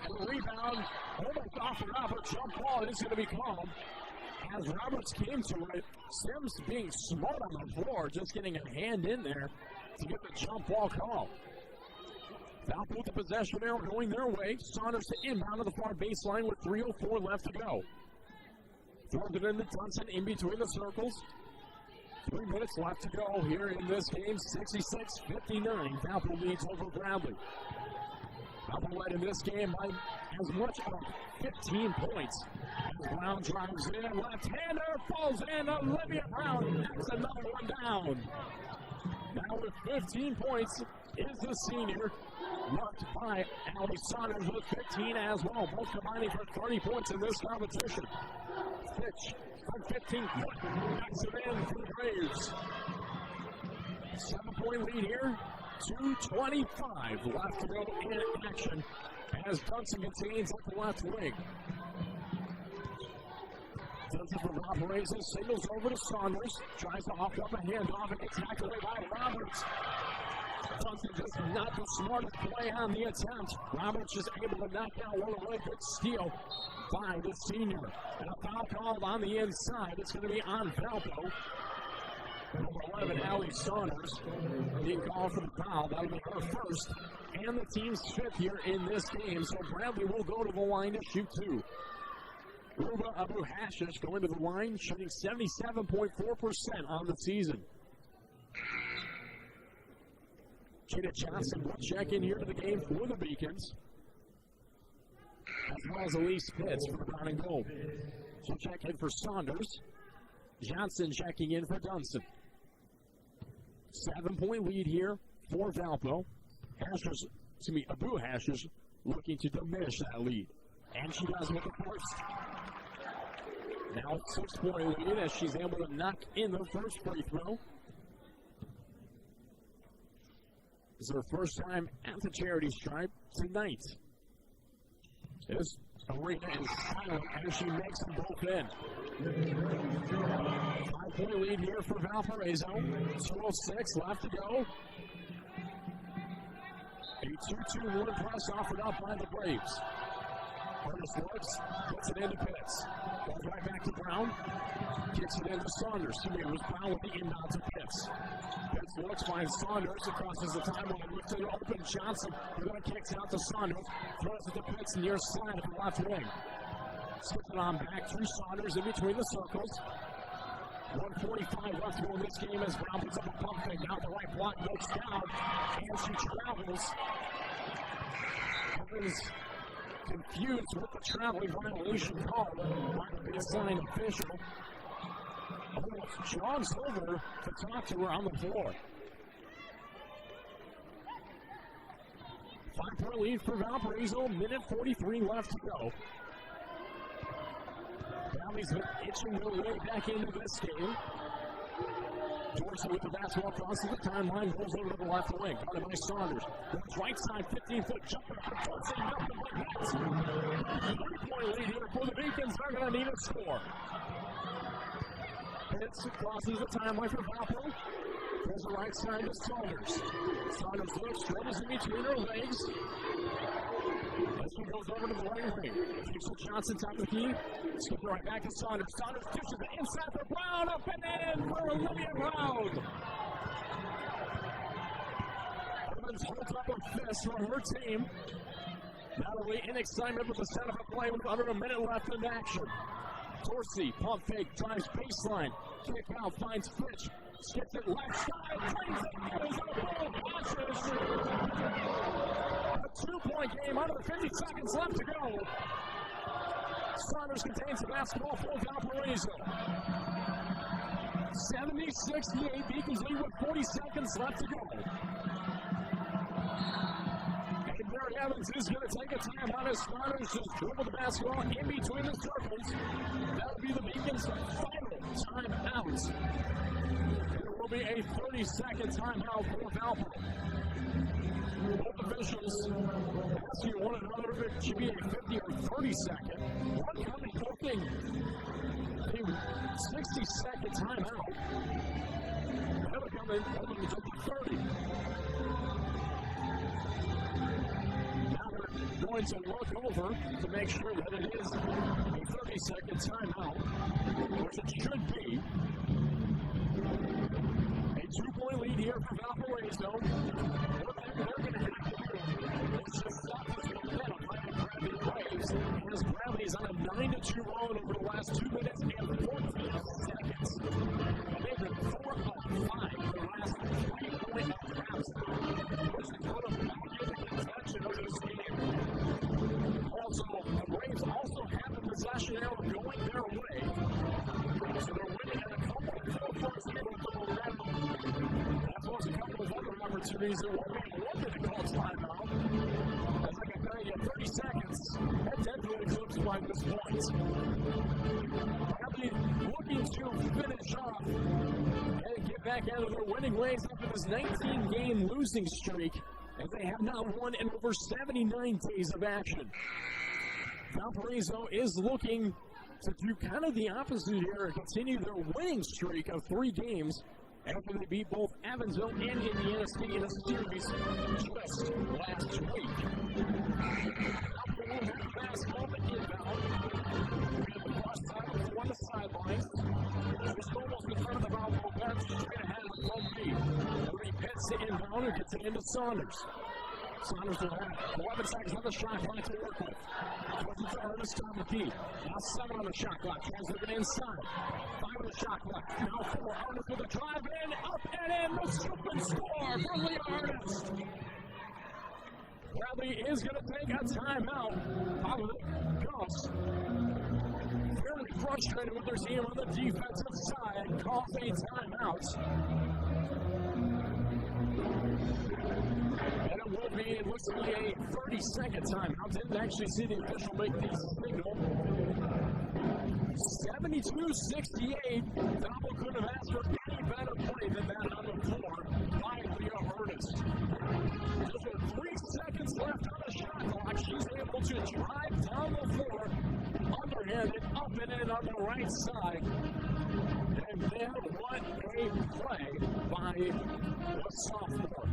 And the rebound almost offered up. A jump ball is going to be called. As Roberts came to it, Sims being smart on the floor, just getting a hand in there to get the jump ball call. Valpo with the possession arrow going their way. Saunders to inbound to the far baseline with 3:04 left to go. Throws it into Johnson in between the circles. 3 minutes left to go here in this game. 66-59. Valpo leads over Bradley. Valpo led in this game by as much as 15 points. As Brown drives in, left-hander falls in. Olivia Brown knocks another one down. Now with 15 points is the senior, marked by Allie Saunders with 15 as well. Both combining for 30 points in this competition. Pitch from 15 knocks it in for the Braves. 7-point lead here. 2:25 left to go in action as Johnson contains at the left wing. Johnson for Valparaiso, signals over to Saunders, tries to offer up a handoff and gets knocked away by Roberts. Johnson just not the smartest play on the attempt. Roberts just able to knock out one away. Good steal by the senior. And a foul called on the inside. It's going to be on Valpo. Number 11, Allie Saunders, being called for the foul. That'll be her first and the team's 5th here in this game. So Bradley will go to the line to shoot 2. Ruba Abu Hashish going to the line, shooting 77.4% on the season. Jada Johnson will check in here to the game for the Beacons, as well as Elise Pitts for the Brown and Gold. She'll check in for Saunders. Johnson checking in for Dunston. 7-point lead here for Valpo. Abu Hashish looking to diminish that lead. And she does with the first. Now 6-point lead as she's able to knock in the first free throw. This is her first time at the charity stripe tonight. This arena is silent as she makes them both in. 5-point lead here for Valparaiso. 2:06 left to go. A 2-2-1 press offered up by the Braves. Curtis looks, puts it into Pitts. Goes right back to Brown. Kicks it into Saunders. It was Brown with the inbound to Pitts. Pitts looks, finds Saunders. It crosses the timeline. Looks to the open Johnson. Who then kicks out to Saunders. Throws it to Pitts near side of the left wing. Skips it on back to Saunders in between the circles. 1:45 left to go in this game as Brown puts up a pump fake. Now the right block looks down. And she travels. Evans confused with the traveling violation call by the baseline official. Almost jogs over to talk to her on the floor. 5-point lead for Valparaiso, minute 43 left to go. Valley's been itching their way back into this game. Dorsey with the basketball crosses the timeline, rolls over to the left wing. Guarded by Saunders. Goes right side, 15-foot jumper. Dorsey, nothing but nets. 3-point lead here for the Beacons. They're going to need a score. Pitts crosses the timeline for Valpo. Goes the right side to Saunders. Saunders looks, dribbles in between her legs. This one goes over to the right wing. Keeps it Johnson top of the key. Skips right back to Saunders. Saunders dishes it inside for Brown. Up and in for Olivia Brown. Evans holds up a fist for her team. Not only in excitement, but the setup of play with under a minute left in action. Dorsey, pump fake, drives baseline. Kick out, finds Fitch. Skips it left side, brings it, goes up, passes. A 2-point game, under 50 seconds left to go. Saunders contains the basketball for Valparaiso. 70-68, Beacons lead with 40 seconds left to go. And Barry Evans is going to take a timeout as Saunders just dribble the basketball in between the circles. That'll be the Beacons' final timeout. There will be a 30-second timeout for Valpo. Both officials asking one another if it should be a 50 or 30-second. One company hoping a 60-second timeout. The other company hoping to take 30. Now they're going to look over to make sure that it is a 30-second timeout, which it should be. A 2-point lead here for Valparaiso. What they're going to have to do is just stop this momentum by the Bradley Braves, as Bradley's on a 9-2 run over the last 2 minutes and 14 seconds. They've been 4 of 5 in the last 3-point attempts, which put them back in the contention of this game. Also, the Braves also have the possession arrow going their way, so they're winning at a couple of 4-4 here with the momentum. As well as a couple of other opportunities that won't be wanted to call timeout. As I can tell you, 30 seconds, that definitely eclipsed by this point. Bradley looking to finish off and get back out of their winning ways after this 19-game losing streak, as they have now won in over 79 days of action. Valparaiso is looking to do kind of the opposite here and continue their winning streak of 3 games after they beat both Evansville and Indiana State in a series just last week. Valpo will have the basketball to inbound. We have the cross tackle on the sidelines. Just almost in front of the Valpo bench, straight ahead of the front feet. Three Pitts to inbound and gets it into Saunders. Saunders will have 11 seconds on the shot clock to work with. Pushes to Ernest on the key. Now 7 on the shot clock. Tries to get inside. 5 on the shot clock. Now 4. Ernest with a drive in. Up and in. The scoop and score from Lee Ernest. Bradley is going to take a timeout. Out of it goes. Fairly frustrated with their team on the defensive side. Calls a timeout. And it will be, it looks to be a 30-second timeout. Didn't actually see the official make the signal. 72-68. Valpo couldn't have asked for any better play than that on the floor by Leo Ernest. Just with 3 seconds left on the shot clock, she's able to drive down the floor, underhanded, up and in on the right side. And then what a play by the sophomore. I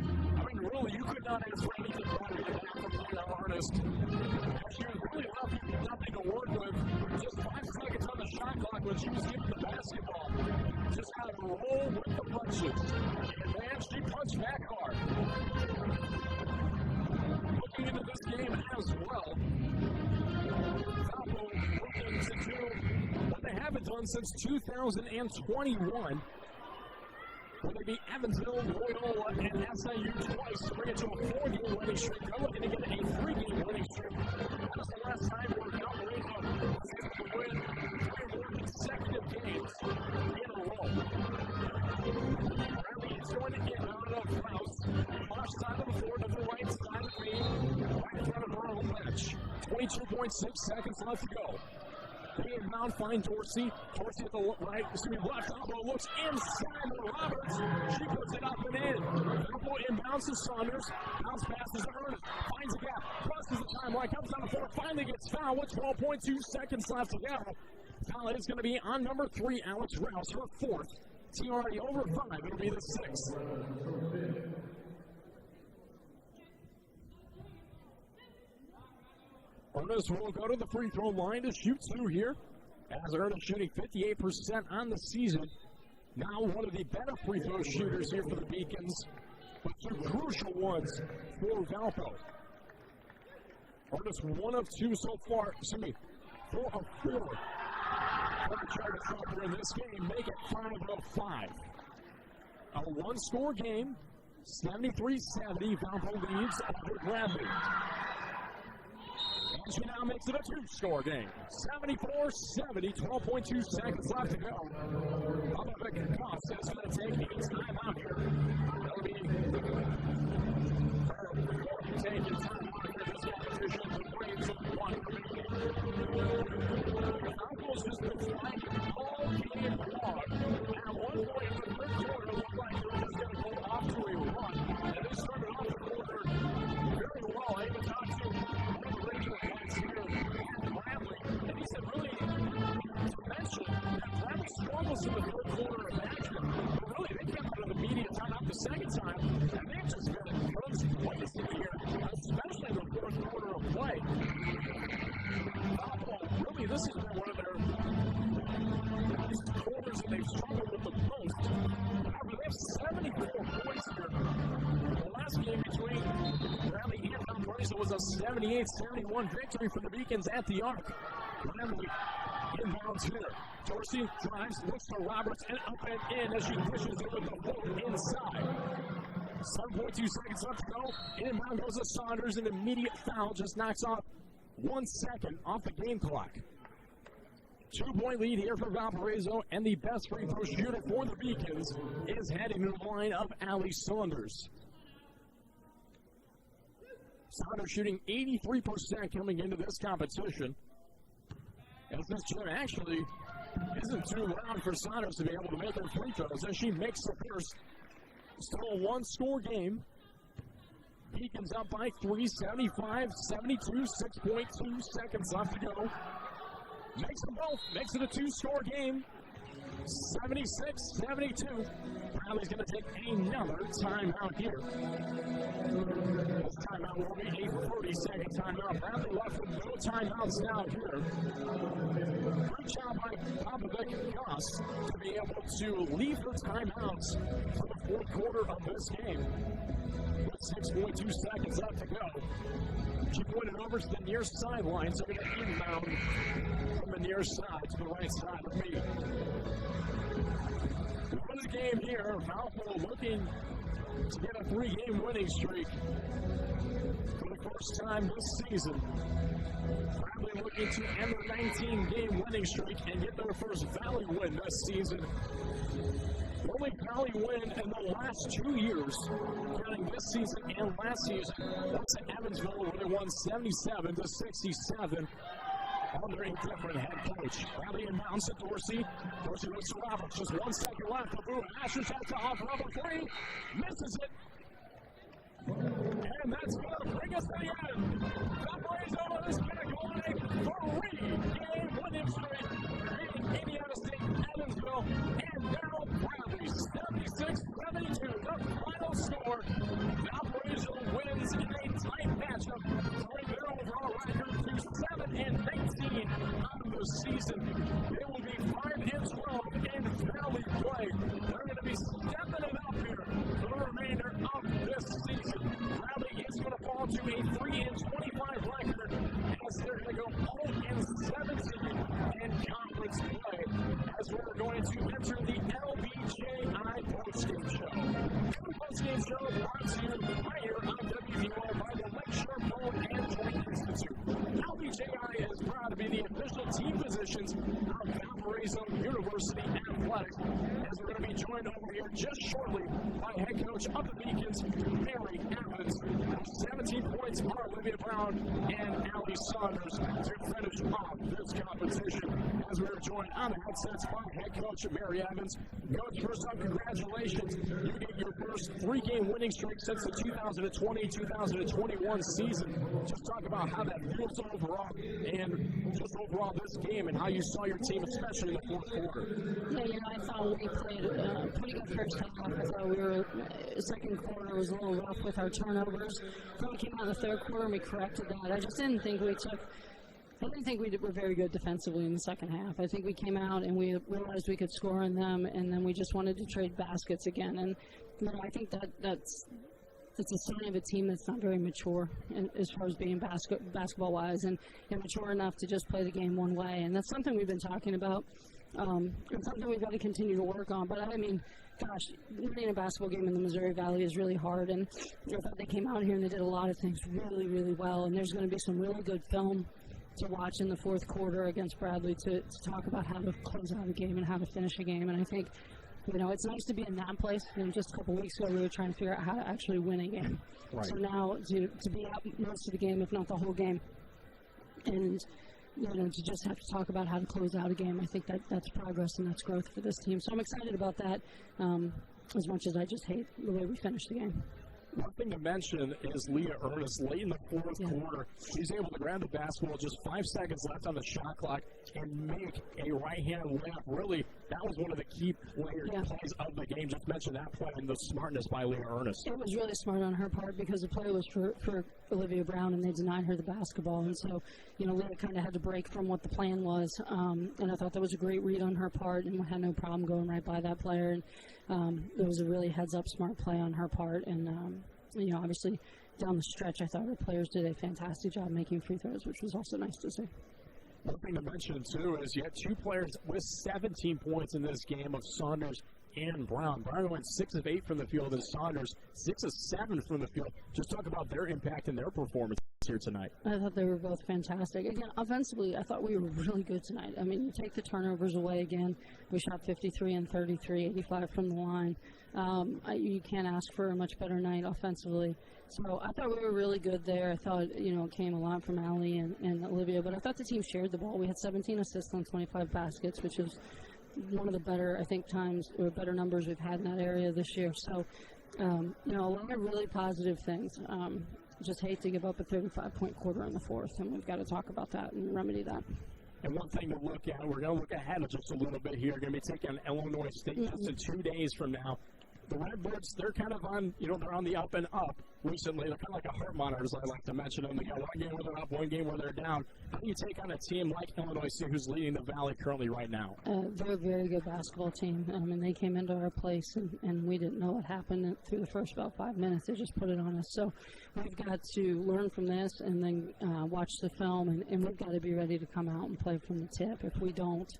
mean, really, you could not ask for anything better than that from Leo Ernest. She was really nothing to work with. Just 5 seconds on the shot clock when she was given the basketball. Just kind of roll with the punches. And man, she punched back hard. Looking into this game as well. Valpo looking to do what they haven't done since 2021. Where they beat Evansville, Loyola, and SIU twice to bring it to a 4-game winning streak. They're looking to get a 3-game winning streak. That was the last time where Valparaiso was able to win 3 more consecutive games in a row. Bradley is going to get out of Krause. Far side of the floor to the right side of me, right in front of her own bench. 22.6 seconds left to go. They inbound, find Dorsey. Dorsey at the right, left elbow, looks inside to Roberts. She puts it up and in. Valpo inbounds to Saunders. Bounce passes to Ernest. Finds a gap. Crosses the timeline. Comes down the floor. Finally gets fouled with 12.2 seconds left to go. Foul is going to be on number 3, Alex Rouse, her 4th. Team already over 5. It'll be the 6th. Ernest will go to the free throw line to shoot 2 here. As Ernest shooting 58% on the season. Now one of the better free throw shooters here for the Beacons. But 2 crucial ones for Valpo. Ernest 1 of 2 so far. 4 of 4. Try to stop her in this game. Make it 5 of 5. A one-score game, 73-70. Valpo leads over Gladly. And she now makes it a two-score game, 74-70. 12.2 seconds left to go. Pavlovic Goss is going to take a timeout here. That'll be taking timeout here. This competition to bring to one. Valpo's just been flying all game long. At one point in the third quarter, it looked like they were just going to go off to a run. And they started off the quarter very well. I even talked to one of the radio guys here at Bradley, and he said really to mention that Bradley struggles in the third quarter of action. But really, they kept out of the media timeout the second time, and they've just been guns blazing here, especially in the fourth quarter of play. Really, this has been one of their quarters that they've struggled with the most. However, they have 74 points here. The last game between Bradley and Valparaiso was a 78-71 victory for the Beacons at the Arc. Bradley inbounds here. Dorsey drives, looks for Roberts, and up and in as she pushes it with the boat inside. 7.2 seconds left to go. Inbound goes to Saunders. An immediate foul just knocks off 1 second off the game clock. 2-point lead here for Valparaiso, and the best free throw shooter for the Beacons is heading to the line of Allie Saunders. Saunders shooting 83% coming into this competition. As this gym actually isn't too loud for Saunders to be able to make her free throws as she makes the first. Still a one-score game. Beacons up by 3, 75-72, 6.2 seconds left to go. Makes them both, makes it a two-score game, 76-72. Bradley's going to take another timeout here. This timeout will be a 30-second timeout. Bradley left with no timeouts now here. Great job by Pavlovic Goss to be able to leave her timeouts for the fourth quarter of this game. With 6.2 seconds left to go. She pointed over to the near sideline, so we're going to inbound from the near side to the right side of me. Win the game here. Valpo looking to get a 3-game winning streak for the first time this season. Bradley looking to end their 19-game winning streak and get their first Valley win this season. The only Valley win in the last 2 years, counting this season and last season, was at Evansville where they won 77-67 under a different head coach. Bradley inbounds to Dorsey. Dorsey looks to Roberts. Just 1 second left. Kaboom. Asher's out to off rubber three. Misses it. And that's going to bring us to the end. Valparaiso is going to go on a 3-game winning streak. Beating Indiana State, Evansville, and now Bradley. 76-72. The final score. Valparaiso wins in a tight matchup, throwing their overall record to 7-19 out of the season. They will be 5-12 in Valley play. They're going to be stepping it up here for the remainder of this season. Bradley is going to fall to a 3-25 record as they're going to go 0-17 in conference play as we're going to enter the LBJI postgame show. The postgame show brought to you right here on WVUR by the Lakeshore Bone and Joint Institute. LBJI is proud to be the official team positions of Valparaiso University Athletics, as we're going to be joined over here just shortly by head coach of the Beacons, Mary Evans. 17 points are Olivia Brown and Allie Saunders to finish off this competition. As we are joined on the headsets by head coach Mary Evans. Coach, first off, congratulations. You get your first 3-game winning streak since the 2020-2021 season. Just talk about how that feels overall, and just overall this game, and how you saw your team, especially in the fourth quarter. Yeah, I thought we played pretty good first half. I thought second quarter was a little rough with our turnovers. Then we came out in the third quarter and we corrected that. I didn't think we were very good defensively in the second half. I think we came out and we realized we could score on them, and then we just wanted to trade baskets again. And I think that's a sign of a team that's not very mature as far as being basketball-wise, and mature enough to just play the game one way. And that's something we've been talking about It's something we've got to continue to work on. But I mean, gosh, winning a basketball game in the Missouri Valley is really hard. And I thought they came out here and they did a lot of things really, really well. And there's going to be some really good film to watch in the fourth quarter against Bradley to talk about how to close out a game and how to finish a game. And I think, it's nice to be in that place. Just a couple weeks ago, we were trying to figure out how to actually win a game. Right. So now to be out most of the game, if not the whole game, and to just have to talk about how to close out a game, I think that's progress and that's growth for this team. So I'm excited about that, as much as I just hate the way we finished the game. One thing to mention is Leah Ernest late in the fourth quarter. She's able to grab the basketball, just 5 seconds left on the shot clock, and make a right-hand layup. Really, that was one of the key plays of the game. Just mention that play and the smartness by Leah Ernest. It was really smart on her part because the play was for Olivia Brown, and they denied her the basketball. And so, Leah kind of had to break from what the plan was. And I thought that was a great read on her part, and we had no problem going right by that player. And it was a really heads-up smart play on her part. And, obviously down the stretch, I thought our players did a fantastic job making free throws, which was also nice to see. One thing to mention, too, is you had two players with 17 points in this game of Saunders and Brown. Brown went 6 of 8 from the field, and Saunders 6 of 7 from the field. Just talk about their impact and their performance here tonight. I thought they were both fantastic. Again, offensively, I thought we were really good tonight. I mean, you take the turnovers away again. We shot 53 and 33, 85 from the line. You can't ask for a much better night offensively. So I thought we were really good there. I thought, it came a lot from Allie and Olivia, but I thought the team shared the ball. We had 17 assists on 25 baskets, which is one of the better, I think, better numbers we've had in that area this year. So, a lot of really positive things. Just hate to give up a 35-point quarter in the fourth, and we've got to talk about that and remedy that. And one thing to look at, we're going to look ahead just a little bit here. We're going to be taking Illinois State just in 2 days from now. The Redbirds, they're kind of on, they're on the up and up recently. They're kind of like a heart monitor, as I like to mention them. They got one game where they're up, one game where they're down. How do you take on a team like Illinois State, who's leading the Valley currently right now? They're a very good basketball team. They came into our place, and we didn't know what happened through the first about 5 minutes. They just put it on us. So we've got to learn from this and then watch the film, and we've got to be ready to come out and play from the tip. If we don't,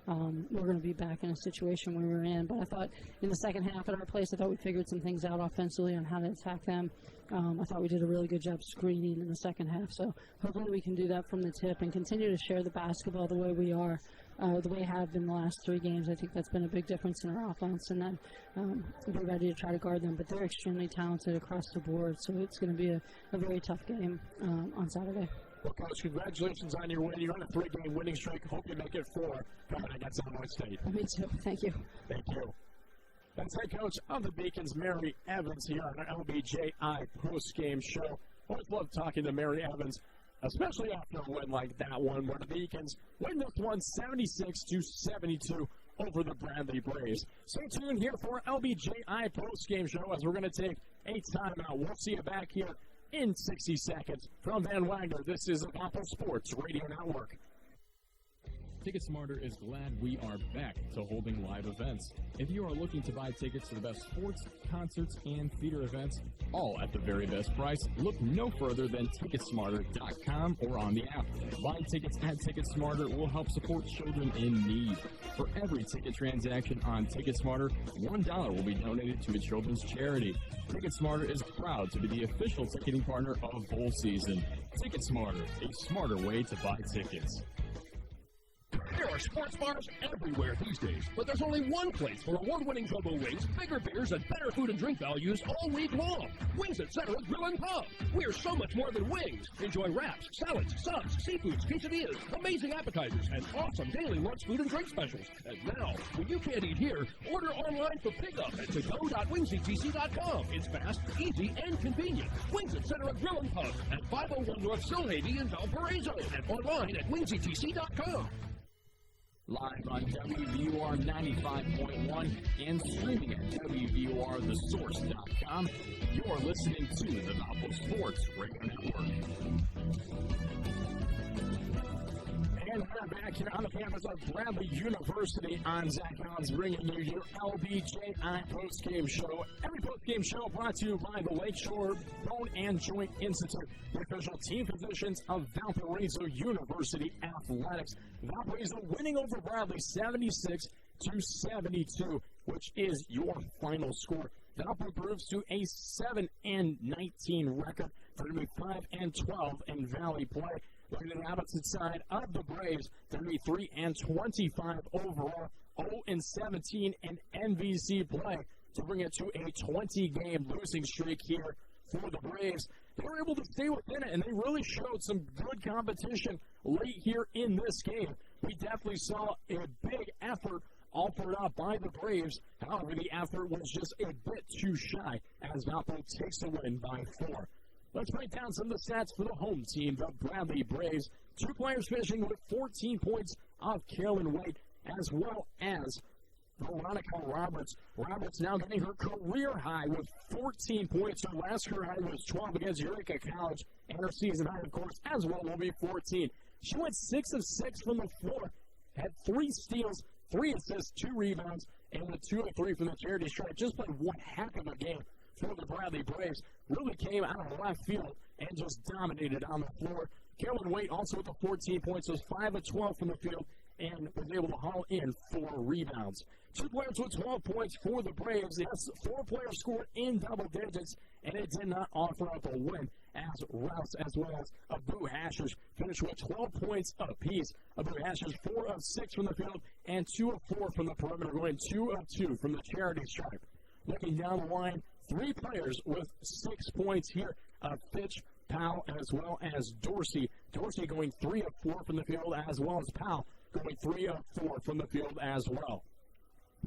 we're going to be back in a situation where we're in. But I thought in the second half at our place, I thought we figured some things out offensively on how to attack them. I thought we did a really good job screening in the second half. So hopefully we can do that from the tip and continue to share the basketball the way we are, the way we have been the last 3 games. I think that's been a big difference in our offense. And then we're ready to try to guard them. But they're extremely talented across the board. So it's going to be a very tough game on Saturday. Well, Coach, congratulations on your win. You're on a 3-game winning streak. Hope you make it 4 coming against Illinois State. Me too. Thank you. Thank you. That's head coach of the Beacons, Mary Evans, here on our LBJI post-game show. Always love talking to Mary Evans, especially after a win like that one, where the Beacons win this one 76-72 over the Bradley Braves. Stay tuned here for LBJI post-game show as we're going to take a timeout. We'll see you back here in 60 seconds. From Van Wagner, this is the Valpo Sports Radio Network. Ticket Smarter is glad we are back to holding live events. If you are looking to buy tickets to the best sports, concerts, and theater events, all at the very best price, look no further than Ticketsmarter.com or on the app. Buying tickets at Ticket Smarter will help support children in need. For every ticket transaction on TicketSmarter, $1 will be donated to a children's charity. TicketSmarter is proud to be the official ticketing partner of bowl season. TicketSmarter, a smarter way to buy tickets. There are sports bars everywhere these days, but there's only one place for award-winning jumbo wings, bigger beers, and better food and drink values all week long. Wings Etc. Grill and Pub. We're so much more than wings. Enjoy wraps, salads, subs, seafoods, quesadillas, amazing appetizers, and awesome daily lunch food and drink specials. And now, when you can't eat here, order online for pickup at to-go.wingsetc.com. It's fast, easy, and convenient. Wings Etc. Grill and Pub at 501 North Silhavy in Valparaiso, and online at wingsetc.com. Live on WVUR 95.1 and streaming at WVURTheSource.com. You're listening to the Valpo Sports Radio Network. And we're back here on the campus of Bradley University. I'm Zach Collins, bringing you your LBJI postgame show. Every postgame show brought to you by the Lakeshore Bone and Joint Institute, the official team physicians of Valparaiso University Athletics. Valparaiso winning over Bradley 76-72, which is your final score. Valpo improves to a 7-19 record for to be 5-12 in Valley play. Looking at the opposite side of the Braves, they're going to be 3-25 overall, 0-17 in NVC play to bring it to a 20-game losing streak here for the Braves. They were able to stay within it, and they really showed some good competition late here in this game. We definitely saw a big effort offered up by the Braves. However, the effort was just a bit too shy as Valpo takes the win by 4. Let's break down some of the stats for the home team, the Bradley Braves. 2 players finishing with 14 points of Carolyn White, as well as Veronica Roberts. Roberts now getting her career high with 14 points. Her last career high was 12 against Eureka College, and her season high, of course, as well will be 14. She went 6 of 6 from the floor, had 3 steals, 3 assists, 2 rebounds, and with 2 of 3 from the charity stripe. Just played one heck of a game for the Bradley Braves. Really came out of left field and just dominated on the floor. Carolyn Waite also with the 14 points, was 5 of 12 from the field, and was able to haul in 4 rebounds. 2 players with 12 points for the Braves. Yes, 4 players scored in double digits, and it did not offer up a win, as Rouse as well as Abu Hashers finished with 12 points apiece. Abu Hashers 4 of 6 from the field and 2 of 4 from the perimeter, going 2 of 2 from the charity stripe. Looking down the line, 3 players with 6 points here. Fitch, Powell, as well as Dorsey. Dorsey going 3 of 4 from the field, as well as Powell going 3 of 4 from the field as well.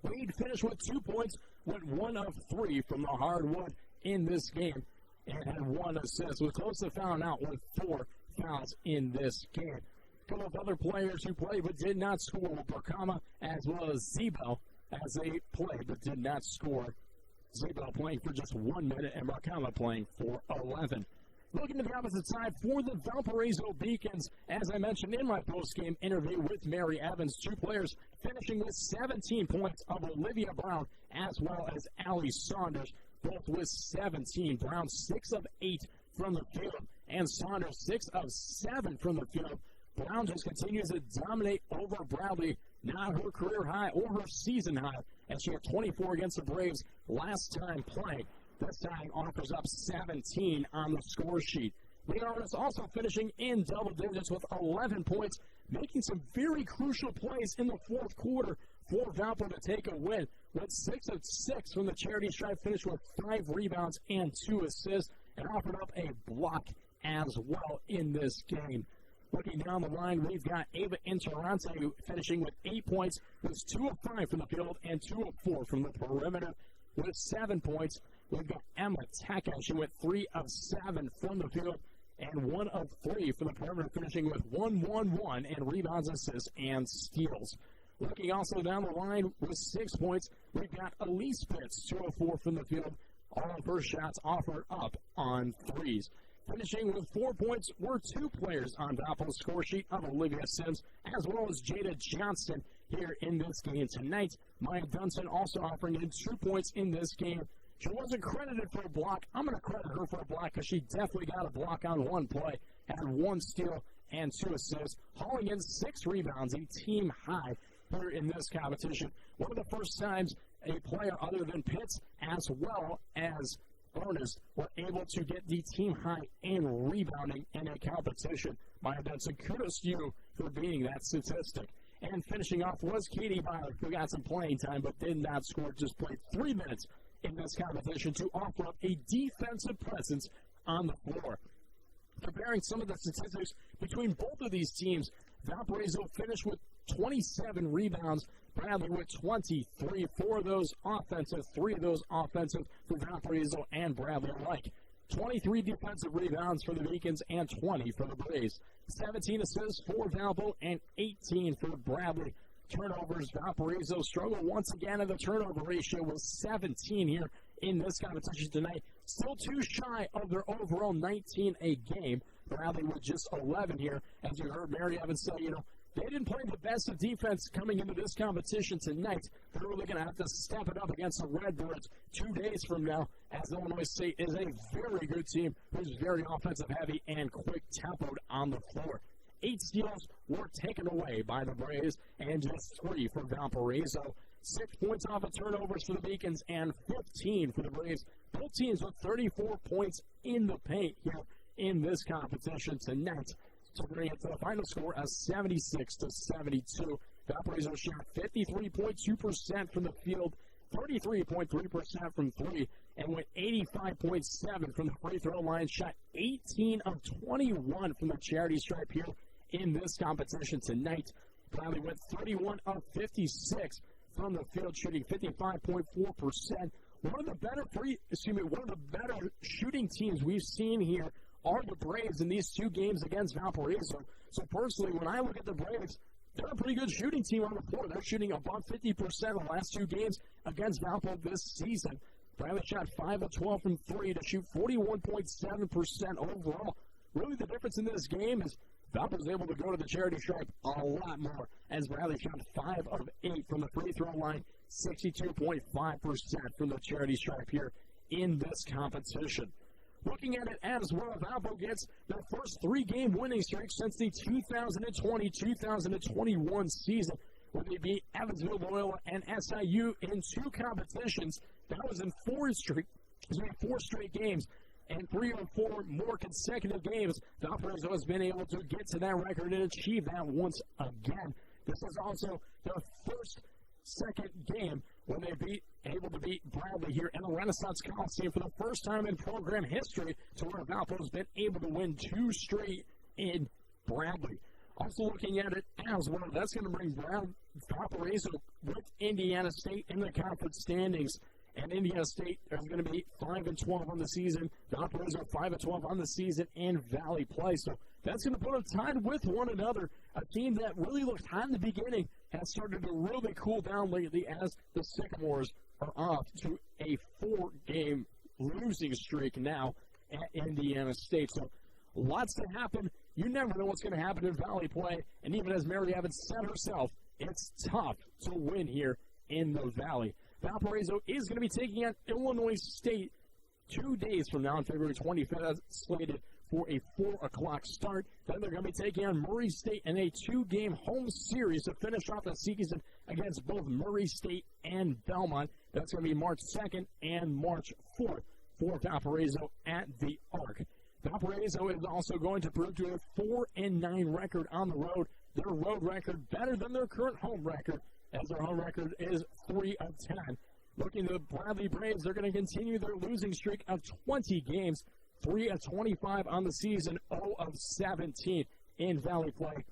Wade finished with 2 points, went 1 of 3 from the hardwood in this game, and had 1 assist. Was close to fouling out with 4 fouls in this game. A couple of other players who played but did not score were Barkama as well as Zebo, as they played but did not score. Zebo playing for just 1 minute, and Barkama playing for 11. Looking to the opposite side for the Valparaiso Beacons, as I mentioned in my post-game interview with Mary Evans, 2 players finishing with 17 points of Olivia Brown, as well as Allie Saunders, both with 17. Brown 6 of 8 from the field, and Saunders 6 of 7 from the field. Brown just continues to dominate over Bradley, not her career high or her season high, and she had 24 against the Braves last time playing. This time offers up 17 on the score sheet. Leonard is also finishing in double digits with 11 points, making some very crucial plays in the fourth quarter for Valpo to take a win. With 6 of 6 from the charity stripe, finished with 5 rebounds and 2 assists, and offered up a block as well in this game. Looking down the line, we've got Ava Interante finishing with 8 points, with 2 of 5 from the field and 2 of 4 from the perimeter. With 7 points, we've got Emma Taka. She went 3 of 7 from the field and 1 of 3 from the perimeter, finishing with 1-1-1 and rebounds, assists, and steals. Looking also down the line with 6 points, we've got Elise Pitts, 2 of 4 from the field. All of her shots offered up on threes. Finishing with 4 points were 2 players on Valpo's score sheet of Olivia Sims, as well as Jada Johnston here in this game tonight. Maya Dunson also offering in 2 points in this game. She wasn't credited for a block. I'm going to credit her for a block because she definitely got a block on 1 play, had 1 steal and 2 assists, hauling in 6 rebounds, a team high here in this competition. One of the first times a player other than Pitts, as well as Ernest, were able to get the team high in rebounding in a competition. Maya Dunson, kudos to you for beating that statistic. And finishing off was Katie Byler, who got some playing time but did not score, just played 3 minutes in this competition to offer up a defensive presence on the floor. Comparing some of the statistics between both of these teams, Valparaiso finished with 27 rebounds, Bradley with 23, 4 of those offensive, 3 of those offensive for Valparaiso and Bradley alike. 23 defensive rebounds for the Beacons and 20 for the Braves. 17 assists for Valpo and 18 for Bradley. Turnovers, Valparaiso struggled once again in the turnover ratio with 17 here in this competition tonight. Still too shy of their overall 19 a game. Bradley with just 11 here. As you heard Mary Evans say, They didn't play the best of defense coming into this competition tonight. They're really going to have to step it up against the Redbirds 2 days from now, as Illinois State is a very good team who's very offensive heavy and quick tempoed on the floor. 8 steals were taken away by the Braves, and just 3 for Valparaiso. 6 points off of turnovers for the Beacons and 15 for the Braves. Both teams with 34 points in the paint here in this competition tonight. So bring it to the final score of 76-72. Valparaiso shot 53.2% from the field, 33.3% from 3, and went 85.7% from the free throw line. Shot 18 of 21 from the charity stripe here in this competition tonight. Bradley went 31 of 56 from the field, shooting 55.4%. One of the better shooting teams we've seen here are the Braves in these 2 games against Valparaiso. So personally, when I look at the Braves, they're a pretty good shooting team on the floor. They're shooting above 50% in the last 2 games against Valpo this season. Bradley shot 5 of 12 from 3 to shoot 41.7% overall. Really, the difference in this game is Valpo was able to go to the charity stripe a lot more, as Bradley shot 5 of 8 from the free throw line, 62.5% from the charity stripe here in this competition. Looking at it as well, Valpo gets their first 3-game winning streak since the 2020-2021 season, where they beat Evansville, Loyola, and SIU in 2 competitions. That was in 4 straight games, and 3 or 4 more consecutive games. Valparaiso has been able to get to that record and achieve that once again. This is also their second game when they able to beat Bradley here in the Renaissance Coliseum for the first time in program history, to where Valpo has been able to win 2 straight in Bradley. Also looking at it as well, that's going to bring Valparaiso with Indiana State in the conference standings. And Indiana State is going to be 5-12 on the season. Valparaiso 5-12 on the season in Valley play. So that's going to put them tied with one another. A team that really looked hot in the beginning has started to really cool down lately, as the Sycamores are off to a 4-game losing streak now at Indiana State. So lots to happen. You never know what's going to happen in Valley play. And even as Mary Evans said herself, it's tough to win here in the Valley. Valparaiso is going to be taking on Illinois State 2 days from now on February 25th. That's slated for a 4 o'clock start. Then they're going to be taking on Murray State in a 2-game home series to finish off the season against both Murray State and Belmont. That's going to be March 2nd and March 4th for Valparaiso at the Arc. Valparaiso is also going to prove to a 4-9 record on the road. Their road record better than their current home record, as their home record is 3 of 10. Looking to the Bradley Braves, they're going to continue their losing streak of 20 games, 3 of 25 on the season, 0 of 17 in Valley play.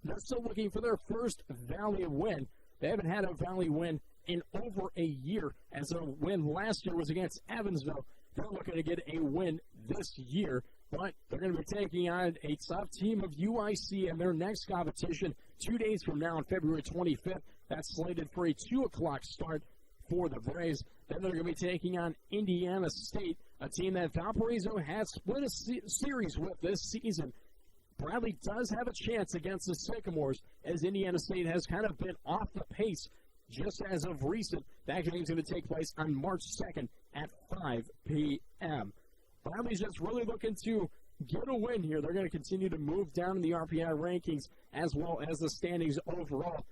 They're still looking for their first Valley win. They haven't had a Valley win in over a year, as a win last year was against Evansville. They're looking to get a win this year, but they're going to be taking on a tough team of UIC in their next competition 2 days from now on February 25th. That's slated for a 2 o'clock start for the Braves. Then they're going to be taking on Indiana State, a team that Valparaiso has split a series with this season. Bradley does have a chance against the Sycamores, as Indiana State has kind of been off the pace just as of recent. That game is going to take place on March 2nd at 5 p.m. Bradley's just really looking to get a win here. They're going to continue to move down in the RPI rankings as well as the standings overall.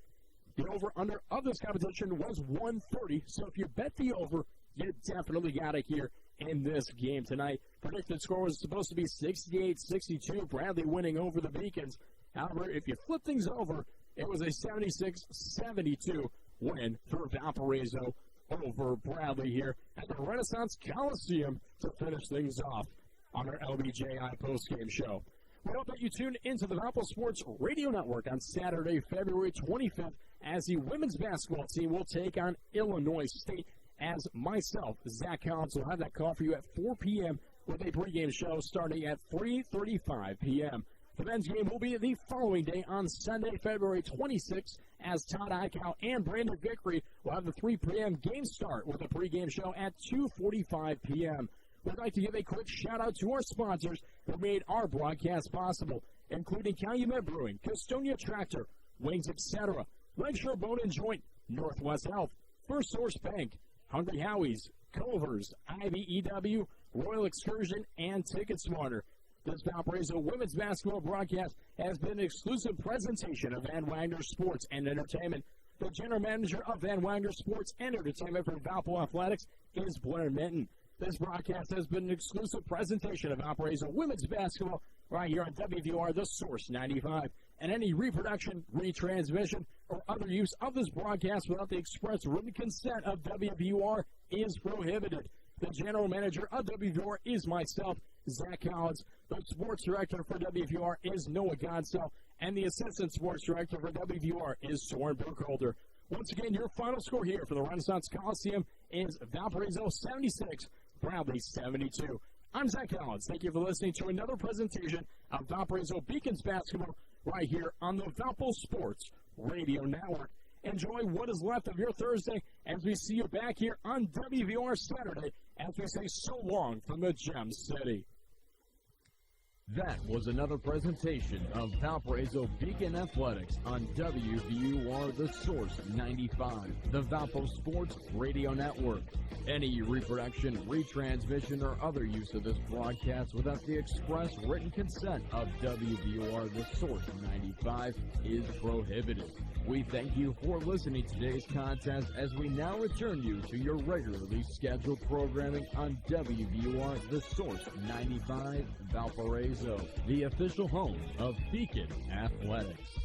The over-under of this competition was 130, so if you bet the over, you definitely got it here in this game tonight. Predicted score was supposed to be 68-62, Bradley winning over the Beacons. However, if you flip things over, it was a 76-72 win for Valparaiso over Bradley here at the Renaissance Coliseum to finish things off on our LBJI postgame show. We hope that you tune into the Valpo Sports Radio Network on Saturday, February 25th, as the women's basketball team will take on Illinois State, as myself, Zach Collins, will have that call for you at 4 p.m. with a pregame show starting at 3:35 p.m. The men's game will be the following day on Sunday, February 26th, as Todd Eichow and Brandon Vickery will have the 3 p.m. game start with a pregame show at 2:45 p.m. We'd like to give a quick shout-out to our sponsors who made our broadcast possible. including Calumet Brewing, Custonia Tractor, Wings, etc., Lakeshore Bone and Joint, Northwest Health, First Source Bank, Hungry Howie's, Culver's, IBEW, Royal Excursion, and Ticket Smarter. This Valparaiso women's basketball broadcast has been an exclusive presentation of Van Wagner Sports and Entertainment. The general manager of Van Wagner Sports and Entertainment for Valpo Athletics is Blair Minton. This broadcast has been an exclusive presentation of Valparaiso women's basketball right here on WVUR, The Source 95. And any reproduction, retransmission, or other use of this broadcast without the express written consent of WVUR is prohibited. The general manager of WVUR is myself, Zach Collins. The sports director for WVUR is Noah Godsoe. And the assistant sports director for WVUR is Soren Burkholder. Once again, your final score here for the Renaissance Coliseum is Valparaiso 76, Bradley 72. I'm Zach Collins. Thank you for listening to another presentation of Valparaiso Beacons basketball right here on the Valpo Sports Radio Network. Enjoy what is left of your Thursday as we see you back here on WVUR Saturday as we say so long from the Gem City. That was another presentation of Valparaiso Beacon Athletics on WVUR The Source 95, the Valpo Sports Radio Network. Any reproduction, retransmission, or other use of this broadcast without the express written consent of WVUR The Source 95 is prohibited. We thank you for listening to today's contest as we now return you to your regularly scheduled programming on WVUR The Source 95 Valparaiso, the official home of Beacon Athletics.